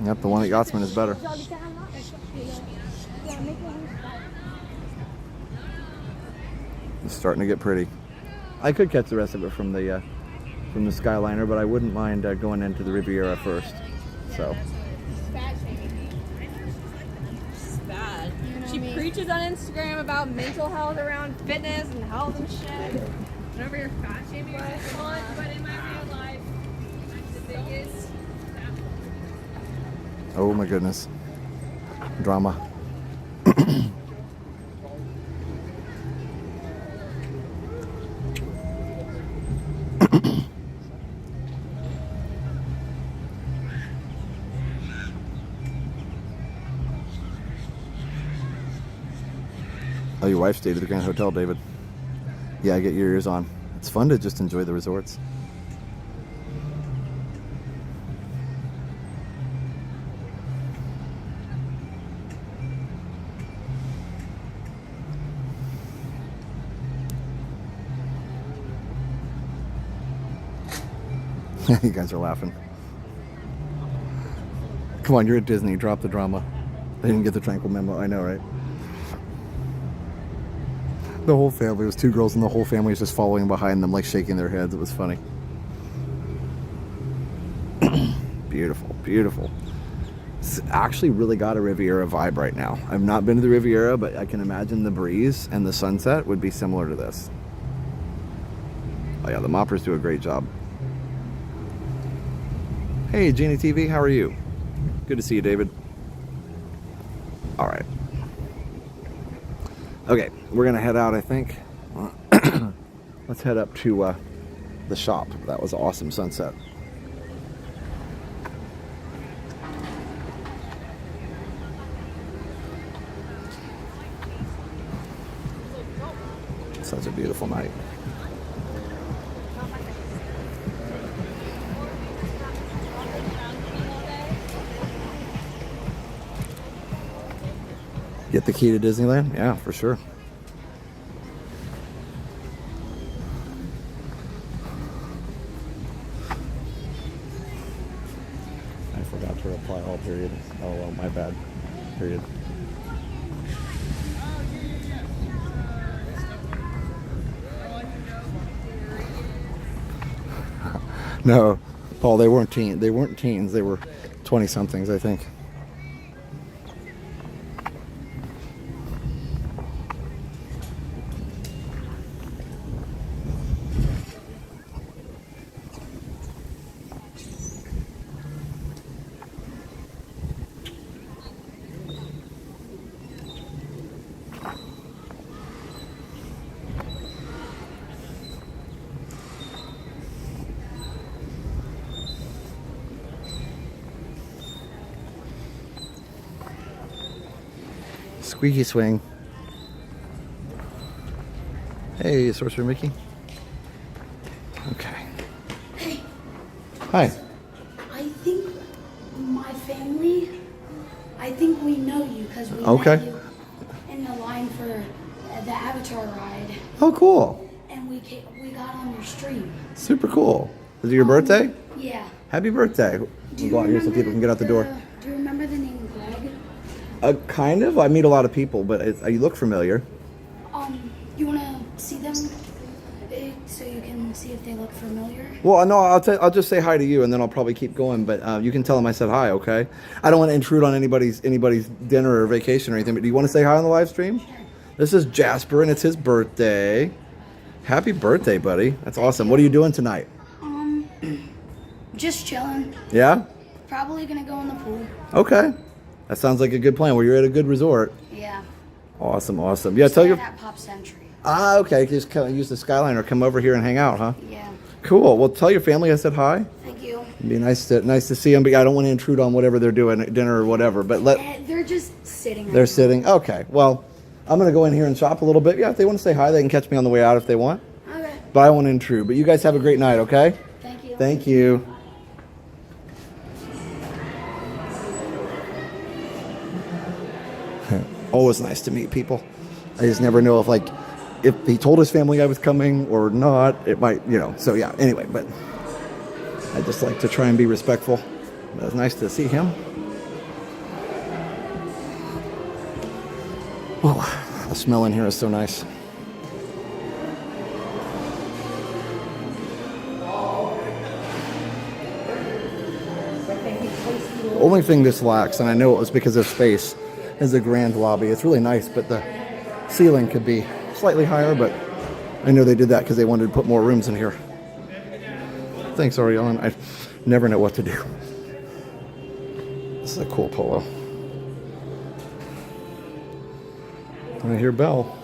Yep, the one at Yachtsman is better. It's starting to get pretty. I could catch the rest of it from the Skyliner, but I wouldn't mind going into the Riviera first. So. Bad. She preaches on Instagram about mental health around fitness and health and shit. Whenever you're fat shaming yourself, but in my real life, the biggest. Oh my goodness. Drama. Oh, your wife stayed at the Grand Hotel, David. Yeah, get your ears on. It's fun to just enjoy the resorts. You guys are laughing. Come on, you're at Disney. Drop the drama. They didn't get the Tranquil memo. I know, right? The whole family, it was two girls and the whole family was just following behind them, like shaking their heads. It was funny. Beautiful, beautiful. It's actually really got a Riviera vibe right now. I've not been to the Riviera, but I can imagine the breeze and the sunset would be similar to this. Oh yeah, the moppers do a great job. Hey, Genie TV, how are you? Good to see you, David. All right. Okay, we're gonna head out, I think. Let's head up to the shop. That was an awesome sunset. Such a beautiful night. Get the key to Disneyland? Yeah, for sure. I forgot to reply all period. Oh well, my bad. Period. No, Paul, they weren't teens. They weren't teens. They were 20-somethings, I think. Squeaky swing. Hey, Sorcerer Mickey. Okay. Hey. Hi. I think my family, I think we know you because we Okay. met you in the line for the Avatar ride, Oh, cool. and we got on your stream. Super cool. Is it your birthday? Yeah. Happy birthday. We'll go out here so people can get out the door. Do you remember the name Greg? Kind of. I meet a lot of people, but you look familiar. You want to see them so you can see if they look familiar? Well, no, I'll just say hi to you, and then I'll probably keep going. But you can tell them I said hi, okay? I don't want to intrude on anybody's dinner or vacation or anything. But do you want to say hi on the live stream? This is Jasper, and it's his birthday. Happy birthday, buddy. That's awesome. What are you doing tonight? Just chilling. Yeah? Probably gonna go in the pool. Okay. That sounds like a good plan. Well, you're at a good resort. Yeah. Awesome, awesome. Yeah, tell your... At Pop Century. Ah, okay. Just use the Skyliner. Come over here and hang out, huh? Yeah. Cool. Well, tell your family I said hi. Thank you. It'd be nice to see them, but I don't want to intrude on whatever they're doing at dinner or whatever. But They're just sitting. Right they're now. sitting. Okay. Well, I'm gonna go in here and shop a little bit. Yeah, if they want to say hi, they can catch me on the way out if they want. Okay. But I won't intrude. But you guys have a great night, okay? Thank you. Thank you. Always nice to meet people. I just never know if he told his family I was coming or not. It might, So yeah. Anyway, but I just like to try and be respectful. It was nice to see him. Oh, the smell in here is so nice. The only thing this lacks, and I know it was because of space, is a grand lobby. It's really nice, but the ceiling could be slightly higher, but I know they did that because they wanted to put more rooms in here. Thanks, Ariellen. I never know what to do. This is a cool polo. And I hear Belle.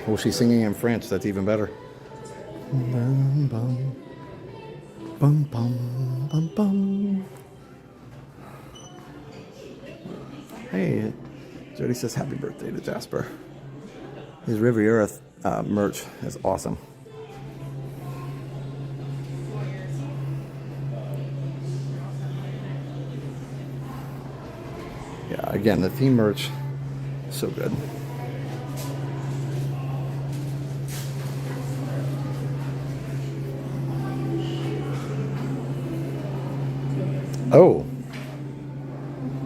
Oh, she's singing in French. That's even better. Bum, bum. Bum, bum, bum, bum. Hey, Jody says happy birthday to Jasper. His Riviera merch is awesome. Yeah, again, the theme merch, so good. Oh.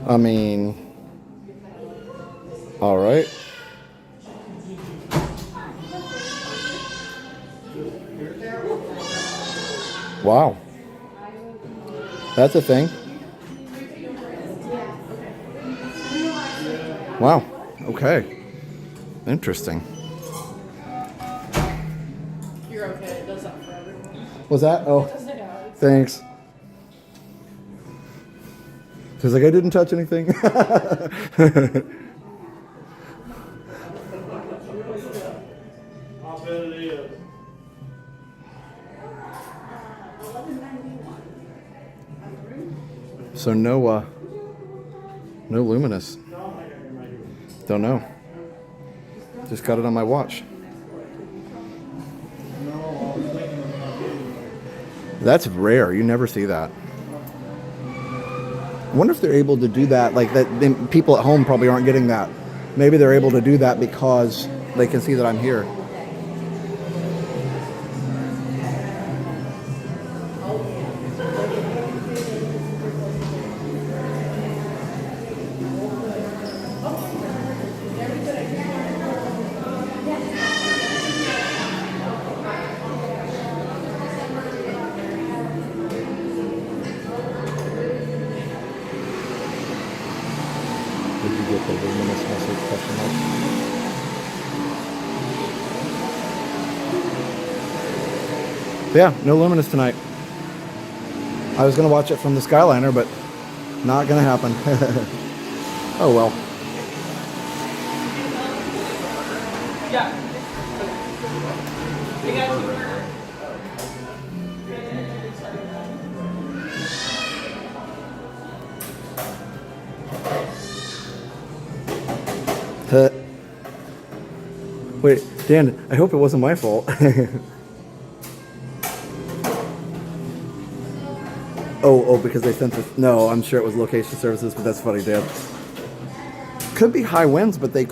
I mean... All right. Wow. That's a thing. Wow. Okay. Interesting. You're okay. It does that for everyone. Was that? Oh. Thanks. Because I didn't touch anything. So no Luminous. Don't know. Just got it on my watch. That's rare. You never see that. I wonder if they're able to do that. Like that, people at home probably aren't getting that. Maybe they're able to do that because they can see that I'm here. Did you get the Luminous message question mark? Yeah, no Luminous tonight. I was going to watch it from the Skyliner, but not going to happen. Oh well. Yeah. You guys Wait, Dan, I hope it wasn't my fault. Oh, because they sent this. No, I'm sure it was location services, but that's funny, Dan. Could be high winds, but they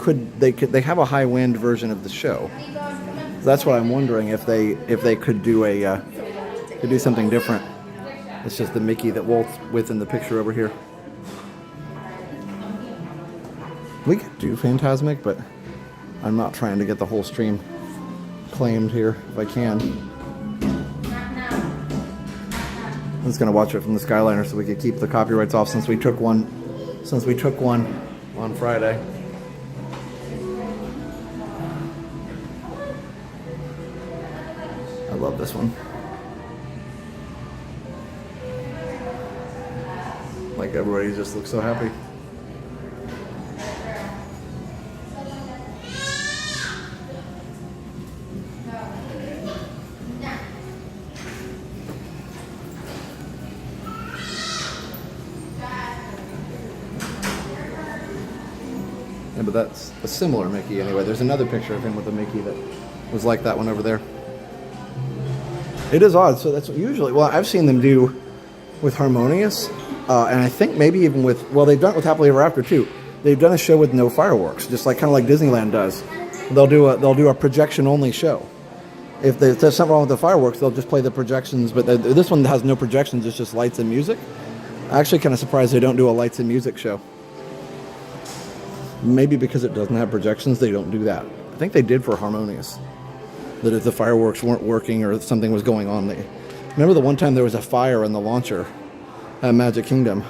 have a high wind version of the show. So that's what I'm wondering if they could do something different. It's just the Mickey that Walt's with in the picture over here. We could do Fantasmic, but I'm not trying to get the whole stream claimed here if I can. I'm just gonna watch it from the Skyliner so we could keep the copyrights off since we took one on Friday. I love this one. Like everybody just looks so happy. Yeah, but that's a similar Mickey anyway. There's another picture of him with a Mickey that was like that one over there. It is odd. So that's what usually, well, I've seen them do with Harmonious, and I think maybe even with, well, they've done it with Happily Ever After too. They've done a show with no fireworks, just like kind of like Disneyland does. They'll do a projection only show. If there's something wrong with the fireworks, they'll just play the projections. But this one has no projections; it's just lights and music. I'm actually kind of surprised they don't do a lights and music show. Maybe because it doesn't have projections, they don't do that. I think they did for Harmonious. That if the fireworks weren't working or if something was going on, they remember the one time there was a fire in the launcher at Magic Kingdom.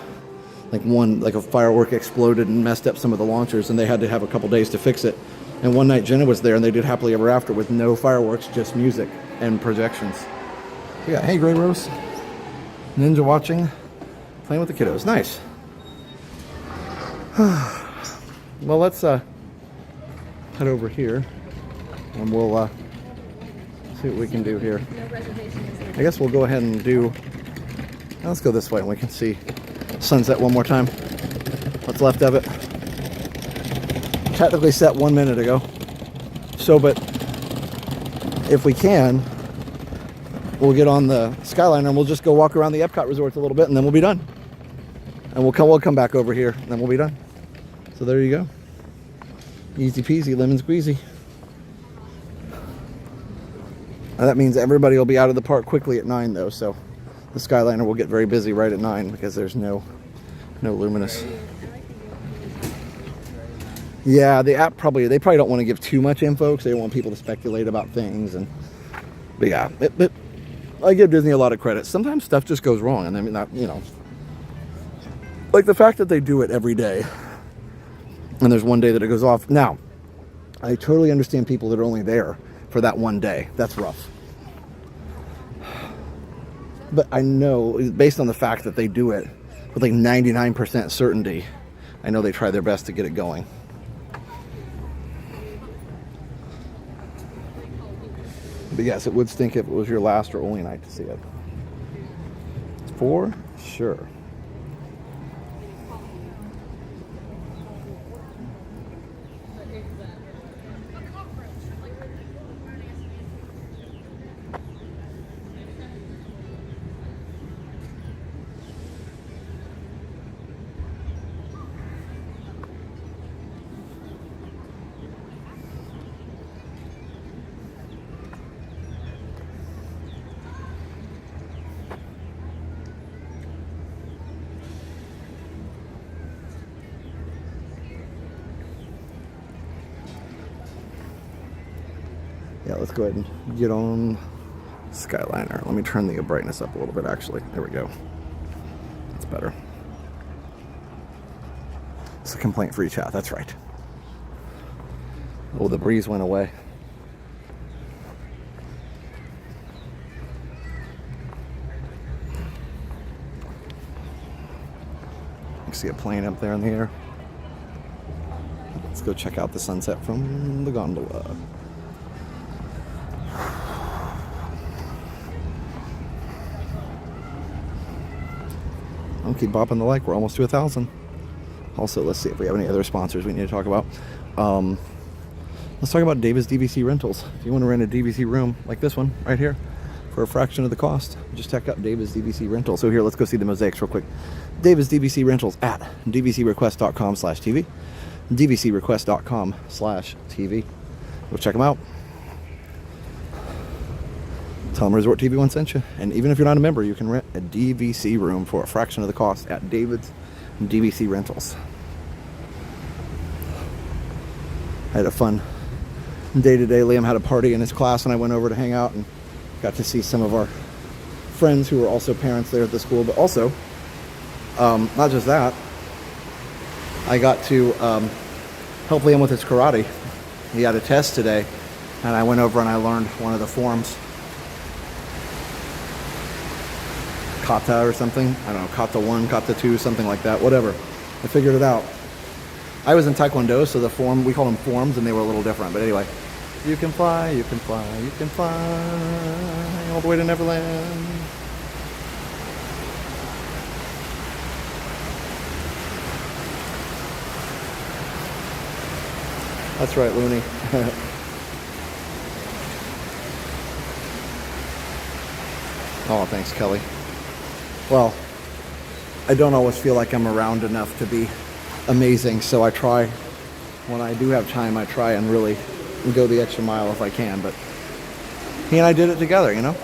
Like a firework exploded and messed up some of the launchers, and they had to have a couple days to fix it. And one night Jenna was there, and they did Happily Ever After with no fireworks, just music and projections. Yeah, hey Gray Rose, Ninja watching, playing with the kiddos. Nice. Well, let's head over here, and we'll see what we can do here. I guess we'll go ahead and do. Let's go this way, and we can see sunset one more time. What's left of it. Technically set 1 minute ago. So, but if we can, we'll get on the Skyliner and we'll just go walk around the Epcot Resorts a little bit, and then we'll be done. And we'll come back over here, and then we'll be done. So there you go. Easy peasy, lemon squeezy. And that means everybody will be out of the park quickly at 9 though, so the Skyliner will get very busy right at 9 because there's no Luminous. Yeah, the app they probably don't want to give too much info because they don't want people to speculate about things. But yeah, I give Disney a lot of credit. Sometimes stuff just goes wrong, and I mean, like the fact that they do it every day, and there's one day that it goes off. Now, I totally understand people that are only there for that one day. That's rough. But I know, based on the fact that they do it with like 99% certainty, I know they try their best to get it going. But yes, it would stink if it was your last or only night to see it. For sure. Yeah, let's go ahead and get on Skyliner. Let me turn the brightness up a little bit, actually. There we go. That's better. It's a complaint-free chat, that's right. Oh, the breeze went away. You can see a plane up there in the air. Let's go check out the sunset from the gondola. I'll keep bopping the like. We're almost to 1,000. Also, let's see if we have any other sponsors we need to talk about. Let's talk about David's DVC Rentals. If you want to rent a DVC room like this one right here for a fraction of the cost, just check out David's DVC Rentals. So here, let's go see the mosaics real quick. David's DVC Rentals at dvcrequest.com/TV. dvcrequest.com/TV. Go check them out. Tell them Resort TV 1 sent you. And even if you're not a member, you can rent a DVC room for a fraction of the cost at David's DVC Rentals. I had a fun day today. Liam had a party in his class, and I went over to hang out and got to see some of our friends who were also parents there at the school. But also, not just that, I got to help Liam with his karate. He had a test today, and I went over and I learned one of the forms. kata or something. I don't know, kata 1, kata 2, something like that, whatever. I figured it out. I was in Taekwondo, so we call them forms, and they were a little different. But anyway, you can fly, you can fly, you can fly all the way to Neverland. That's right, Looney. Oh, thanks, Kelly. Well, I don't always feel like I'm around enough to be amazing, so I try, when I do have time, I try and really go the extra mile if I can, but he and I did it together, you know?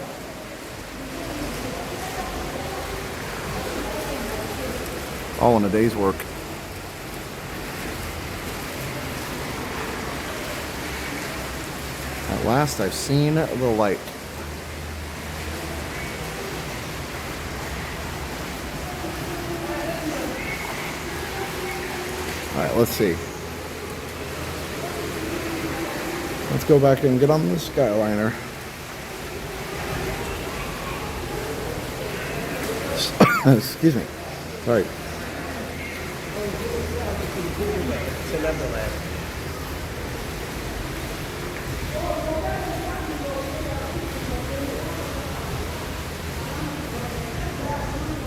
All in a day's work. At last, I've seen the light. All right, let's see. Let's go back and get on the Skyliner. Excuse me. Sorry.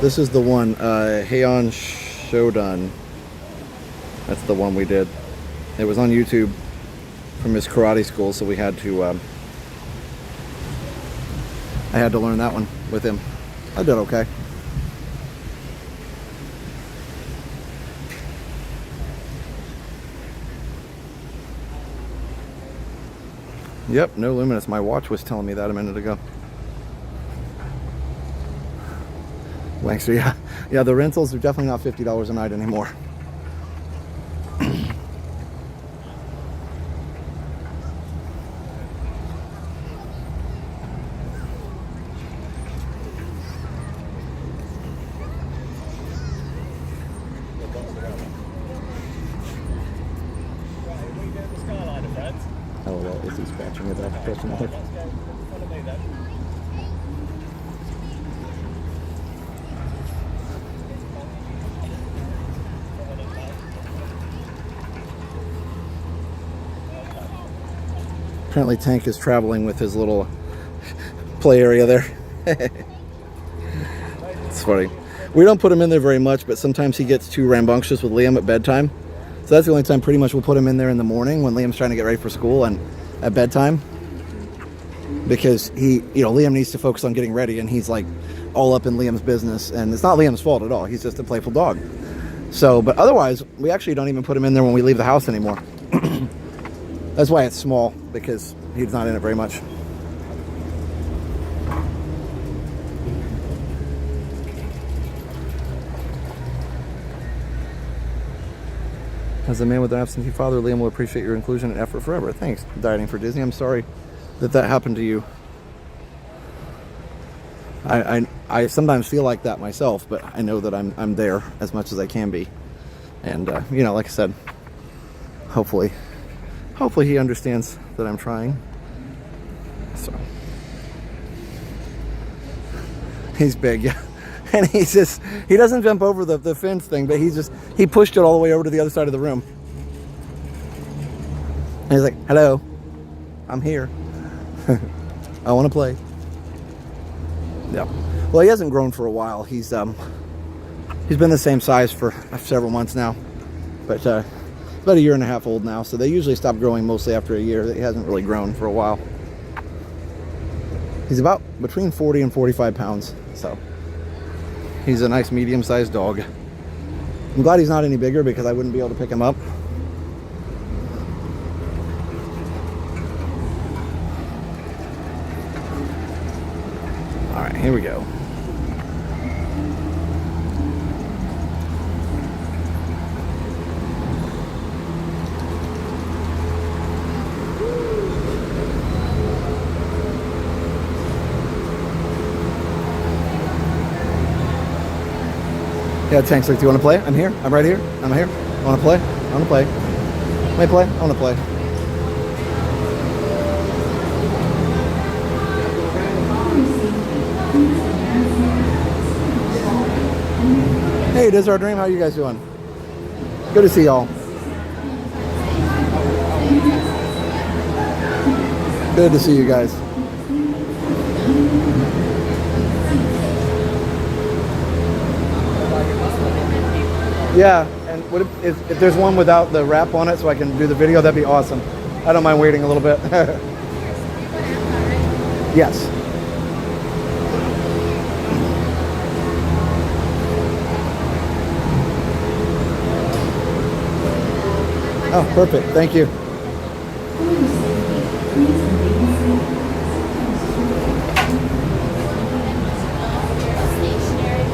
This is the one, Heian Shodan. That's the one we did. It was on YouTube from his karate school, so we had to, I had to learn that one with him. I did okay. Yep, no Luminous. My watch was telling me that a minute ago. Langster, yeah. Yeah, the rentals are definitely not $50 a night anymore. Oh, well, is he scratching it up? Question mark. Apparently Tank is traveling with his little play area there. It's funny. We don't put him in there very much, but sometimes he gets too rambunctious with Liam at bedtime. So that's the only time pretty much we'll put him in there in the morning when Liam's trying to get ready for school and at bedtime. Because Liam needs to focus on getting ready, and he's like all up in Liam's business, and it's not Liam's fault at all. He's just a playful dog. So, but otherwise, we actually don't even put him in there when we leave the house anymore. That's why it's small, because he's not in it very much. As a man with an absentee father, Liam will appreciate your inclusion and effort forever. Thanks, Dieting for Disney. I'm sorry that happened to you. I sometimes feel like that myself, but I know that I'm there as much as I can be. And, like I said, hopefully he understands that I'm trying. So he's big, yeah. And he doesn't jump over the fence thing, but he pushed it all the way over to the other side of the room. And he's like, hello, I'm here. I want to play. Yeah. Well, he hasn't grown for a while. He's been the same size for several months now. But about a year and a half old now, so they usually stop growing mostly after a year. He hasn't really grown for a while. He's about between 40 and 45 pounds, so he's a nice medium-sized dog. I'm glad he's not any bigger because I wouldn't be able to pick him up. All right, here we go. Yeah, Tank's like, do you want to play? I'm here. I'm right here. I'm here. I want to play? I want to play. May I play? I want to play. Hey, it is our dream. How you guys doing? Good to see y'all. Good to see you guys. Yeah, and what if there's one without the wrap on it so I can do the video, that'd be awesome. I don't mind waiting a little bit. Yes. Oh, perfect. Thank you.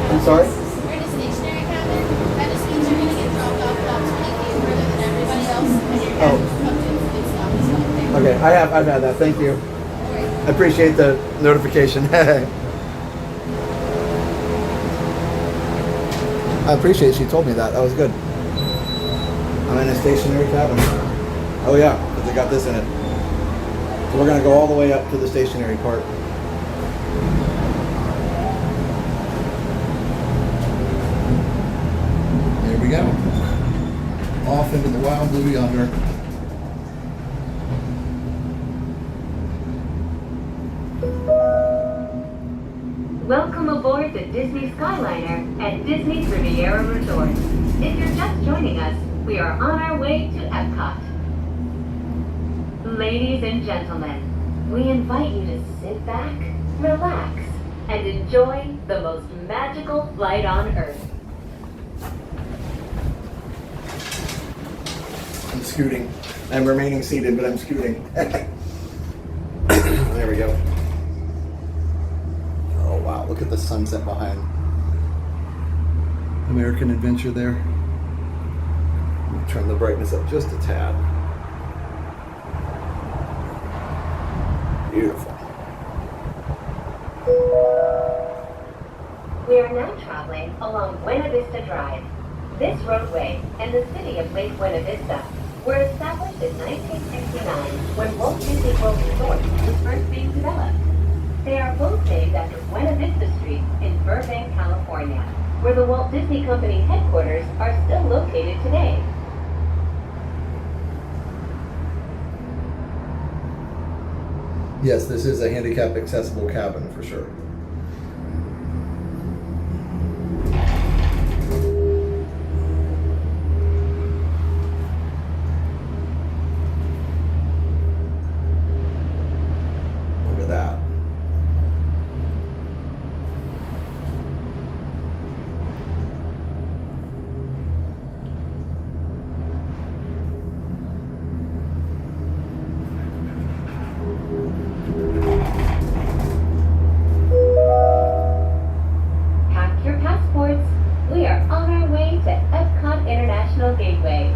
I'm sorry? We're in a stationary cabin. That just means you're going to get dropped off about 20 feet further than everybody else, and you're going to come to a stop and stop there. Okay, I've had that. Thank you. I appreciate the notification. I appreciate she told me that. That was good. I'm in a stationary cabin. Oh yeah, because they got this in it. So we're gonna go all the way up to the stationary part. There we go. Off into the wild blue yonder. Welcome aboard the Disney Skyliner at Disney's Riviera Resort. If you're just joining us, we are on our way to Epcot. Ladies and gentlemen, we invite you to sit back, relax, and enjoy the most magical flight on Earth. I'm scooting. I'm remaining seated, but I'm scooting. There we go. Oh wow, look at the sunset behind American Adventure there. Let me turn the brightness up just a tad. Beautiful. We are now traveling along Buena Vista Drive. This roadway and the city of Lake Buena Vista were established in 1969 when Walt Disney World Resort was first being developed. They are both named after Buena Vista Street in Burbank, California, where the Walt Disney Company headquarters are still located today. Yes, this is a handicap accessible cabin for sure. Look at that. Pack your passports. We are on our way to Epcot International Gateway.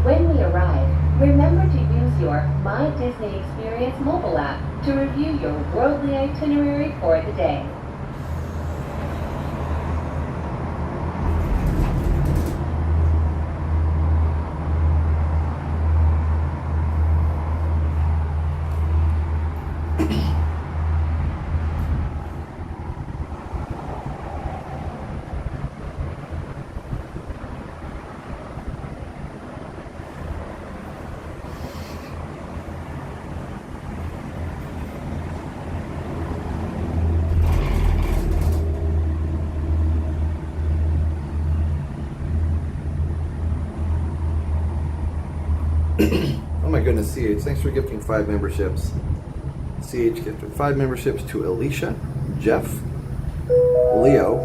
When we arrive, remember to use your My Disney Experience mobile app to review your worldly itinerary for the day. Oh my goodness, CH, thanks for gifting 5 memberships. CH gifted 5 memberships to Alicia, Jeff, Leo.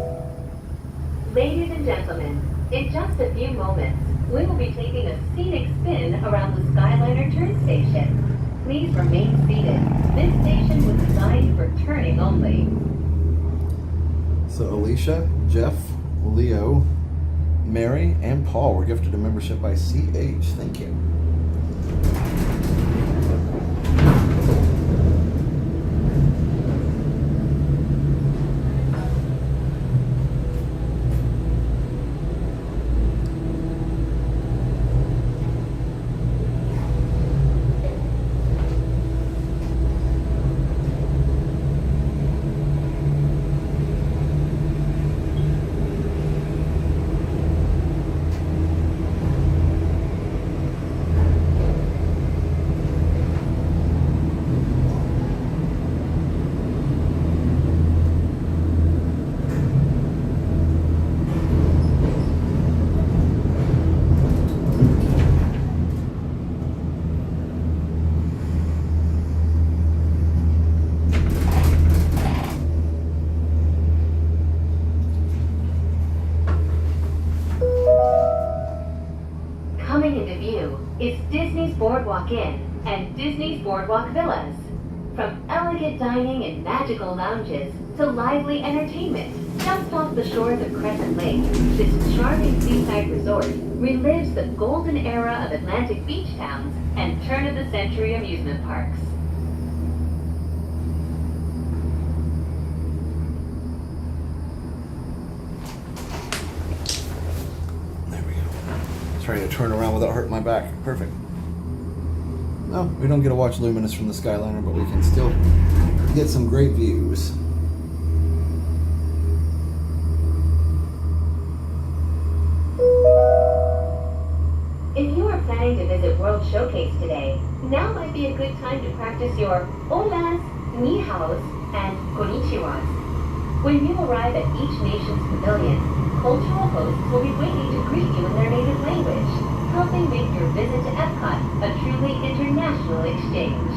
Ladies and gentlemen, in just a few moments, we will be taking a scenic spin around the Skyliner turn station. Please remain seated. This station was designed for turning only. So Alicia, Jeff, Leo, Mary, and Paul were gifted a membership by CH. Thank you. Boardwalk Inn and Disney's Boardwalk Villas. From elegant dining and magical lounges to lively entertainment just off the shores of Crescent Lake, this charming seaside resort relives the golden era of Atlantic beach towns and turn-of-the-century amusement parks. There we go. Trying to turn around without hurting my back. Perfect. No, we don't get to watch Luminous from the Skyliner, but we can still get some great views. If you are planning to visit World Showcase today, now might be a good time to practice your holas, ni haos, and konnichiwas. When you arrive at each nation's pavilion, cultural hosts will be waiting to greet you in their native language, helping make your visit to Epcot a truly international exchange.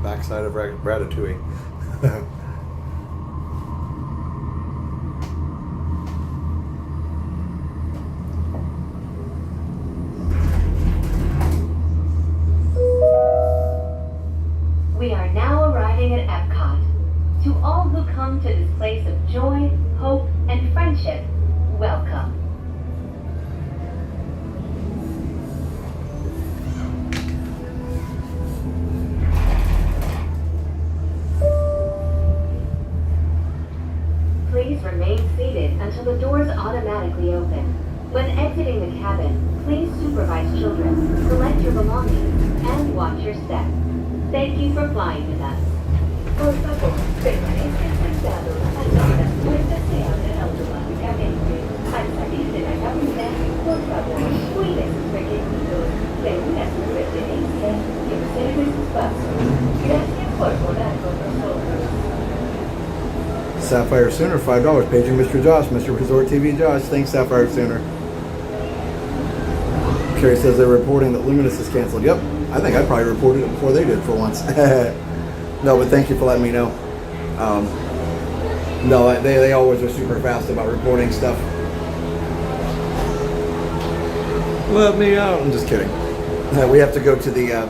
Backside of Ratatouille. We are now arriving at Epcot. To all who come to this place of joy, hope, and friendship, welcome. Please remain seated until the doors automatically open. When exiting the cabin, please supervise children, collect your belongings, and watch your step. Thank you for flying with us. Por favor, permanezcan sentados hasta que las puertas se abran automáticamente. Al salir de la cabina, por favor, cuide sus pequeñitos, reúna sus pertenencias y observe sus pasos. Gracias por volar con nosotros. Sapphire Sooner, $5. Paging Mr. Josh, Mr. Resort TV Josh. Thanks, Sapphire Sooner. Carrie says they're reporting that Luminous is canceled. Yep, I think I probably reported it before they did for once. No, but thank you for letting me know. No, they always are super fast about reporting stuff. Let me out. I'm just kidding. We have to go to the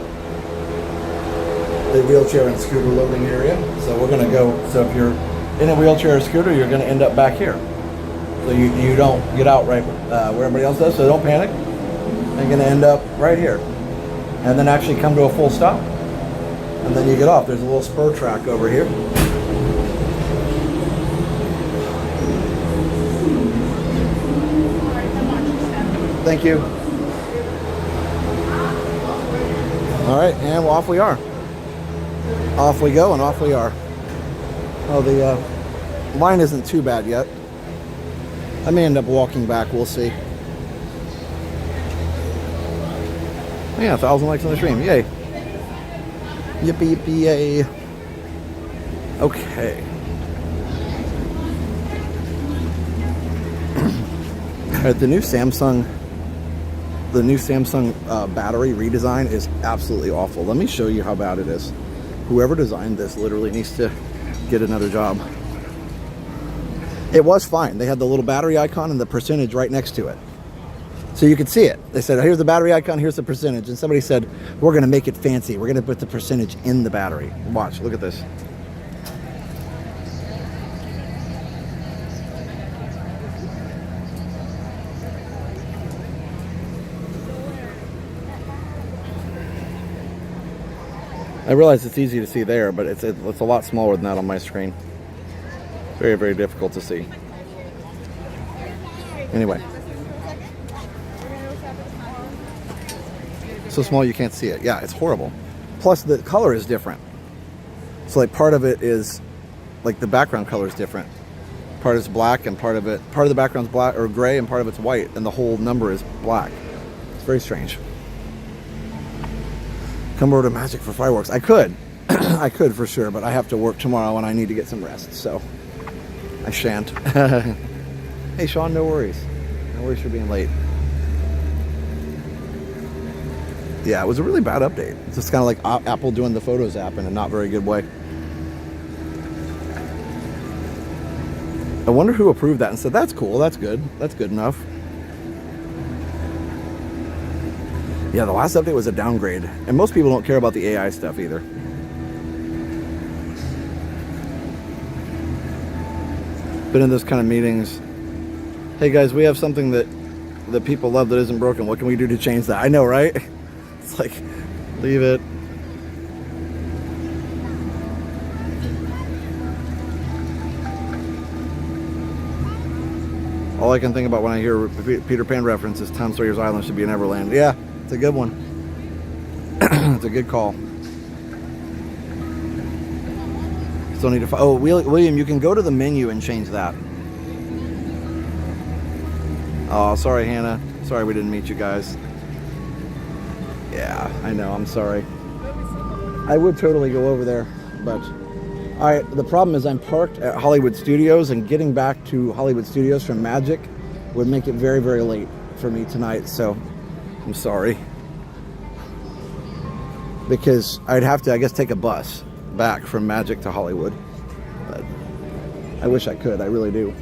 wheelchair and scooter loading area. So we're gonna go. So if you're in a wheelchair or scooter, you're gonna end up back here. So you don't get out right where everybody else does. So don't panic. You're gonna end up right here, and then actually come to a full stop, and then you get off. There's a little spur track over here. Thank you. All right, and off we are. Off we go, and off we are. Oh, the line isn't too bad yet. I may end up walking back. We'll see. Yeah, 1,000 likes on the stream. Yay. Yippee, yippee, yay. Okay. All right, the new Samsung battery redesign is absolutely awful. Let me show you how bad it is. Whoever designed this literally needs to get another job. It was fine. They had the little battery icon and the percentage right next to it. So you could see it. They said, here's the battery icon, here's the percentage. And somebody said, we're going to make it fancy. We're going to put the percentage in the battery. Watch, look at this. I realize it's easy to see there, but it's a lot smaller than that on my screen. Very, very difficult to see. Anyway. So small you can't see it. Yeah, it's horrible. Plus the color is different. So like part of it is, like the background color is different. Part is black and part of the background's black or gray and part of it's white and the whole number is black. It's very strange. Come over to Magic for fireworks. I could. I could for sure, but I have to work tomorrow and I need to get some rest, so I shan't. Hey Sean, no worries. No worries for being late. Yeah, it was a really bad update. It's just kind of like Apple doing the Photos app in a not very good way. I wonder who approved that and said, that's cool, that's good enough. Yeah, the last update was a downgrade, and most people don't care about the AI stuff either. Been in those kind of meetings. Hey guys, we have something that people love that isn't broken. What can we do to change that? I know, right? It's like, leave it. All I can think about when I hear Peter Pan reference is Tom Sawyer's Island should be in Everland. Yeah, it's a good one. It's a good call. Still need to. Oh, William, you can go to the menu and change that. Oh, sorry, Hannah. Sorry we didn't meet you guys. Yeah, I know. I'm sorry. I would totally go over there, but the problem is I'm parked at Hollywood Studios, and getting back to Hollywood Studios from Magic would make it very, very late for me tonight. So I'm sorry, because I'd have to, I guess, take a bus back from Magic to Hollywood. But I wish I could. I really do.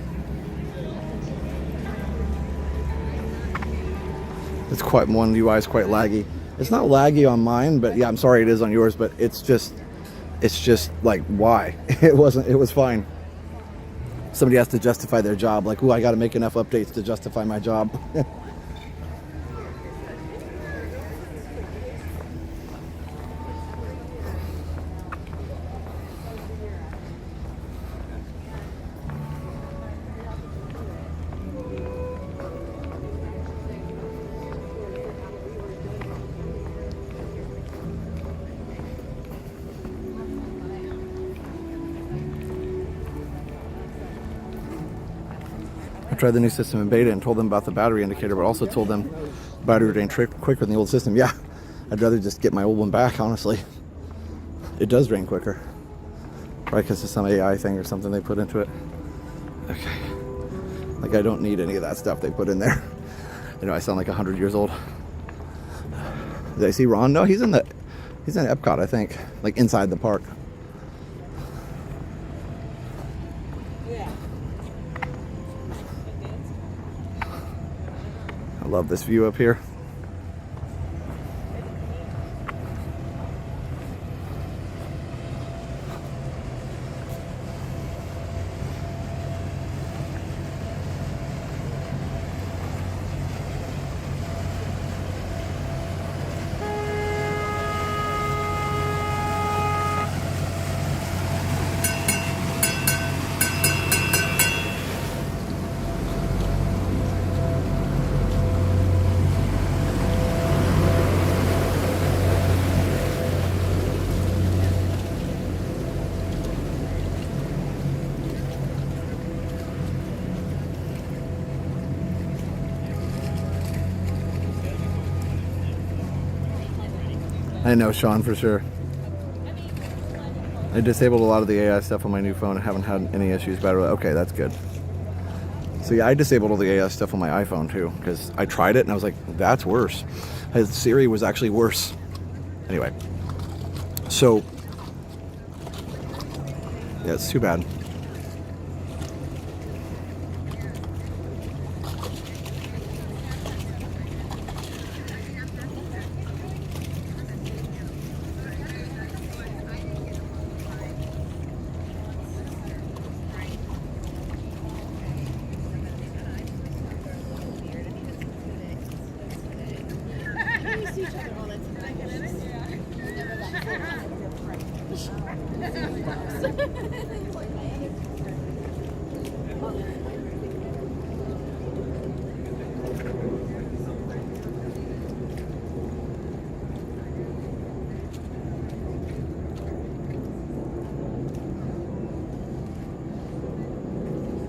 It's quite, one UI is quite laggy. It's not laggy on mine, but yeah, I'm sorry it is on yours, but it's just like, why? It was fine. Somebody has to justify their job. Like, ooh, I got to make enough updates to justify my job. I tried the new system in beta and told them about the battery indicator, but also told them the battery drained quicker than the old system. Yeah, I'd rather just get my old one back, honestly. It does drain quicker. Probably because of some AI thing or something they put into it. Okay. Like, I don't need any of that stuff they put in there. I know I sound like 100 years old. Did I see Ron? No, he's in Epcot, I think. Like, inside the park. I love this view up here. I know, Sean, for sure. I disabled a lot of the AI stuff on my new phone. I haven't had any issues. Okay, that's good. So yeah, I disabled all the AI stuff on my iPhone too, because I tried it and I was like, that's worse. Siri was actually worse. Anyway, so yeah, it's too bad.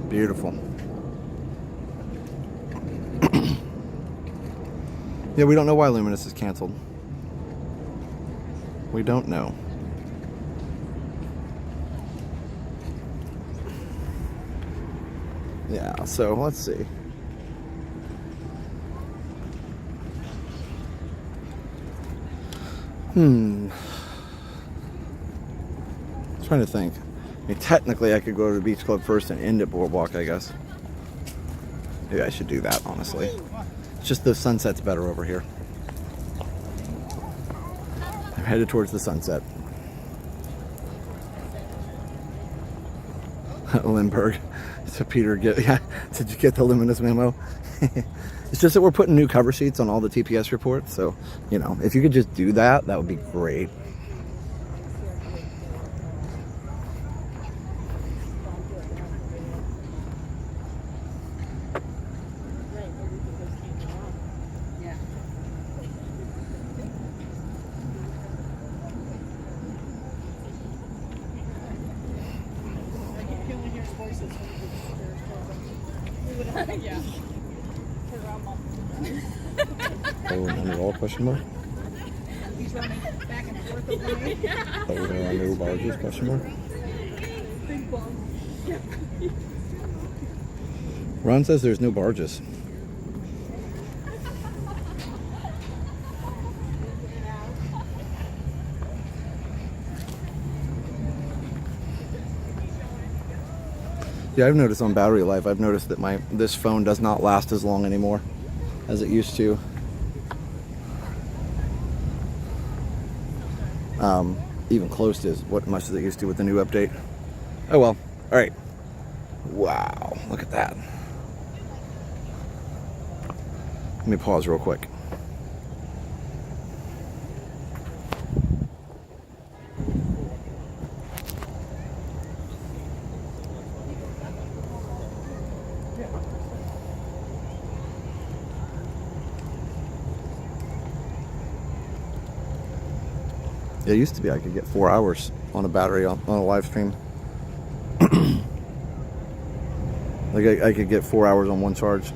Beautiful. Yeah, we don't know why Luminous is canceled. We don't know. Yeah, so let's see. I'm trying to think. I mean, technically, I could go to the beach club first and end at Boardwalk, I guess. Maybe I should do that, honestly. It's just the sunset's better over here. I'm headed towards the sunset. Lindbergh. So Peter, did you get the Luminous memo? It's just that we're putting new cover sheets on all the TPS reports. So, you know, if you could just do that, that would be great. Yeah. Oh, under all question mark? He's running back and forth over me. Oh, there are no barges, question mark? Big bum. Ron says there's no barges. Yeah, I've noticed on battery life, I've noticed that this phone does not last as long anymore as it used to. Even close to what much as it used to with the new update. Oh well. All right. Wow, look at that. Let me pause real quick. It used to be I could get 4 hours on a battery on a live stream. Like I could get 4 hours on one charge.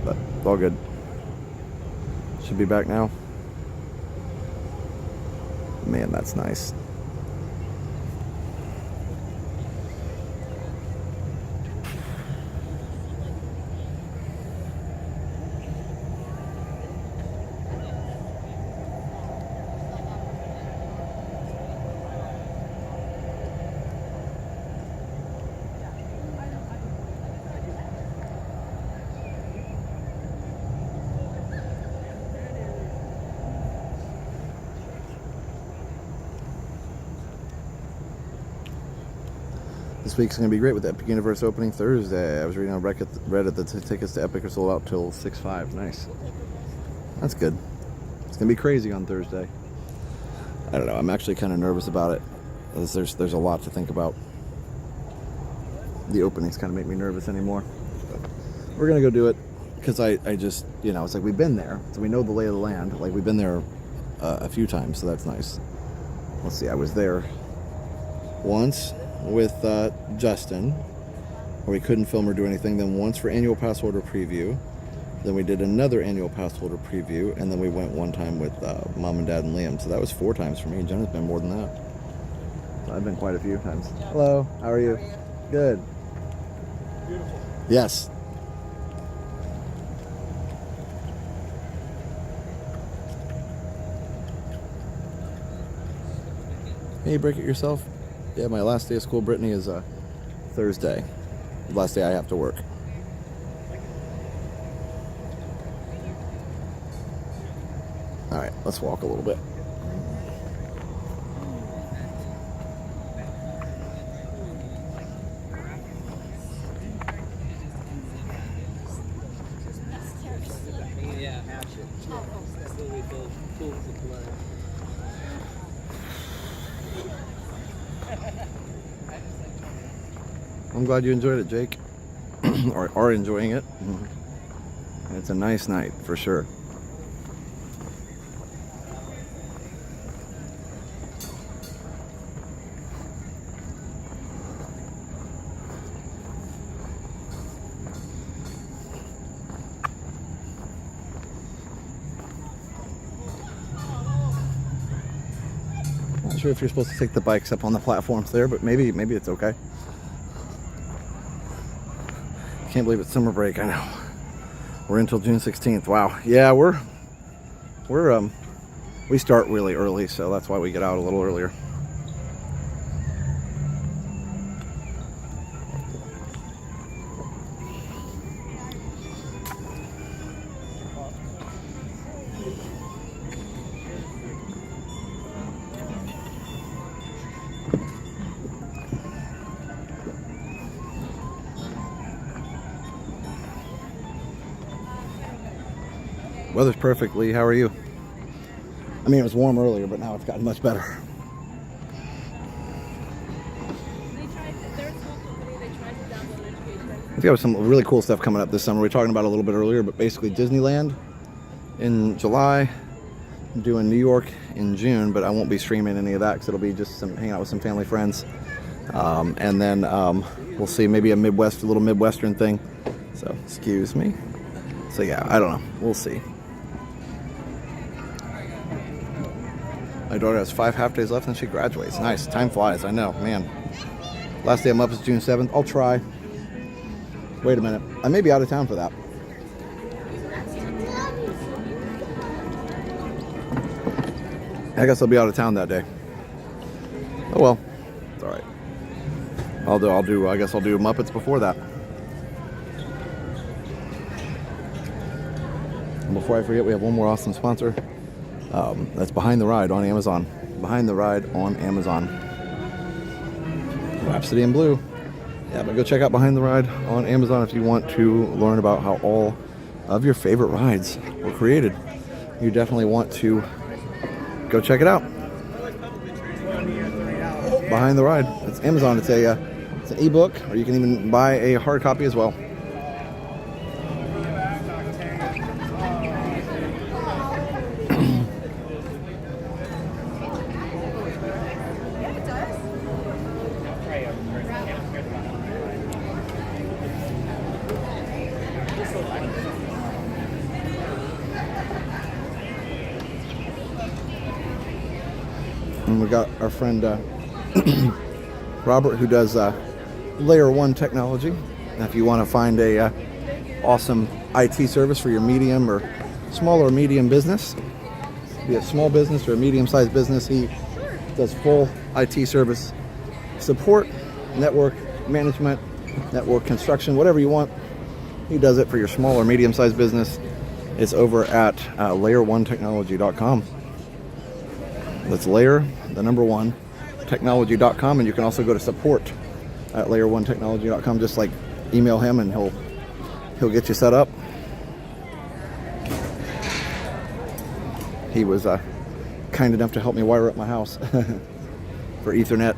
But it's all good. Should be back now. Man, that's nice. This week's going to be great with Epic Universe opening Thursday. I was reading on Reddit that the tickets to Epic are sold out till 6/5. Nice. That's good. It's going to be crazy on Thursday. I don't know. I'm actually kind of nervous about it. There's a lot to think about. The openings kind of make me nervous anymore. But we're going to go do it because I just, you know, it's like we've been there. So we know the lay of the land. Like we've been there a few times, so that's nice. Let's see. I was there once with Justin, where we couldn't film or do anything, then once for annual pass holder preview, then we did another annual pass holder preview, and then we went one time with Mom and Dad and Liam. So that was 4 times for me. Jenna's been more than that. So I've been quite a few times. Hello, how are you? Good. Beautiful. Yes. Hey, break it yourself? Yeah, my last day of school, Brittany, is Thursday. The last day I have to work. All right, let's walk a little bit. I'm glad you enjoyed it, Jake. or are enjoying it. It's a nice night, for sure. Not sure if you're supposed to take the bikes up on the platforms there, but maybe it's okay. Can't believe it's summer break. I know we're until June 16th. Wow. Yeah, we start really early, so that's why we get out a little earlier. Weather's perfect, Lee. How are you? I mean, it was warm earlier, but now it's gotten much better. We have some really cool stuff coming up this summer. We were talking about it a little bit earlier, but basically Disneyland in July. I'm doing New York in June, but I won't be streaming any of that because it'll be just hanging out with some family friends. And then we'll see, maybe a little Midwestern thing. So, excuse me. So yeah, I don't know. We'll see. My daughter has 5 half days left and she graduates. Nice. Time flies. I know, man. Last day I'm up is June 7th. I'll try. Wait a minute. I may be out of town for that. I guess I'll be out of town that day. Oh well. It's alright. I guess I'll do Muppets before that. And before I forget, we have one more awesome sponsor. That's Behind the Ride on Amazon. Behind the Ride on Amazon. Rhapsody in Blue. Yeah, but go check out Behind the Ride on Amazon if you want to learn about how all of your favorite rides were created. You definitely want to go check it out. Behind the Ride. It's Amazon. It's an ebook, or you can even buy a hard copy as well. And we got our friend Robert, who does Layer 1 technology. And if you want to find a awesome IT service for your medium or small or medium business, be it a small business or a medium-sized business, he does full IT service support, network management, network construction, whatever you want. He does it for your small or medium-sized business. It's over at layer1technology.com. That's layer, the number 1, technology.com, and you can also go to support at layer1technology.com. Just like email him and he'll get you set up. He was kind enough to help me wire up my house for Ethernet.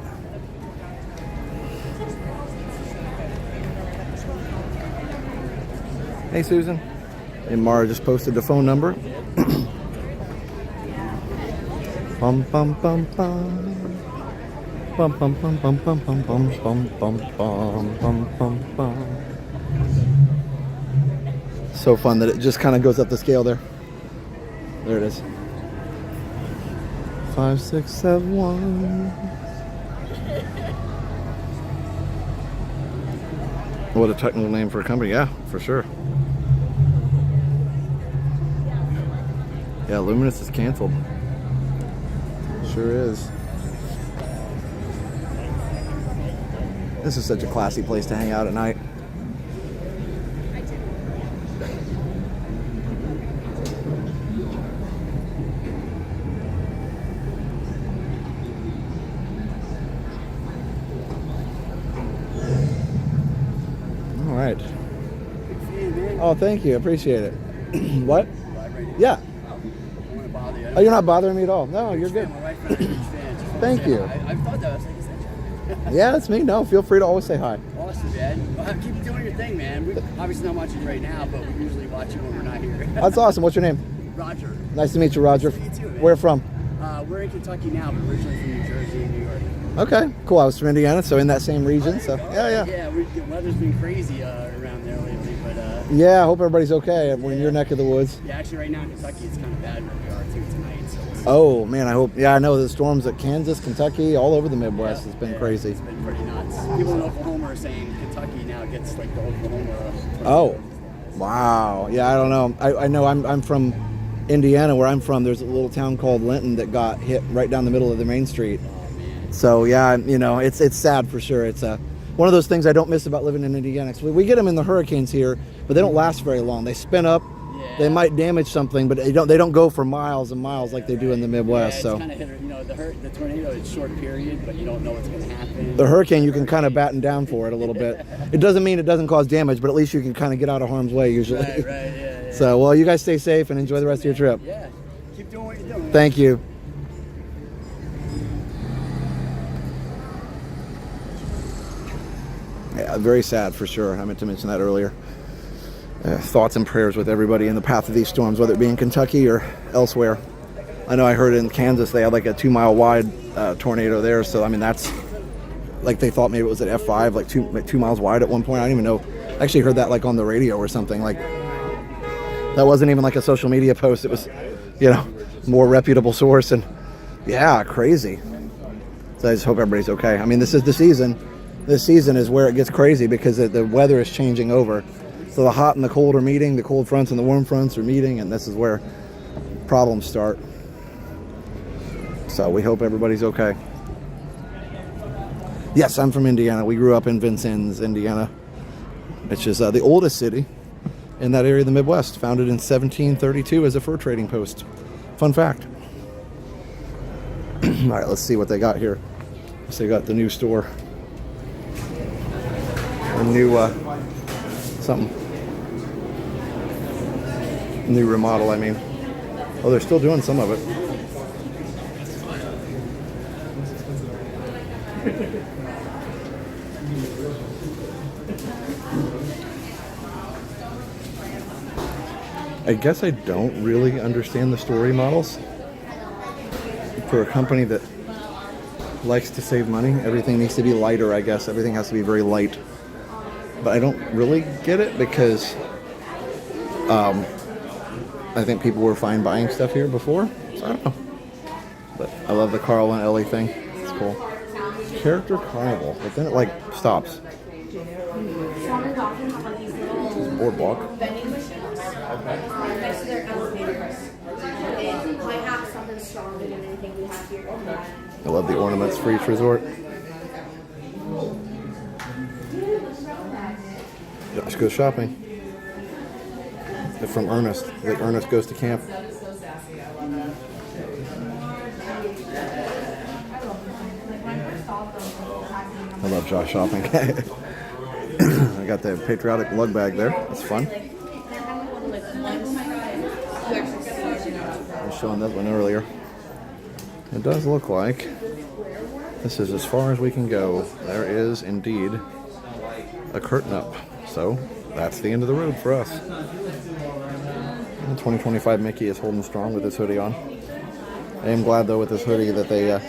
Hey Susan. And Mara just posted the phone number. Bum bum bum bum. Bum bum bum bum bum bum bum bum bum bum bum bum. So fun that it just kind of goes up the scale there. There it is. 5, 6, 7, 1. What a technical name for a company, yeah, for sure. Yeah, Luminous is canceled. Sure is. This is such a classy place to hang out at night. All right. Oh, thank you. Appreciate it. What? Yeah. Oh, you're not bothering me at all. No, you're good. Thank you. I thought that was like, is that you? Yeah, it's me. No, feel free to always say hi. Awesome, man. Well, keep doing your thing, man. We're obviously not watching right now, but we usually watch you when we're not here. That's awesome. What's your name? Roger. Nice to meet you, Roger. Nice to meet you too, man. Where from? We're in Kentucky now, but originally from New Jersey and New York. Okay, cool. I was from Indiana, so in that same region. So yeah. Yeah, the weather's been crazy around there lately, but yeah, I hope everybody's okay. We're in your neck of the woods. yeah, actually right now in Kentucky it's kind of bad where we are too tonight. So Oh man, I hope. Yeah, I know the storms at Kansas, Kentucky, all over the Midwest. yeah, it's been crazy. It's been pretty nuts. People in Oklahoma are saying Kentucky now gets like the Oklahoma. Oh, wow. Yeah, I don't know. I know I'm from Indiana, where I'm from. There's a little town called Linton that got hit right down the middle of the main street. So yeah, you know, it's sad for sure. It's one of those things I don't miss about living in Indiana. We get them in the hurricanes here, but they don't last very long. They spin up. Yeah. They might damage something, but they don't go for miles and miles like they do in the Midwest. Yeah, So it's kind of hit, you know, the tornado is short period, but you don't know what's going to happen. the hurricane, you can kind of batten down for it a little bit. It doesn't mean it doesn't cause damage, but at least you can kind of get out of harm's way usually. Right, yeah. So, well, you guys stay safe and enjoy the rest of your trip. Yeah. Keep doing what you're doing. Thank you. Yeah, very sad for sure. I meant to mention that earlier. Thoughts and prayers with everybody in the path of these storms, whether it be in Kentucky or elsewhere. I know I heard in Kansas they had like a 2-mile wide tornado there. So, I mean, that's like they thought maybe it was at F5, like 2 miles wide at one point. I don't even know. I actually heard that like on the radio or something. Like that wasn't even like a social media post. It was, you know, more reputable source. And yeah, crazy. So I just hope everybody's okay. I mean, this is the season. This season is where it gets crazy because the weather is changing over. So the hot and the cold are meeting, the cold fronts and the warm fronts are meeting, and this is where problems start. So we hope everybody's okay. Yes, I'm from Indiana. We grew up in Vincennes, Indiana, which is the oldest city in that area of the Midwest, founded in 1732 as a fur trading post. Fun fact. All right, let's see what they got here. So they got the new store. A new something. New remodel, I mean. Oh, they're still doing some of it. I guess I don't really understand the story models. For a company that likes to save money, everything needs to be lighter, I guess. Everything has to be very light. But I don't really get it because I think people were fine buying stuff here before. So I don't know. But I love the Carl and Ellie thing. It's cool. Character Carnival. But then it like stops. Boardwalk. I love the ornaments for each resort. Josh goes shopping. They're from Ernest. Like Ernest goes to camp. I love Josh shopping. I got the patriotic lug bag there. That's fun. I was showing that one earlier. It does look like this is as far as we can go. There is indeed a curtain up. So that's the end of the road for us. The 2025 Mickey is holding strong with his hoodie on. I am glad though with this hoodie that they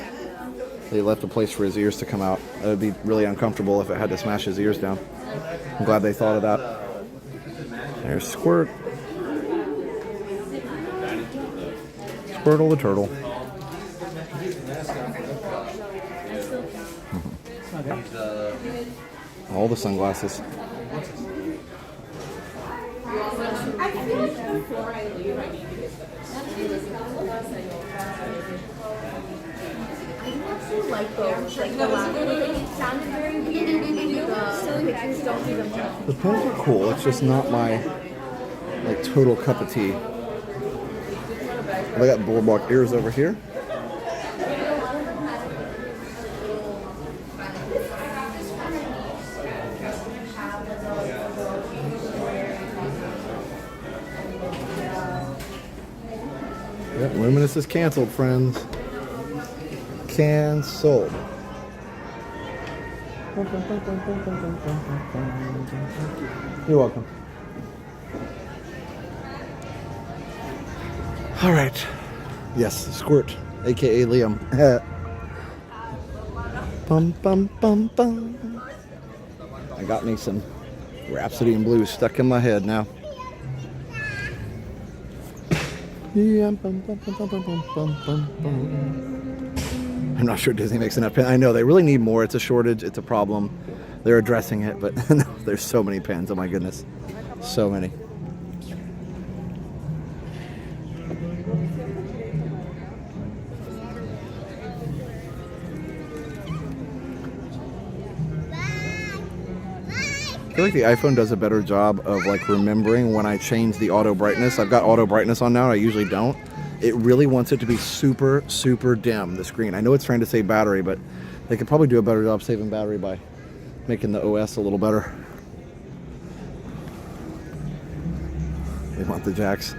left a place for his ears to come out. It would be really uncomfortable if it had to smash his ears down. I'm glad they thought of that. There's Squirt. Squirtle the turtle. All the sunglasses. I feel like before I leave, I need to get this. I actually like those. Like the last one, it sounded very weird. The pictures don't do them well. The pins are cool. It's just not my like total cup of tea. I got Boardwalk ears over here. Yep, Luminous is canceled, friends. Canceled. You're welcome. All right. Yes, Squirt, aka Liam. Bum bum bum bum. I got me some Rhapsody in Blue stuck in my head now. Yeah, bum, bum, bum, bum, bum, bum, bum, bum. I'm not sure Disney makes enough pins. I know they really need more. It's a shortage. It's a problem. They're addressing it, but no, there's so many pins. Oh my goodness, so many. I feel like the iPhone does a better job of like remembering when I change the auto brightness. I've got auto brightness on now. I usually don't. It really wants it to be super, super dim, the screen. I know it's trying to save battery, but they could probably do a better job saving battery by making the OS a little better. They want the jacks.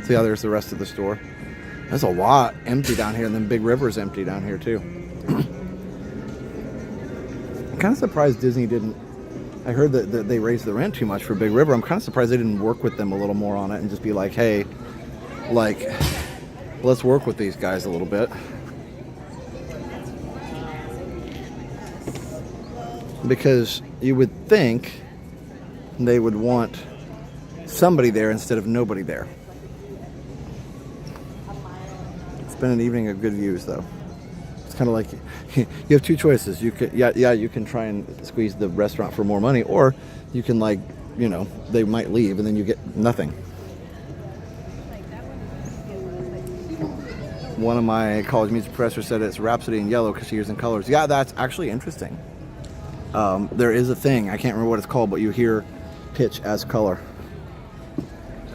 See how there's the rest of the store. There's a lot empty down here, and then Big River's empty down here too. I'm kind of surprised Disney didn't. I heard that they raised the rent too much for Big River. I'm kind of surprised they didn't work with them a little more on it and just be like, hey, like, let's work with these guys a little bit. Because you would think they would want somebody there instead of nobody there. It's been an evening of good views, though. It's kind of like you have two choices. You could, you can try and squeeze the restaurant for more money, or you can, like, you know, they might leave and then you get nothing. One of my college music professors said it's Rhapsody in Yellow because she hears in colors. Yeah, that's actually interesting. There is a thing, I can't remember what it's called, but you hear pitch as color.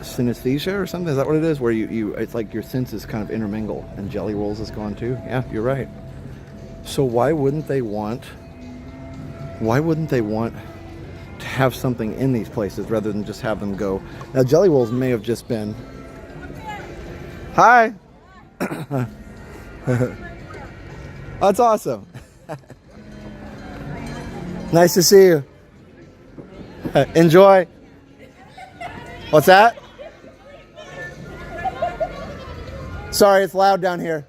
Synesthesia or something? Is that what it is? Where you it's like your senses kind of intermingle, and Jelly Rolls is gone too. Yeah, you're right. So why wouldn't they want to have something in these places rather than just have them go? Now Jelly Rolls may have just been, hi. That's awesome. Nice to see you. Enjoy. What's that? Sorry, it's loud down here.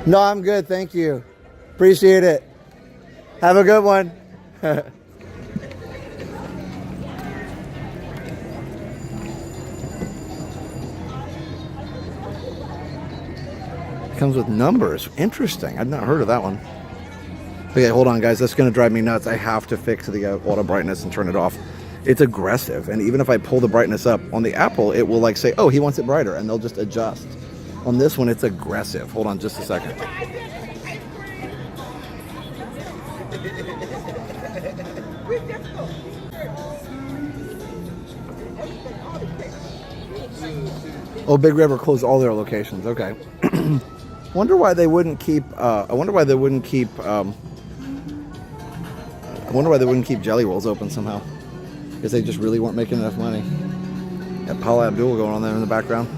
No, I'm good, thank you. Appreciate it. Have a good one. It comes with numbers. Interesting. I'd not heard of that one. Okay, hold on, guys. That's going to drive me nuts. I have to fix the auto brightness and turn it off. It's aggressive, and even if I pull the brightness up on the Apple, it will like say, oh, he wants it brighter, and they'll just adjust. On this one, it's aggressive. Hold on just a second. Oh, Big River closed all their locations. Okay. Wonder why they wouldn't keep. I wonder why they wouldn't keep Jelly Rolls open somehow. Because they just really weren't making enough money. Got Paula Abdul going on there in the background.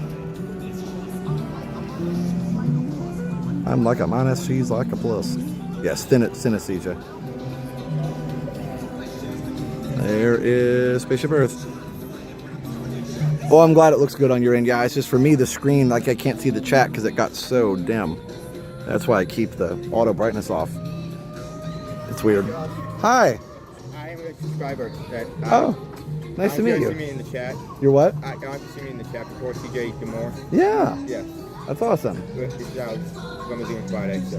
I'm like a minus, she's like a plus. Yes, synesthesia. There is Spaceship Earth. Oh, I'm glad it looks good on your end. Yeah, it's just for me, the screen, like I can't see the chat because it got so dim. That's why I keep the auto brightness off. It's weird. Hi. I am a subscriber. Nice to meet you. See me in the chat. You're what? I got to see me in the chat before CJ Demore. Yeah. Yeah. That's awesome. This is what I'm doing Friday, so.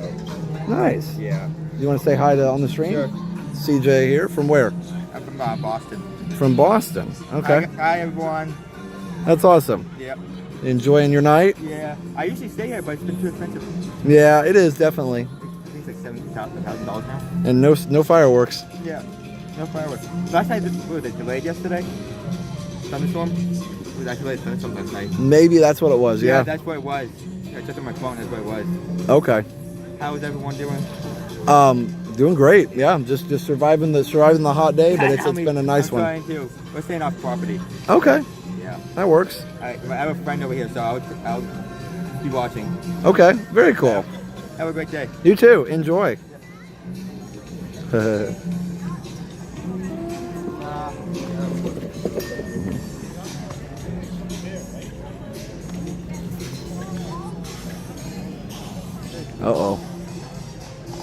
Nice. Yeah. You want to say hi to on the stream? Sure. CJ here. From where? I'm from Boston. From Boston. Okay. Hi everyone. That's awesome. Yep. Enjoying your night? Yeah. I usually stay here, but it's been too expensive. Yeah, it is definitely. I think it's like $70,000 now. And no fireworks. Yeah. No fireworks. Last night, was it delayed yesterday? Thunderstorm? It was actually a thunderstorm last night. Maybe that's what it was, yeah. Yeah, that's what it was. I checked on my phone, that's what it was. Okay. How is everyone doing? Doing great. Yeah, I'm just surviving the hot day, but it's been a nice one. I'm trying to. We're staying off property. Okay. Yeah. That works. I have a friend over here, so I'll be watching. Okay. Very cool. Yeah. Have a great day. You too. Enjoy. Uh-oh.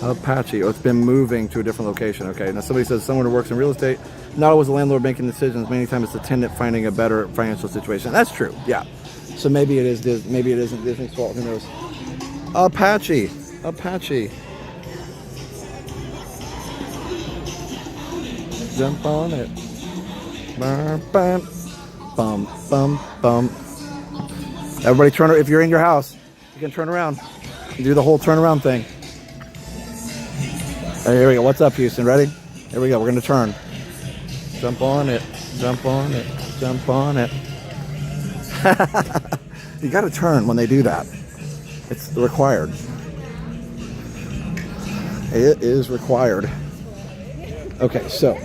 Apache. Oh, it's been moving to a different location. Okay. Now somebody says someone who works in real estate, not always a landlord making decisions. Many times it's the tenant finding a better financial situation. That's true. Yeah. So maybe it is. Maybe it isn't Disney's fault. Who knows? Apache. Jump on it. Bum, bum, bum, bum, bum. Everybody turn. If you're in your house, you can turn around. You do the whole turnaround thing. Right, here we go. What's up, Houston? Ready? Here we go. We're going to turn. Jump on it. Jump on it. Jump on it. You got to turn when they do that. It's required. It is required. Okay, so.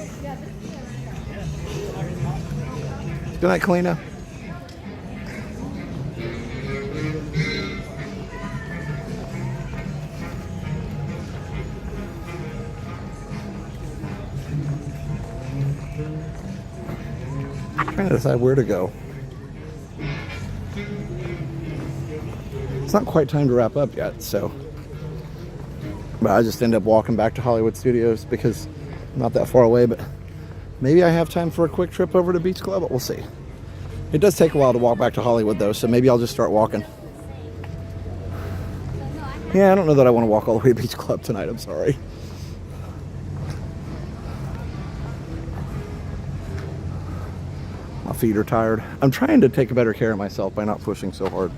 Good night, Kalina. Trying to decide where to go. It's not quite time to wrap up yet, so. But I just end up walking back to Hollywood Studios because I'm not that far away, but maybe I have time for a quick trip over to Beach Club, but we'll see. It does take a while to walk back to Hollywood though, so maybe I'll just start walking. Yeah, I don't know that I want to walk all the way to Beach Club tonight, I'm sorry. My feet are tired. I'm trying to take better care of myself by not pushing so hard.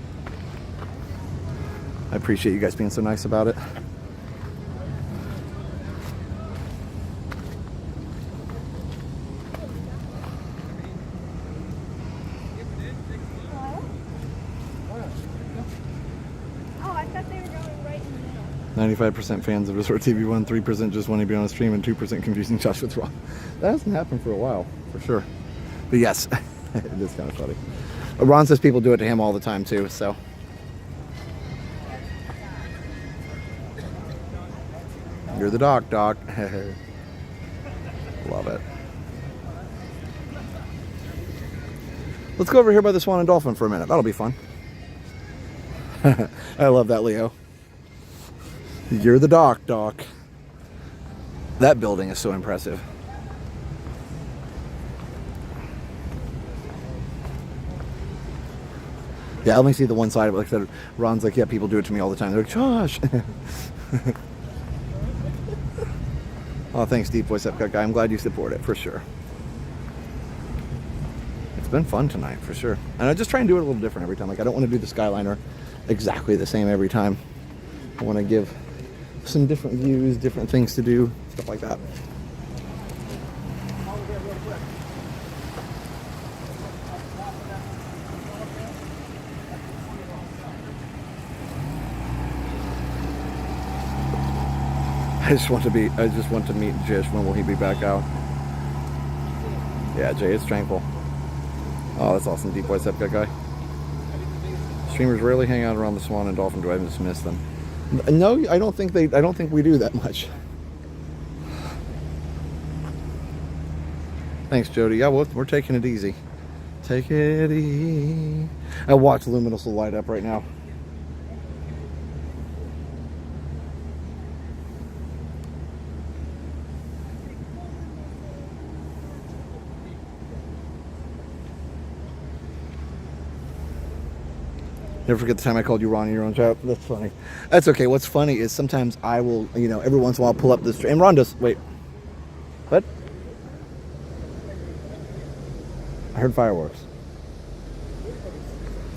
I appreciate you guys being so nice about it. Oh, I thought they were going right in the middle. 95% fans of Resort TV 1, 3% just want to be on a stream, and 2% confusing Josh with Ron. That hasn't happened for a while, for sure. But yes, it is kind of funny. Ron says people do it to him all the time too, so. You're the doc. Love it. Let's go over here by the Swan and Dolphin for a minute. That'll be fun. I love that, Leo. You're the doc. That building is so impressive. Yeah, I only see the one side of it. Like I said, Ron's like, yeah, people do it to me all the time. They're like, Josh. Oh, thanks, Deep Voice Epcot guy. I'm glad you support it, for sure. It's been fun tonight, for sure. And I just try and do it a little different every time. Like, I don't want to do the Skyliner exactly the same every time. I want to give some different views, different things to do, stuff like that. I just want to meet Jish. When will he be back out? Yeah, Jay, it's Tranquil. Oh, that's awesome. Deep Voice Epcot guy. Streamers rarely hang out around the Swan and Dolphin. Do I just miss them? No, I don't think we do that much. Thanks, Jody. Yeah, we're taking it easy. Take it easy. I watch Luminous will light up right now. Never forget the time I called you Ron in your own chat. That's funny. That's okay. What's funny is sometimes I will, every once in a while pull up this. And Ron does. Wait. What? I heard fireworks.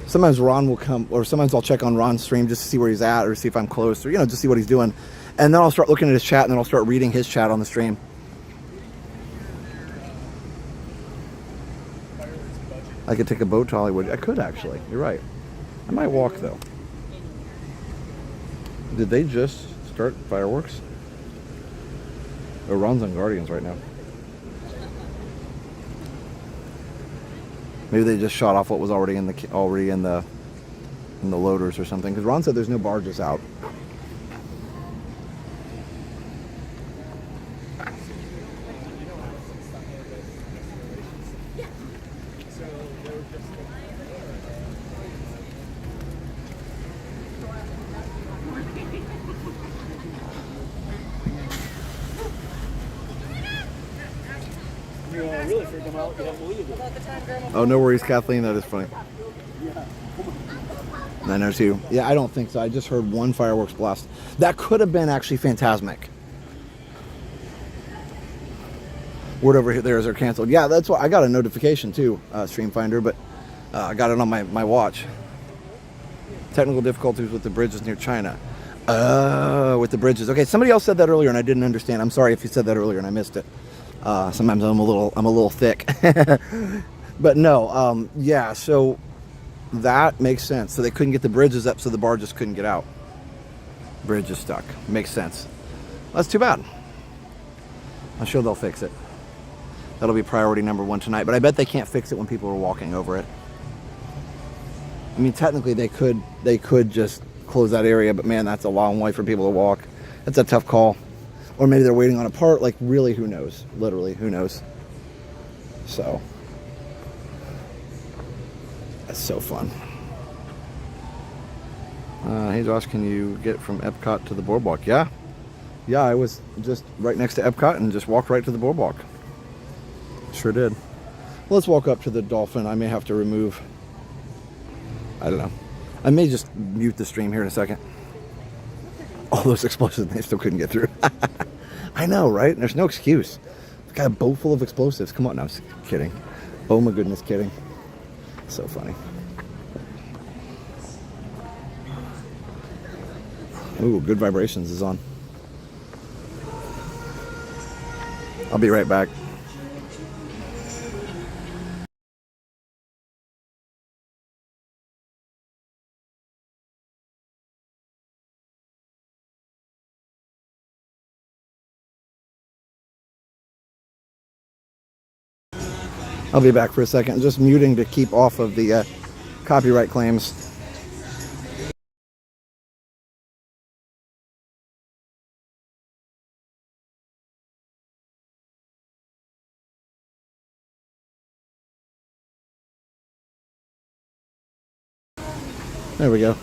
Sometimes Ron will come, or sometimes I'll check on Ron's stream just to see where he's at, or see if I'm close, or, just see what he's doing. And then I'll start looking at his chat, and then I'll start reading his chat on the stream. I could take a boat to Hollywood. I could, actually. You're right. I might walk, though. Did they just start fireworks? Oh, Ron's on Guardians right now. Maybe they just shot off what was already in the loaders or something. Because Ron said there's no barges out. Oh, no worries, Kathleen. That is funny. 902. Yeah, I don't think so. I just heard one fireworks blast. That could have been actually Fantasmic. Word over there is they're canceled. Yeah, that's why I got a notification too, Stream Finder, but I got it on my watch. Technical difficulties with the bridges near China. With the bridges. Okay, somebody else said that earlier and I didn't understand. I'm sorry if you said that earlier and I missed it. Sometimes I'm a little thick. But no, yeah, so that makes sense. So they couldn't get the bridges up, so the barges couldn't get out. Bridge is stuck. Makes sense. That's too bad. I'm sure they'll fix it. That'll be priority number 1 tonight. But I bet they can't fix it when people are walking over it. I mean, technically they could just close that area, but man, that's a long way for people to walk. That's a tough call. Or maybe they're waiting on a part. Like, really, who knows? Literally, who knows? So, that's so fun. Hey Josh, can you get from Epcot to the Boardwalk? Yeah. Yeah, I was just right next to Epcot and just walked right to the Boardwalk. Sure did. Well, let's walk up to the Dolphin. I may have to remove... I don't know. I may just mute the stream here in a second. All those explosives, they still couldn't get through. I know, right? There's no excuse. Got a boat full of explosives. Come on, no, I'm kidding. Oh my goodness, kidding. So funny. Ooh, Good Vibrations is on. I'll be right back. I'll be back for a second. Just muting to keep off of the copyright claims. There we go.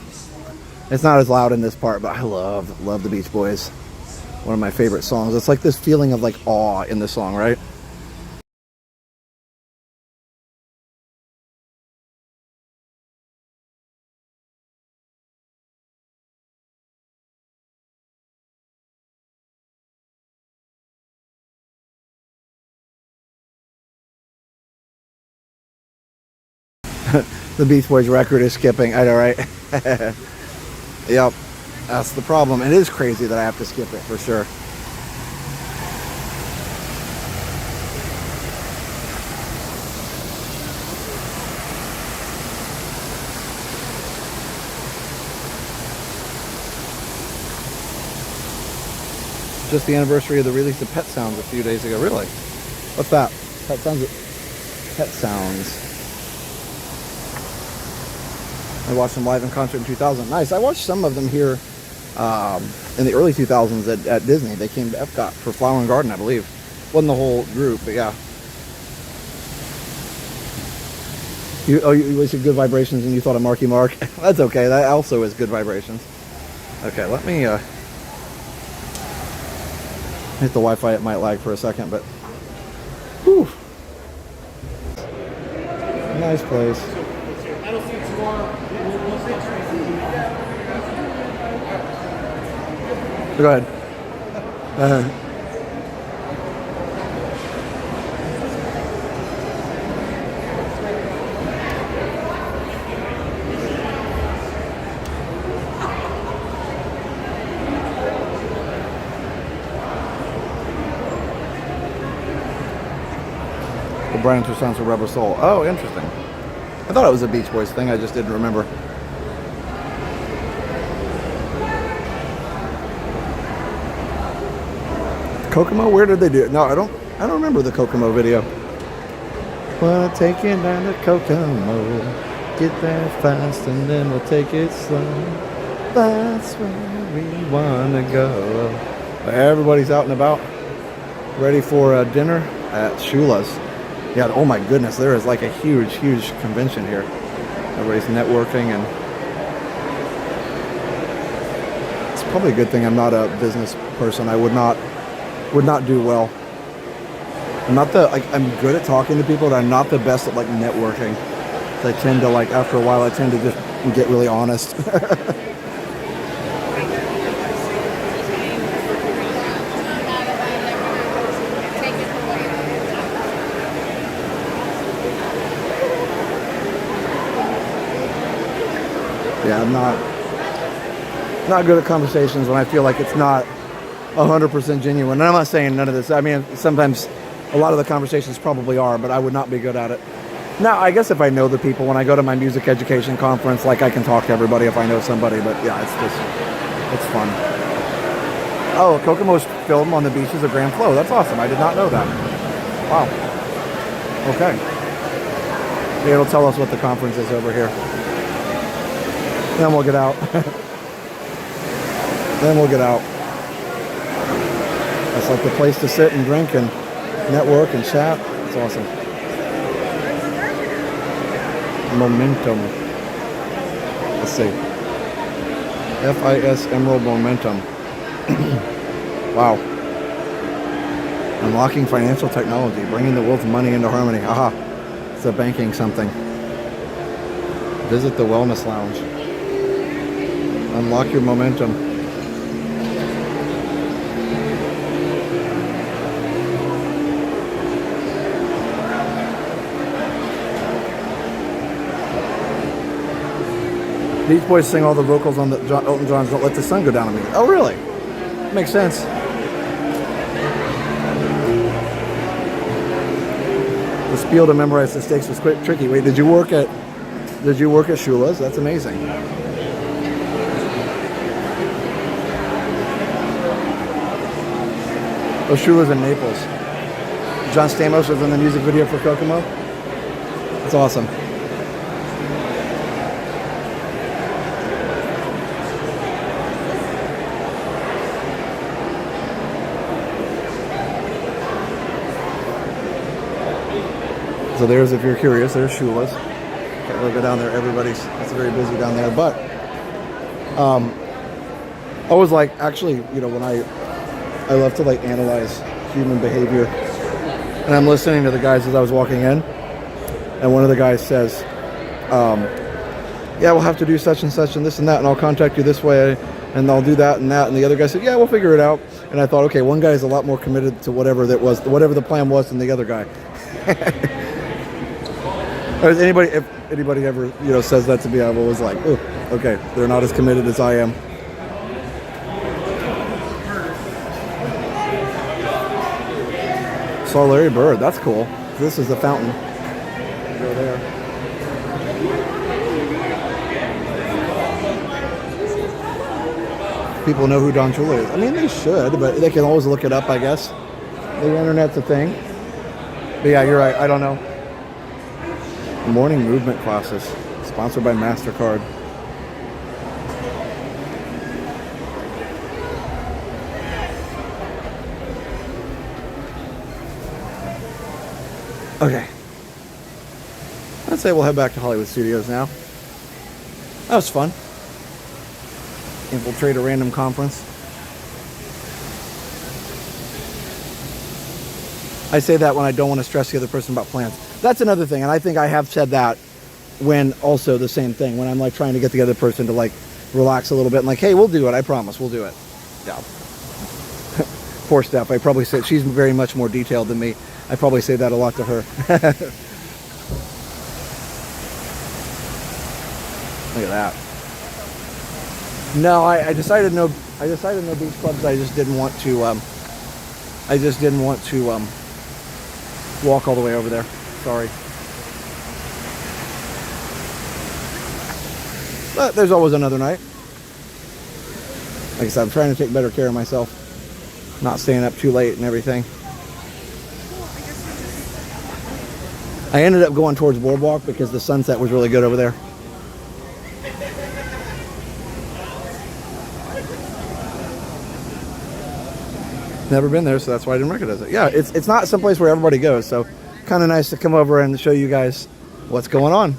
It's not as loud in this part, but I love the Beach Boys. One of my favorite songs. It's like this feeling of like awe in the song, right? The Beach Boys record is skipping. I know, right? Yep, that's the problem. It is crazy that I have to skip it for sure. Just the anniversary of the release of Pet Sounds a few days ago. Really? What's that? Pet Sounds. Pet Sounds. I watched them live in concert in 2000. Nice. I watched some of them here in the early 2000s at Disney. They came to Epcot for Flower and Garden, I believe. Wasn't the whole group, but yeah. You said Good Vibrations and you thought of Marky Mark? That's okay. That also is Good Vibrations. Okay, let me hit the Wi-Fi. It might lag for a second, but whew. Nice place. Go ahead. The Brian Toussaint's a Rubber Soul. Oh, interesting. I thought it was a Beach Boys thing. I just didn't remember. Kokomo? Where did they do it? No, I don't remember the Kokomo video. Wanna take it down to Kokomo, get there fast and then we'll take it slow. That's where we wanna go. Everybody's out and about, ready for dinner at Shula's. Yeah, oh my goodness, there is like a huge convention here. Everybody's networking, and it's probably a good thing I'm not a business person. I would not do well. I'm good at talking to people, but I'm not the best at like networking. So I tend to after a while I tend to just get really honest. Yeah, I'm not good at conversations when I feel like it's not 100% genuine. And I'm not saying none of this. I mean, sometimes a lot of the conversations probably are, but I would not be good at it. Now, I guess if I know the people, when I go to my music education conference, I can talk to everybody if I know somebody, but yeah, it's fun. Oh, Kokomo's film on the beaches of Grand Flow. That's awesome. I did not know that. Wow. Okay. It'll tell us what the conference is over here. Then we'll get out. Then we'll get out. That's like the place to sit and drink and network and chat. It's awesome. Momentum. Let's see. FIS Emerald Momentum. Wow. Unlocking financial technology, bringing the world's money into harmony. Aha. It's a banking something. Visit the Wellness Lounge. Unlock your momentum. Beach Boys sing all the vocals on the Elton John's Don't Let the Sun Go Down on Me. Oh, really? Makes sense. The spiel to memorize the stakes was quite tricky. Wait, did you work at Shula's? That's amazing. Oh, Shula's in Naples. John Stamos was in the music video for Kokomo. That's awesome. So there's, if you're curious, there's Shula's. Can't really go down there. It's very busy down there. But I was like, actually, when I love to like analyze human behavior, and I'm listening to the guys as I was walking in, and one of the guys says, yeah, we'll have to do such and such and this and that, and I'll contact you this way, and I'll do that and that. And the other guy said, yeah, we'll figure it out. And I thought, okay, one guy is a lot more committed to whatever the plan was than the other guy. If anybody ever says that to me, I'm always like, oh, okay, they're not as committed as I am. Saw Larry Bird. That's cool. This is the fountain. Go there. People know who Don Chula is. I mean, they should, but they can always look it up, I guess. The internet's a thing. But yeah, you're right. I don't know. Morning movement classes, sponsored by MasterCard. Okay. I'd say we'll head back to Hollywood Studios now. That was fun. Infiltrate a random conference. I say that when I don't want to stress the other person about plans. That's another thing, and I think I have said that when also the same thing, when I'm like trying to get the other person to like relax a little bit and like, hey, we'll do it, I promise, we'll do it. Yeah. Poor Steph, I probably say, she's very much more detailed than me. I probably say that a lot to her. Look at that. No, I decided no beach clubs. I just didn't want to walk all the way over there. Sorry. But there's always another night. Like I said, I'm trying to take better care of myself. Not staying up too late and everything. I ended up going towards Boardwalk because the sunset was really good over there. Never been there, so that's why I didn't recognize it. Yeah, it's not someplace where everybody goes, so kind of nice to come over and show you guys what's going on.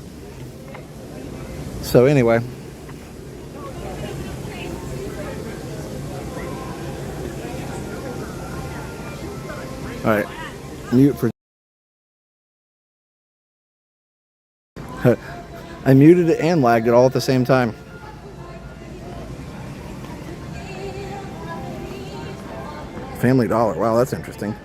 So anyway. All right, mute for... I muted it and lagged it all at the same time. Family Dollar. Wow, that's interesting.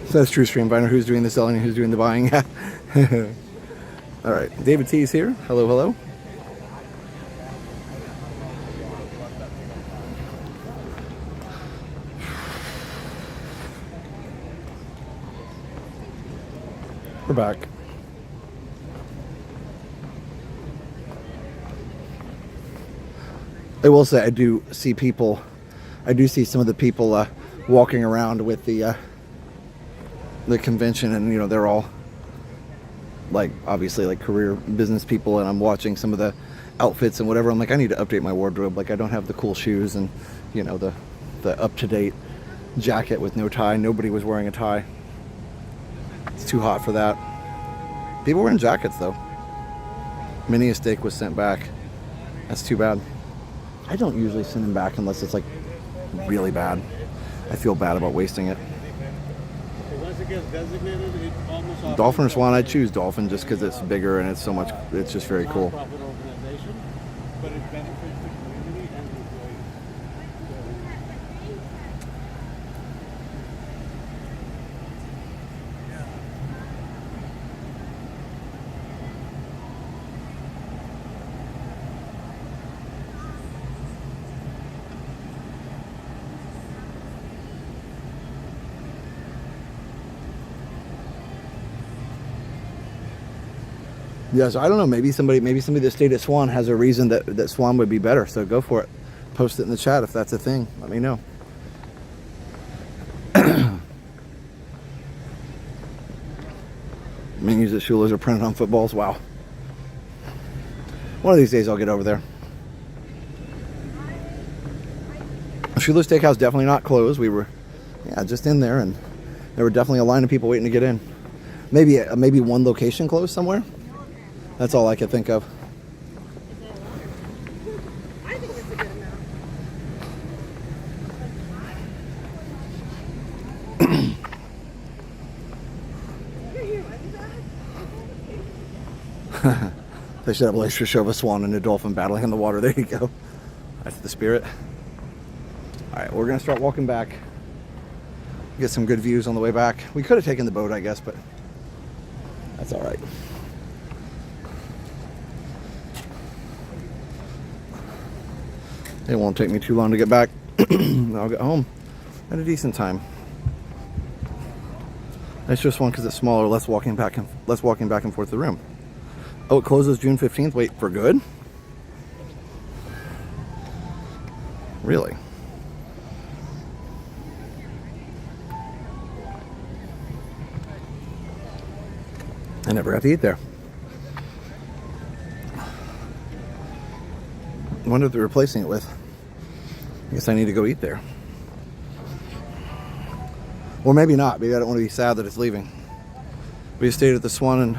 Says True Stream Viner, who's doing the selling and who's doing the buying. All right, David T is here. Hello, hello. We're back. I will say I do see some of the people walking around with the convention, and you know, they're all like obviously like career business people, and I'm watching some of the outfits and whatever. I'm like, I need to update my wardrobe. Like, I don't have the cool shoes and, you know, the up-to-date jacket with no tie. Nobody was wearing a tie. It's too hot for that. People wearing jackets though. Mini a steak was sent back. That's too bad. I don't usually send them back unless it's like really bad. I feel bad about wasting it. Once it gets designated, it almost Dolphin or Swan? I'd choose Dolphin just because it's bigger and it's so much. It's just very cool. Nonprofit organization, but it benefits the community and the employees. Yeah, so I don't know. Maybe somebody that stayed at Swan has a reason that Swan would be better. So go for it. Post it in the chat if that's a thing. Let me know. Menus at Shula's are printed on footballs. Wow. One of these days I'll get over there. Shula's Steakhouse definitely not closed. We were, just in there, and there were definitely a line of people waiting to get in. Maybe one location closed somewhere. That's all I could think of. I think it's a good amount. They should have a laser show of a swan and a dolphin battling in the water. There you go. That's the spirit. All right, we're gonna start walking back. Get some good views on the way back. We could have taken the boat, I guess, but that's all right. It won't take me too long to get back. I'll get home at a decent time. It's just one because it's smaller, less walking back and forth the room. Oh, it closes June 15th. Wait, for good? Really? I never got to eat there. I wonder what they're replacing it with. I guess I need to go eat there. Or maybe not. Maybe I don't want to be sad that it's leaving. We stayed at the Swan and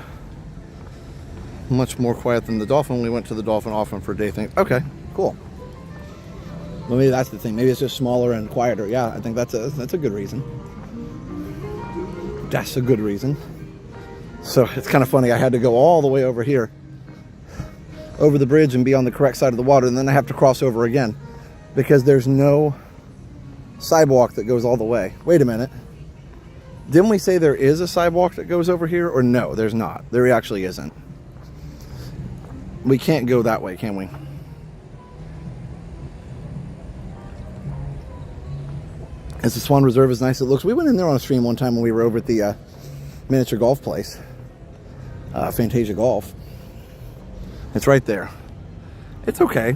much more quiet than the Dolphin. We went to the Dolphin often for a day. Think, okay, cool. Well, maybe that's the thing. Maybe it's just smaller and quieter. Yeah, I think that's a good reason. That's a good reason. So it's kind of funny. I had to go all the way over here, over the bridge, and be on the correct side of the water, and then I have to cross over again because there's no sidewalk that goes all the way. Wait a minute. Didn't we say there is a sidewalk that goes over here? Or no, there's not. There actually isn't. We can't go that way, can we? As the Swan Reserve is nice it looks. We went in there on a stream one time when we were over at the miniature golf place. Fantasia Golf. It's right there. It's okay.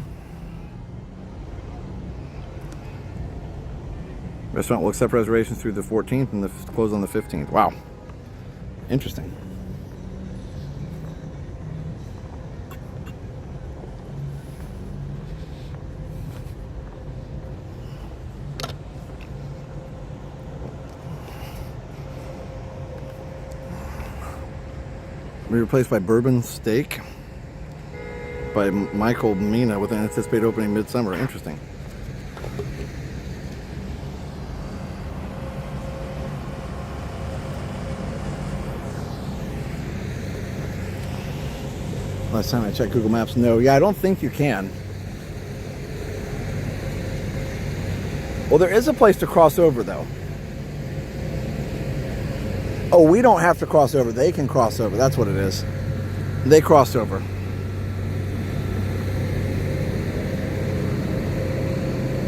Restaurant will accept reservations through the 14th and close on the 15th. Wow. Interesting. Be replaced by Bourbon Steak by Michael Mina with an anticipated opening midsummer. Interesting. Last time I checked Google Maps, no. Yeah, I don't think you can. Well, there is a place to cross over, though. Oh, we don't have to cross over. They can cross over. That's what it is. They crossed over.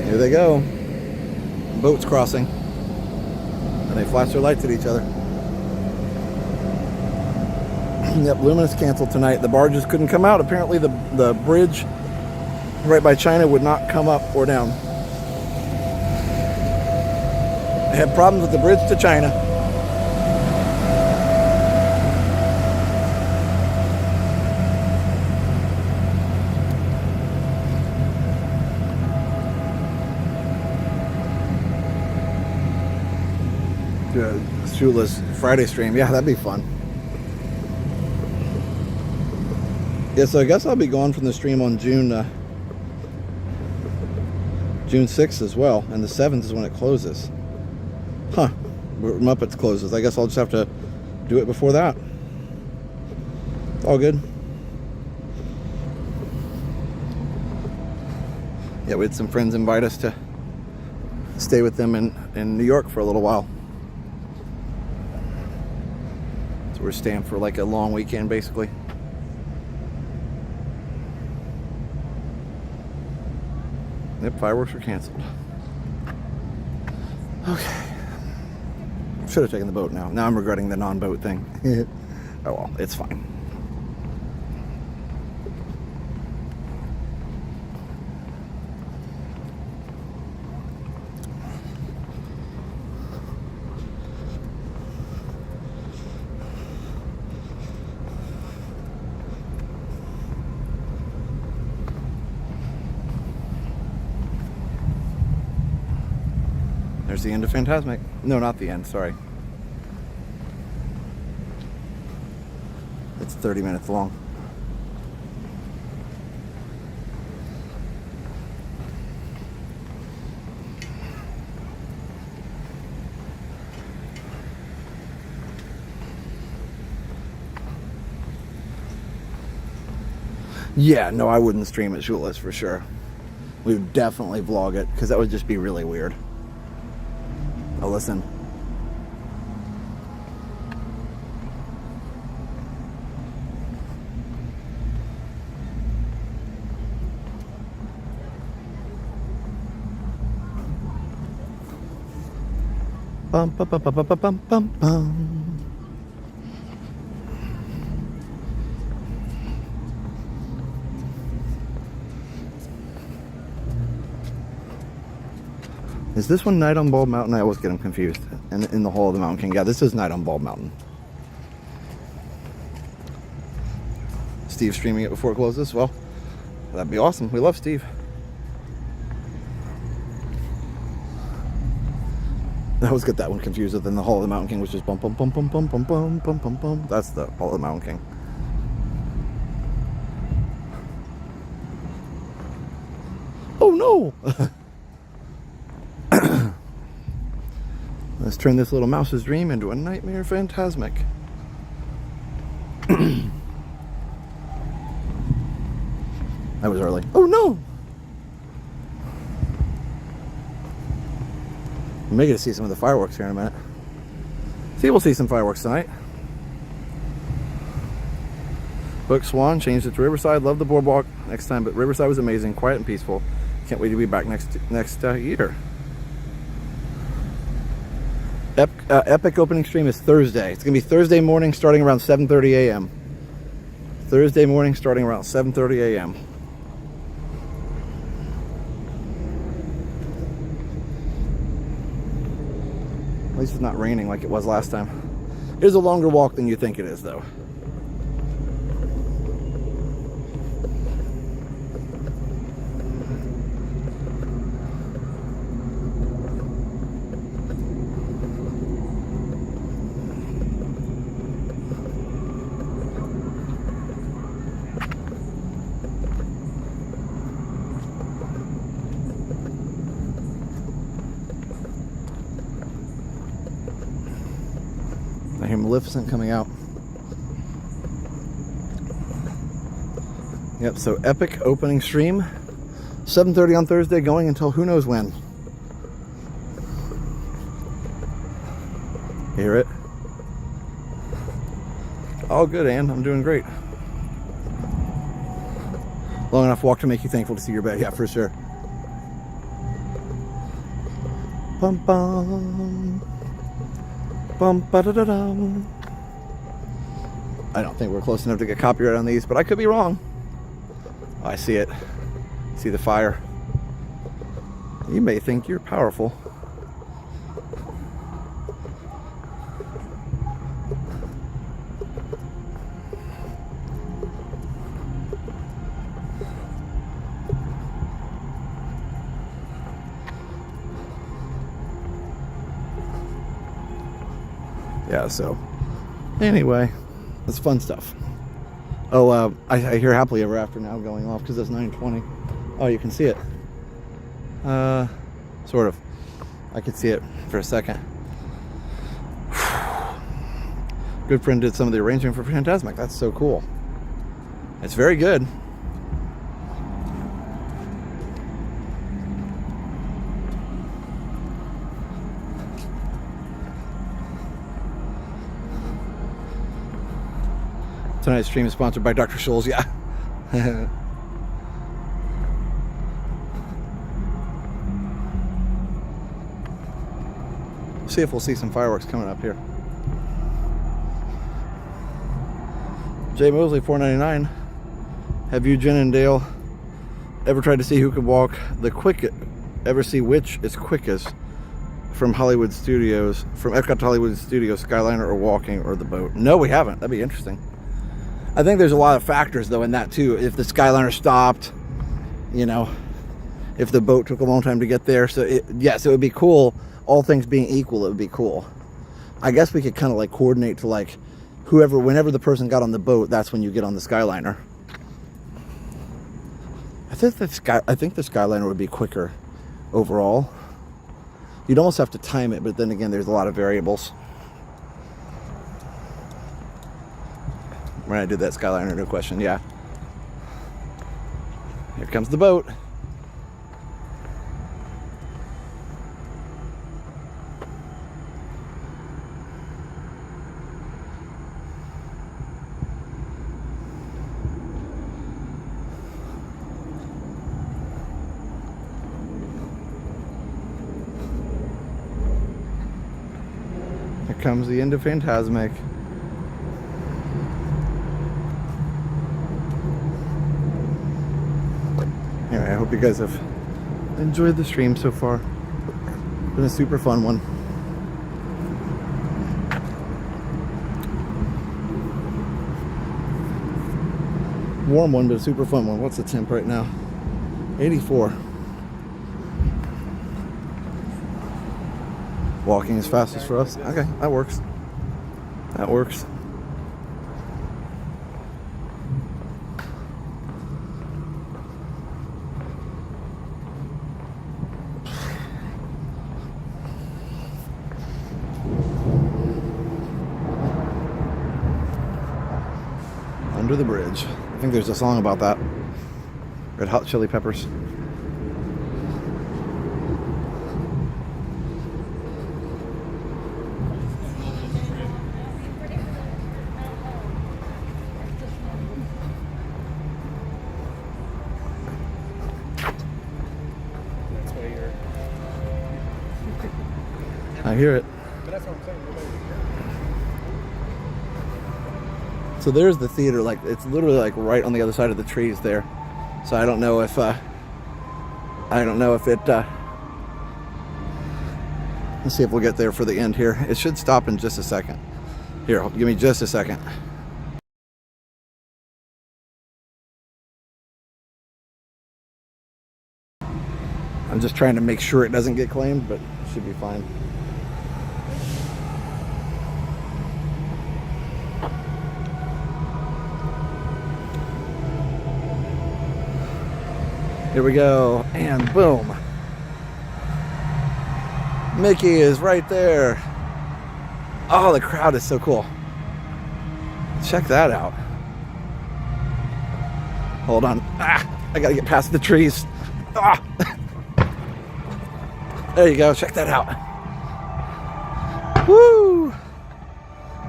Here they go. Boats crossing. And they flash their lights at each other. Yep, Luminous canceled tonight. The barges couldn't come out. Apparently the bridge right by China would not come up or down. They had problems with the bridge to China. Do a shoeless Friday stream. Yeah, that'd be fun. Yeah, so I guess I'll be gone from the stream on June 6th as well, and the 7th is when it closes. Huh, Muppets closes. I guess I'll just have to do it before that. All good. Yeah, we had some friends invite us to stay with them in New York for a little while. So we're staying for like a long weekend, basically. Yep, fireworks were canceled. Okay. Should have taken the boat now. Now I'm regretting the non-boat thing. Oh well, it's fine. There's the end of Fantasmic. No, not the end, sorry. It's 30 minutes long. Yeah, no, I wouldn't stream it shoeless for sure. We would definitely vlog it, because that would just be really weird. Oh, listen. Bum, bum, bum, bum, bum, bum, bum, bum. Is this one Night on Bald Mountain? I always get them confused. In the Hall of the Mountain King. Yeah, this is Night on Bald Mountain. Steve's streaming it before it closes. Well, that'd be awesome. We love Steve. I always get that one confused with in the Hall of the Mountain King, which is bum bum bum bum bum bum bum bum bum bum. That's the Hall of the Mountain King. Oh no! Let's turn this little mouse's dream into a nightmare Fantasmic. That was early. Oh no! We may get to see some of the fireworks here in a minute. See, we'll see some fireworks tonight. Book Swan, changed it to Riverside. Love the Boardwalk next time, but Riverside was amazing, quiet and peaceful. Can't wait to be back next year. Epic opening stream is Thursday. It's going to be Thursday morning starting around 7:30 a.m. Thursday morning starting around 7:30 a.m. At least it's not raining like it was last time. It is a longer walk than you think it is, though. I hear Maleficent coming out. Yep, so Epic opening stream. 7:30 on Thursday, going until who knows when. Hear it? All good, Ann. I'm doing great. Long enough walk to make you thankful to see your bed. Yeah, for sure. Bum bum. Bum ba da da dum. I don't think we're close enough to get copyright on these, but I could be wrong. Oh, I see it. See the fire? You may think you're powerful. Yeah, so anyway, it's fun stuff. Oh, I hear Happily Ever After now going off because it's 9:20. Oh, you can see it. Sort of. I could see it for a second. Good friend did some of the arranging for Fantasmic. That's so cool. It's very good. Tonight's stream is sponsored by Dr. Scholl's, yeah. See if we'll see some fireworks coming up here. Jay Mosley, $4.99. Have you, Jen and Dale, ever tried to see who could walk the quickest? Ever see which is quickest from Hollywood Studios, from Epcot to Hollywood Studios, Skyliner or walking or the boat? No, we haven't. That'd be interesting. I think there's a lot of factors though in that too. If the Skyliner stopped, you know, if the boat took a long time to get there. So yes, it would be cool. All things being equal, it would be cool. I guess we could kind of like coordinate to like whenever the person got on the boat, that's when you get on the Skyliner. I think the Skyliner would be quicker overall. You'd almost have to time it, but then again, there's a lot of variables. When I did that Skyliner, no question, yeah. Here comes the boat. Here comes the end of Fantasmic. Anyway, I hope you guys have enjoyed the stream so far. Been a super fun one. Warm one, but a super fun one. What's the temp right now? 84. Walking is fastest for us. Okay, that works. That works. Under the bridge. I think there's a song about that. Red Hot Chili Peppers. I hear it. So there's the theater, like it's literally like right on the other side of the trees there. So I don't know if it let's see if we'll get there for the end here. It should stop in just a second. Here, give me just a second. I'm just trying to make sure it doesn't get claimed, but it should be fine. Here we go, and boom. Mickey is right there. Oh, the crowd is so cool. Check that out. Hold on. Ah, I gotta get past the trees. Ah. There you go, check that out. Woo!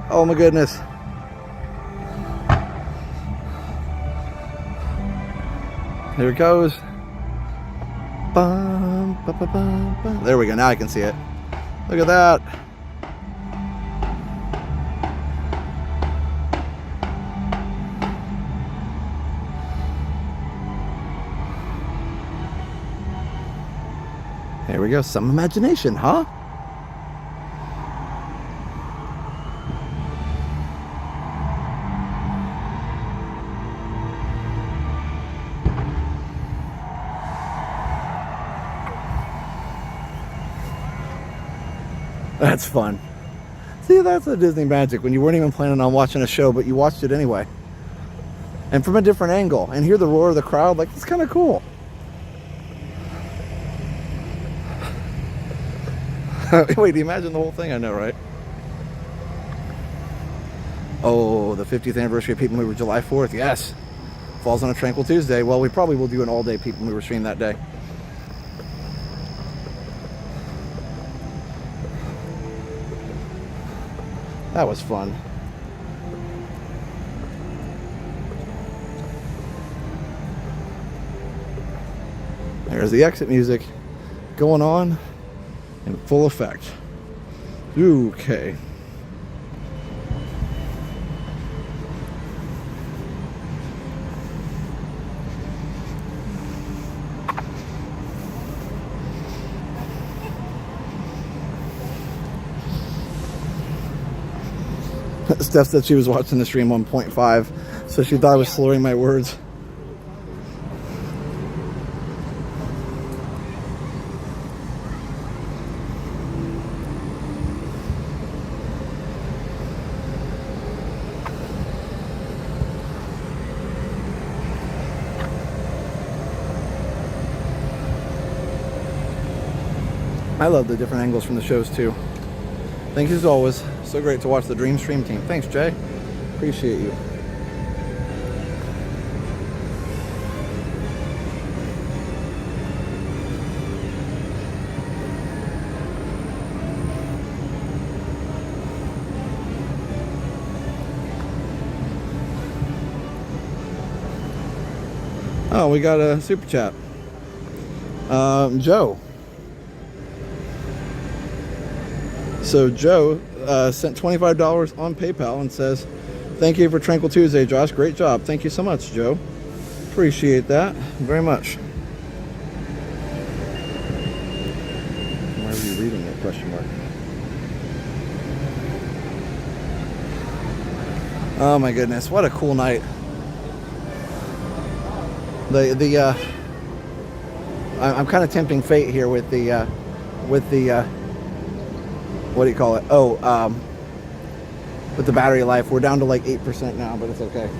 Oh my goodness. Here it goes. Bum, bum, bum, bum, bum. There we go, now I can see it. Look at that. There we go. Some imagination, huh? That's fun. See, that's the Disney magic, when you weren't even planning on watching a show, but you watched it anyway. And from a different angle. And hear the roar of the crowd, like, it's kind of cool. Wait, do you imagine the whole thing? I know, right? Oh, the 50th anniversary of People Mover, July 4th. Yes. Falls on a Tranquil Tuesday. Well, we probably will do an all-day People Mover stream that day. That was fun. There's the exit music going on in full effect. Okay. Steph said she was watching the stream 1.5, so she thought I was slurring my words. I love the different angles from the shows too. Thank you as always. So great to watch the Dream Stream team. Thanks, Jay. Appreciate you. Oh, we got a super chat. Joe. So Joe sent $25 on PayPal and says, "Thank you for Tranquil Tuesday, Josh. Great job." Thank you so much, Joe. Appreciate that very much. Why are you reading it? Question mark. Oh my goodness, what a cool night. I'm kind of tempting fate here with the what do you call it? Oh, with the battery life. We're down to like 8% now, but it's okay.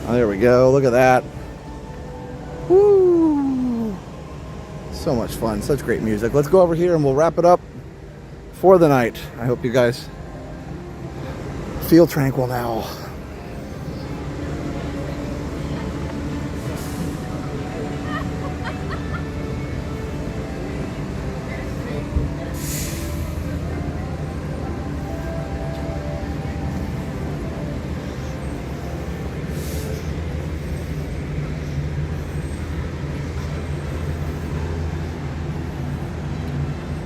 Oh, there we go. Look at that. Woo! So much fun. Such great music. Let's go over here and we'll wrap it up for the night. I hope you guys feel tranquil now.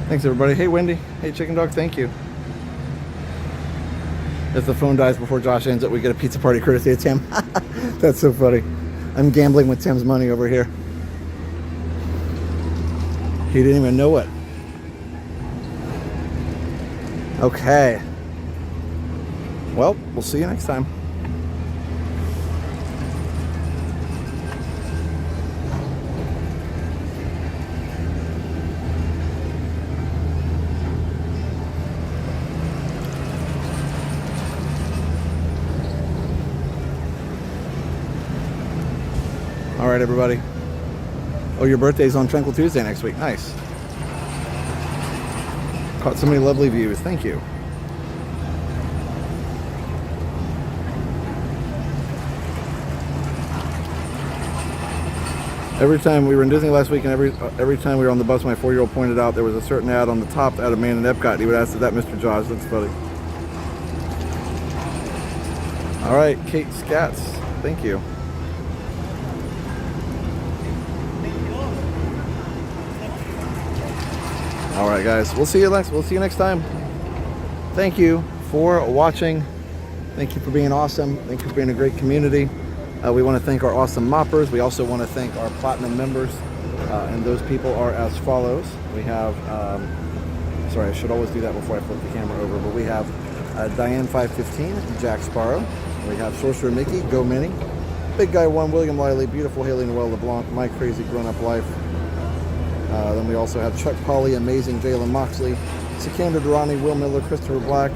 Thanks everybody. Hey Wendy. Hey Chicken Dog. Thank you. If the phone dies before Josh ends it, we get a pizza party courtesy of Tim. That's so funny. I'm gambling with Tim's money over here. He didn't even know it. Okay. Well, we'll see you next time. All right, everybody. Oh, your birthday's on Tranquil Tuesday next week. Nice. Caught so many lovely views. Thank you. Every time we were in Disney last week, and every time we were on the bus, my 4-year-old pointed out there was a certain ad on the top that had a man in Epcot. He would ask, "Is that Mr. Josh?" That's funny. All right, Kate Scats. Thank you. All right, guys. We'll see you next time. thank you for watching. Thank you for being awesome. Thank you for being a great community. We want to thank our awesome moppers. We also want to thank our platinum members. And those people are as follows. We have, sorry, I should always do that before I flip the camera over, but we have Diane 515, Jack Sparrow. We have Sorcerer Mickey, Go Minnie, Big Guy 1, William Lively, Beautiful Haley Noel LeBlanc, My Crazy Grown Up Life. Then we also have Chuck Polly, Amazing Jalen Moxley, Sikander Durrani, Will Miller, Christopher Black,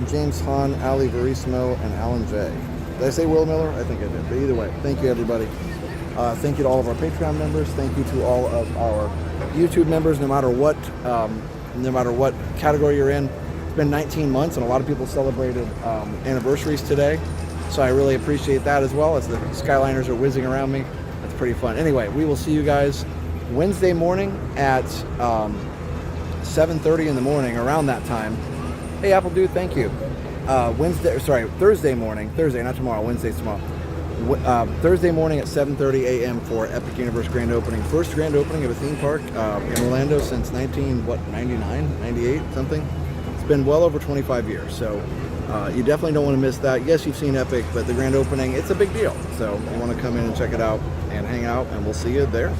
James Hahn, Ali Verissimo, and Alan J. Did I say Will Miller? I think I did. But either way, thank you everybody. Thank you to all of our Patreon members. Thank you to all of our YouTube members, no matter what category you're in. It's been 19 months, and a lot of people celebrated anniversaries today. So I really appreciate that as well, as the Skyliners are whizzing around me. That's pretty fun. Anyway, we will see you guys Wednesday morning at 7:30 in the morning, around that time. Hey, Apple Dude, thank you. Thursday morning. Thursday, not tomorrow. Wednesday's tomorrow. Thursday morning at 7:30 a.m. for Epic Universe grand opening. First grand opening of a theme park in Orlando since 99, 98, something. It's been well over 25 years, so you definitely don't want to miss that. Yes, you've seen Epic, but the grand opening, it's a big deal. So you want to come in and check it out and hang out, and we'll see you there.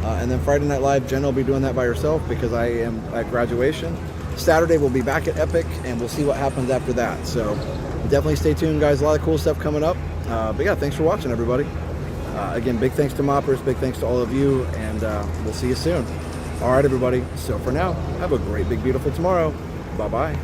And then Friday Night Live, Jen will be doing that by herself because I am at graduation. Saturday we'll be back at Epic, and we'll see what happens after that. So definitely stay tuned, guys. A lot of cool stuff coming up. But yeah, thanks for watching, everybody. Again, big thanks to Moppers, big thanks to all of you, and we'll see you soon. All right, everybody. So for now, have a great, big, beautiful tomorrow. Bye-bye.